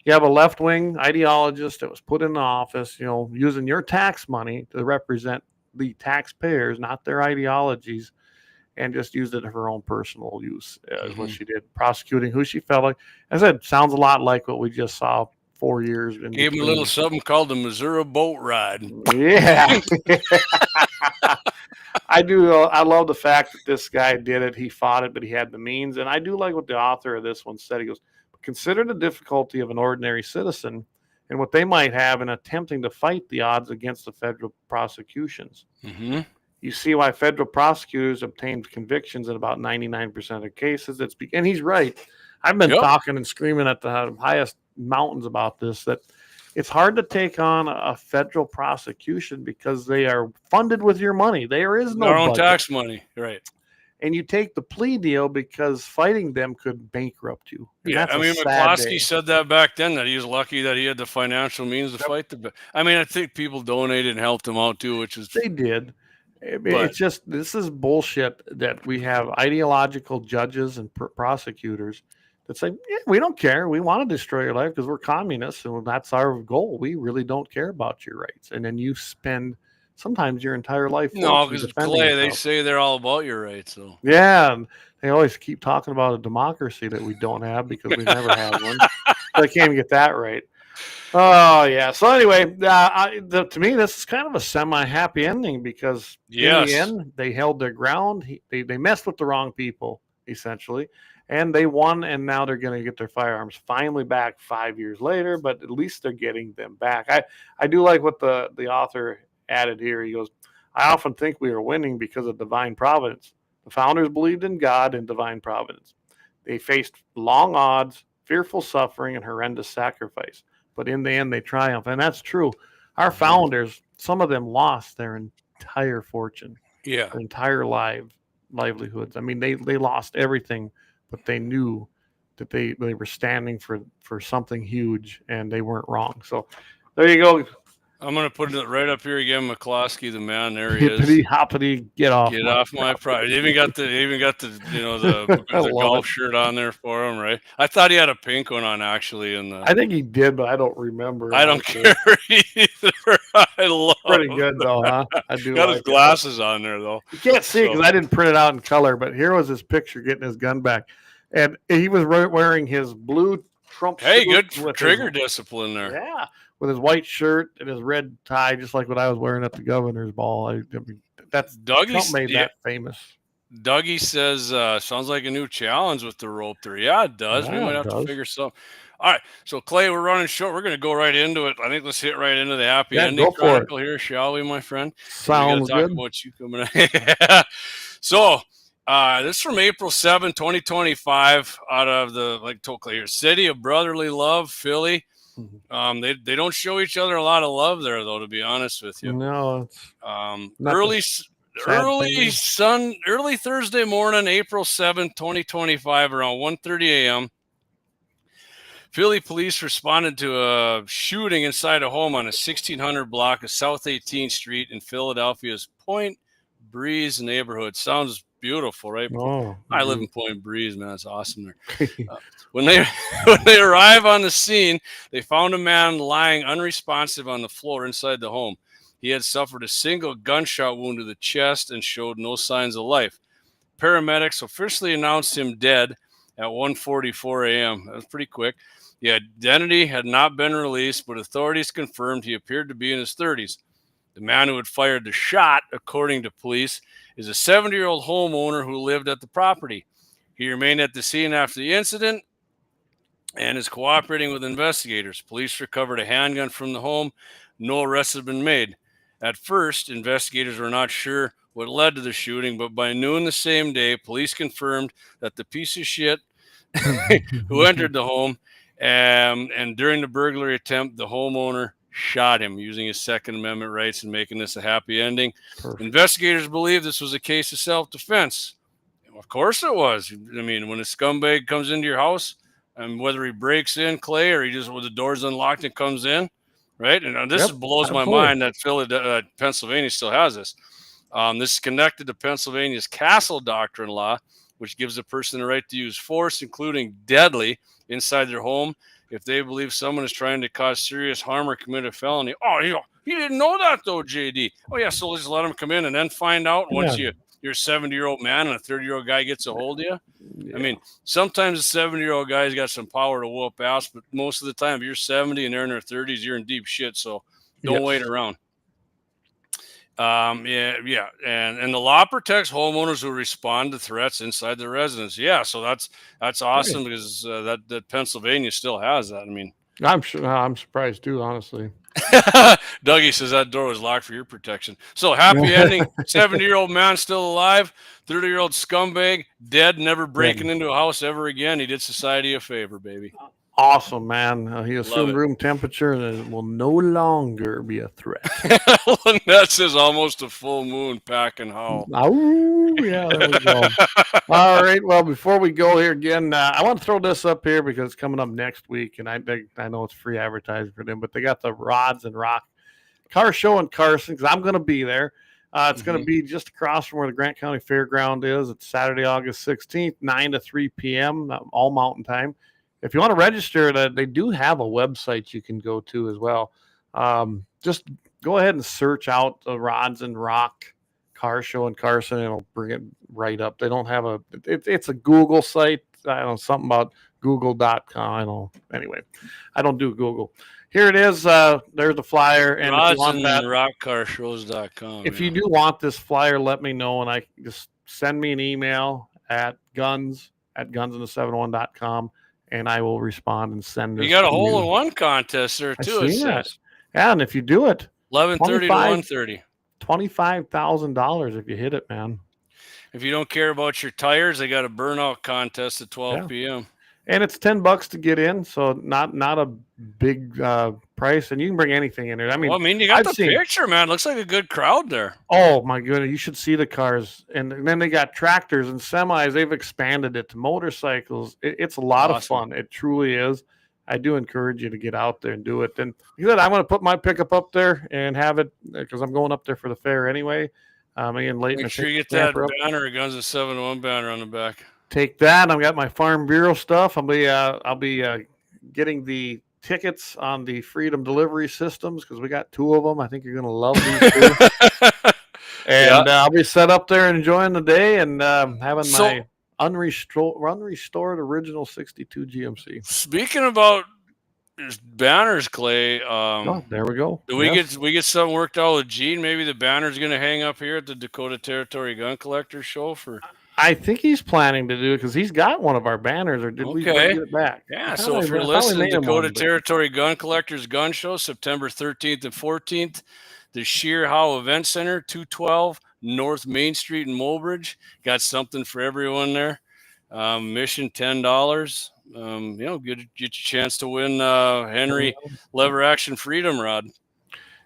You have a left-wing ideologist that was put in the office, using your tax money to represent the taxpayers, not their ideologies, and just used it for her own personal use, is what she did, prosecuting who she felt like. As I said, sounds a lot like what we just saw 4 years. Gave him a little something called the Missouri boat ride. Yeah. I do. I love the fact that this guy did it. He fought it, but he had the means. And I do like what the author of this one said. He goes, consider the difficulty of an ordinary citizen and what they might have in attempting to fight the odds against the federal prosecutions. You see why federal prosecutors obtained convictions in about 99% of cases. And he's right. I've been talking and screaming at the highest mountains about this, that it's hard to take on a federal prosecution because they are funded with your money. There is no our own budget. Tax money, right? And you take the plea deal because fighting them could bankrupt you. And yeah, I mean, McCloskey said that back then, that he was lucky that he had the financial means to fight the. I mean, I think people donated and helped him out too, which is they did. It's just, this is bullshit that we have ideological judges and prosecutors that say, yeah, we don't care. We want to destroy your life because we're communists and that's our goal. We really don't care about your rights. And then you spend sometimes your entire life. No, because Clay, they say they're all about your rights, though. Yeah, and they always keep talking about a democracy that we don't have because we never had one. I can't even get that right. Oh yeah. So anyway, to me, this is kind of a semi-happy ending because in the end, they held their ground. They messed with the wrong people essentially, and they won. And now they're going to get their firearms finally back 5 years later. But at least they're getting them back. I do like what the author added here. He goes, I often think we are winning because of divine providence. The founders believed in God and divine providence. They faced long odds, fearful suffering, and horrendous sacrifice. But in the end, they triumphed. And that's true. Our founders, some of them lost their entire fortune, their entire livelihoods. I mean, they lost everything, but they knew that they were standing for something huge, and they weren't wrong. So there you go. I'm going to put it right up here again. McCloskey, the man, there he is. Hippity hoppity, get off my pride. They even got the the golf shirt on there for him, right? I thought he had a pink one on actually. I think he did, but I don't remember. I don't care either. I love pretty good though, huh? I do. Got his glasses on there though. You can't see it because I didn't print it out in color, but here was his picture getting his gun back, and he was wearing his blue Trump. Hey, good trigger discipline there. Yeah. With his white shirt and his red tie, just like what I was wearing at the governor's ball. I mean, that's Trump made that famous. Dougie says, sounds like a new challenge with the rope there. Yeah, it does. We might have to figure something. All right. So, Clay, we're running short. We're going to go right into it. I think let's hit right into the happy ending chronicle here, shall we, my friend? Sounds good. About you coming So, this is from April 7, 2025, out of the, like told Clay here, City of Brotherly Love, Philly. They don't show each other a lot of love there, though, to be honest with you. No, it's early Thursday morning, April 7th, 2025, around 1:30 a.m. Philly police responded to a shooting inside a home on a 1600 block of South 18th Street in Philadelphia's Point Breeze neighborhood. Sounds beautiful, right? I live in Point Breeze, man. It's awesome there. When they arrive on the scene, they found a man lying unresponsive on the floor inside the home. He had suffered a single gunshot wound to the chest and showed no signs of life. Paramedics officially announced him dead at 1:44 a.m. That was pretty quick. The identity had not been released, but authorities confirmed he appeared to be in his 30s. The man who had fired the shot, according to police, is a 70-year-old homeowner who lived at the property. He remained at the scene after the incident and is cooperating with investigators. Police recovered a handgun from the home. No arrests have been made. At first, investigators were not sure what led to the shooting, but by noon the same day, police confirmed that the piece of shit who entered the home and during the burglary attempt, the homeowner shot him using his Second Amendment rights and making this a happy ending. Perfect. Investigators believe this was a case of self-defense. Of course it was. I mean, when a scumbag comes into your house, and whether he breaks in, Clay, or he just, with the doors unlocked and comes in, right? And this blows my mind that Pennsylvania still has this. This is connected to Pennsylvania's castle doctrine law, which gives a person the right to use force, including deadly, inside their home if they believe someone is trying to cause serious harm or commit a felony. Oh, you didn't know that, though, JD. Oh, yeah, so just let him come in and then find out once you're a 70-year-old man and a 30-year-old guy gets a hold of you. Yeah. I mean, sometimes a 70-year-old guy's got some power to whoop ass, but most of the time, if you're 70 and they're in their 30s, you're in deep shit, so don't wait around. And the law protects homeowners who respond to threats inside their residence. Yeah, so that's awesome because that Pennsylvania still has that. I mean, I'm sure. I'm surprised too, honestly. Dougie says that door was locked for your protection. So happy ending. 70-year-old man still alive. 30-year-old scumbag dead, never breaking into a house ever again. He did society a favor, baby. Awesome, man. He assumed room temperature and it will no longer be a threat. That says almost a full moon packing how. Oh, yeah, there we go. All right. Well, before we go here again, I want to throw this up here because it's coming up next week. And I know it's free advertising for them, but they got the Rods and Rock car show in Carson because I'm going to be there. It's going to be just across from where the Grant County Fairground is. It's Saturday, August 16th, 9 to 3 p.m., all mountain time. If you want to register, they do have a website you can go to as well. Just go ahead and search out the Rods and Rock car show in Carson, and it'll bring it right up. They don't have it's a Google site. I don't know, something about google.com. I don't know. Anyway, I don't do Google. Here it is. There's the flyer. And Rods if you want that, rockcarshows.com. If you do want this flyer, let me know, and I just send me an email at guns@gunsinthe701.com. And I will respond and send it. You got a hole-in-one contest there, too. It says. Yeah, and if you do it, 11:30 to 1:30. $25,000 if you hit it, man. If you don't care about your tires, they got a burnout contest at 12 p.m. And it's $10 to get in, so not a big price, and you can bring anything in there. I mean, you got picture, man. Looks like a good crowd there. Oh my goodness, you should see the cars, and then they got tractors and semis. They've expanded it to motorcycles. It's a lot of fun. It truly is. I do encourage you to get out there and do it. And good, I'm going to put my pickup up there and have it because I'm going up there for the fair anyway. Again, late. Make sure you get that banner, Guns of 701 banner on the back. Take that. I've got my Farm Bureau stuff. I'll be getting the tickets on the Freedom Delivery Systems because we got 2 of them. I think you're going to love these 2. And I'll be set up there enjoying the day and having my unrestored original 62 GMC. Speaking about banners, Clay. There we go. Do we get something worked out with Gene? Maybe the banner's going to hang up here at the Dakota Territory Gun Collectors Show for. I think he's planning to do it because he's got one of our banners, or did we get it back? Yeah, so if you're listening to Dakota Territory Gun Collectors Gun Show, September 13th and 14th, the Sheer Howe Event Center, 212 North Main Street in Mulbridge. Got something for everyone there. Mission $10. Get your chance to win Henry Lever Action Freedom Rod.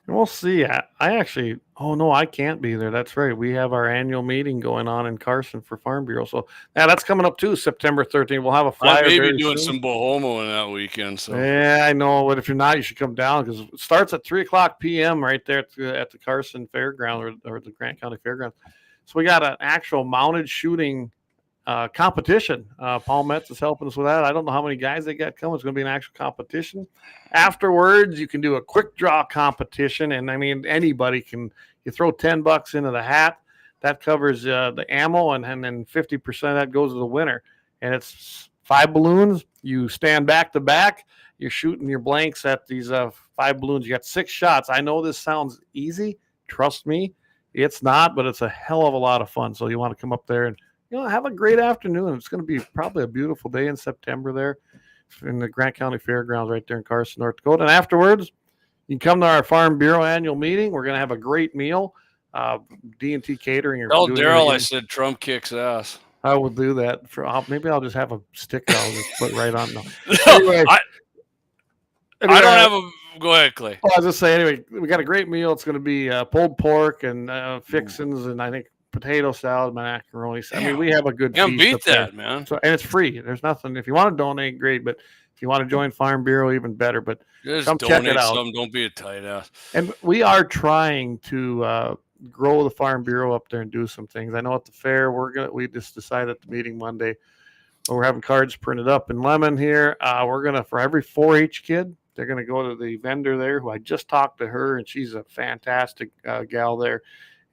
And we'll see. I actually, I can't be there. That's right. We have our annual meeting going on in Carson for Farm Bureau. So that's coming up too, September 13th. We'll have a flyer. I may be doing some Bohomo in that weekend. So yeah, I know. But if you're not, you should come down because it starts at 3:00 p.m. right there at the Carson Fairground or the Grant County Fairground. So we got an actual mounted shooting competition. Paul Metz is helping us with that. I don't know how many guys they got coming. It's going to be an actual competition. Afterwards, you can do a quick draw competition, and I mean anybody can. You throw $10 into the hat, that covers the ammo, and then 50% of that goes to the winner. And it's 5 balloons. You stand back to back. You're shooting your blanks at these 5 balloons. You got 6 shots. I know this sounds easy. Trust me, it's not, but it's a hell of a lot of fun. So you want to come up there and have a great afternoon. It's going to be probably a beautiful day in September there in the Grant County Fairgrounds right there in Carson, North Dakota. And afterwards, you can come to our Farm Bureau annual meeting. We're going to have a great meal. D&T Catering. Tell Daryl I said Trump kicks ass. I will do that. Maybe I'll just have a sticker I'll just put right on. No. Anyway, I don't have a. Go ahead, Clay. Well, I was just saying. Anyway, we got a great meal. It's going to be pulled pork and fixins, and I think potato salad, macaroni. I mean, we have a good. Can't beat that, there. man. So, and it's free. There's nothing. If you want to donate, great. But if you want to join Farm Bureau, even better. But just come check it out. Don't be a tight ass. And we are trying to grow the Farm Bureau up there and do some things. I know at the fair we just decided at the meeting Monday. We're having cards printed up in Lemon here. We're gonna, for every 4-H kid, they're gonna go to the vendor there who I just talked to her, and she's a fantastic gal there,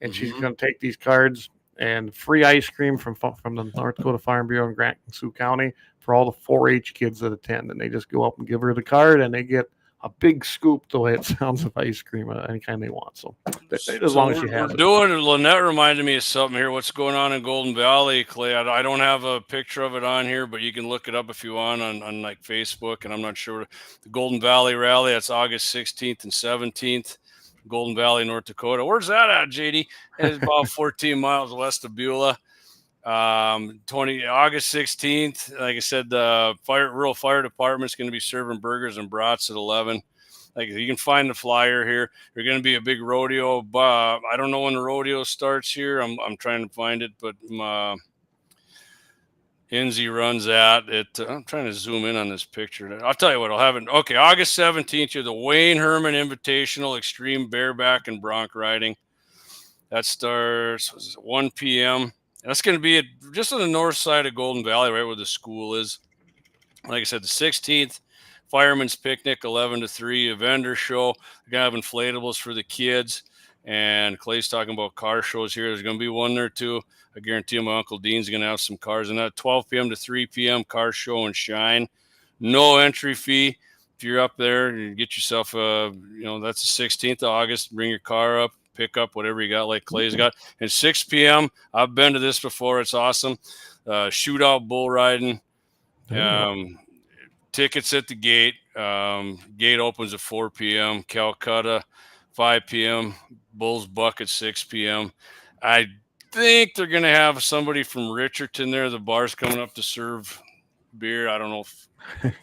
and she's gonna take these cards and free ice cream from the North Dakota Farm Bureau in Grant and Sioux County for all the 4-H kids that attend, and they just go up and give her the card, and they get a big scoop, the way it sounds, of ice cream, any kind they want. So as long as you have it. Lynette reminded me of something here. What's going on in Golden Valley, Clay? I don't have a picture of it on here, but you can look it up if you want on like Facebook. And I'm not sure. The Golden Valley Rally, that's August 16th and 17th. Golden Valley, North Dakota. Where's that at, JD? It's about 14 miles west of Beulah. August 16th, like I said, the rural fire department is going to be serving burgers and brats at 11. Like, you can find the flyer here. There's going to be a big rodeo. I don't know when the rodeo starts here. I'm trying to find it, but Enzy runs at it. I'm trying to zoom in on this picture. I'll tell you what, I'll have it. Okay, August 17th, you're the Wayne Herman Invitational Extreme Bareback and Bronc Riding. That starts at 1 p.m. That's going to be just on the north side of Golden Valley, right where the school is. Like I said, the 16th, Fireman's Picnic, 11 to 3, a vendor show. They're going to have inflatables for the kids. And Clay's talking about car shows here. There's going to be one there, too. I guarantee you my Uncle Dean's going to have some cars. And that 12 p.m. to 3 p.m. car show and shine. No entry fee. If you're up there, you get yourself that's the 16th of August. Bring your car up. Pick up whatever you got, like Clay's got. And 6 p.m., I've been to this before. It's awesome. Shootout bull riding. Tickets at the gate. Gate opens at 4 p.m. Calcutta, 5 p.m. Bulls Buck at 6 p.m. I think they're going to have somebody from Richardson there. The bar's coming up to serve beer. I don't know if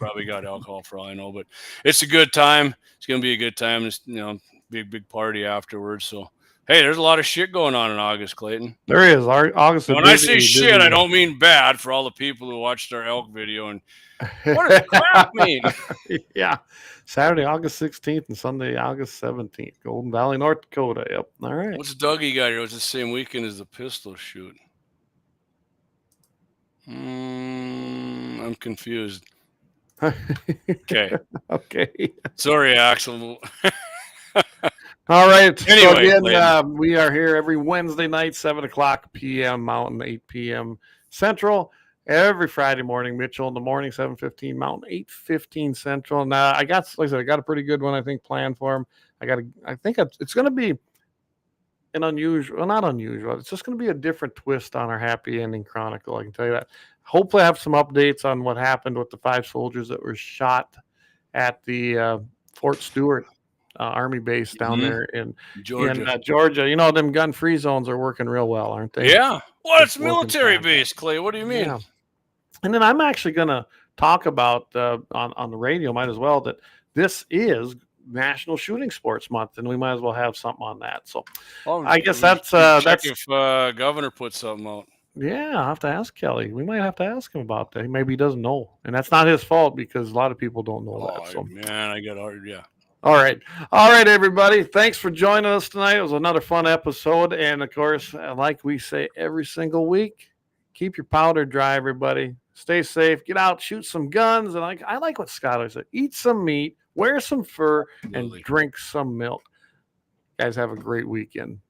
probably got alcohol for all I know, but it's a good time. It's going to be a good time. It's, big party afterwards. So, hey, there's a lot of shit going on in August, Clayton. There is. August. When I say shit, I don't mean bad for all the people who watched our elk video. And what does crap mean? Yeah. Saturday, August 16th and Sunday, August 17th. Golden Valley, North Dakota. Yep. All right. What's Dougie got here? It's the same weekend as the pistol shoot. I'm confused. Okay. Okay. Sorry, Axel. All right. Anyway, so again, we are here every Wednesday night, 7 o'clock p.m. Mountain, 8 p.m. Central. Every Friday morning, Mitchell in the morning, 7:15 Mountain, 8:15 Central. Now, I got a pretty good one, I think, planned for him. I think it's going to be an unusual, well, not unusual. It's just going to be a different twist on our happy ending chronicle. I can tell you that. Hopefully, I have some updates on what happened with the 5 soldiers that were shot at the Fort Stewart Army base down there in Georgia. Georgia. Them gun-free zones are working real well, aren't they? Yeah. Well, it's military base, Clay. What do you mean? Yeah. And then I'm actually going to talk about on the radio, might as well, that this is National Shooting Sports Month, and we might as well have something on that. So I guess that's if Governor puts something out. Yeah, I'll have to ask Kelly. We might have to ask him about that. Maybe he doesn't know, and that's not his fault because a lot of people don't know that. So man, I got hard. Yeah. All right, everybody. Thanks for joining us tonight. It was another fun episode, and of course, like we say every single week, keep your powder dry, everybody. Stay safe. Get out, shoot some guns, and I like what Scott always said: eat some meat, wear some fur, and drink some milk. Guys, have a great weekend.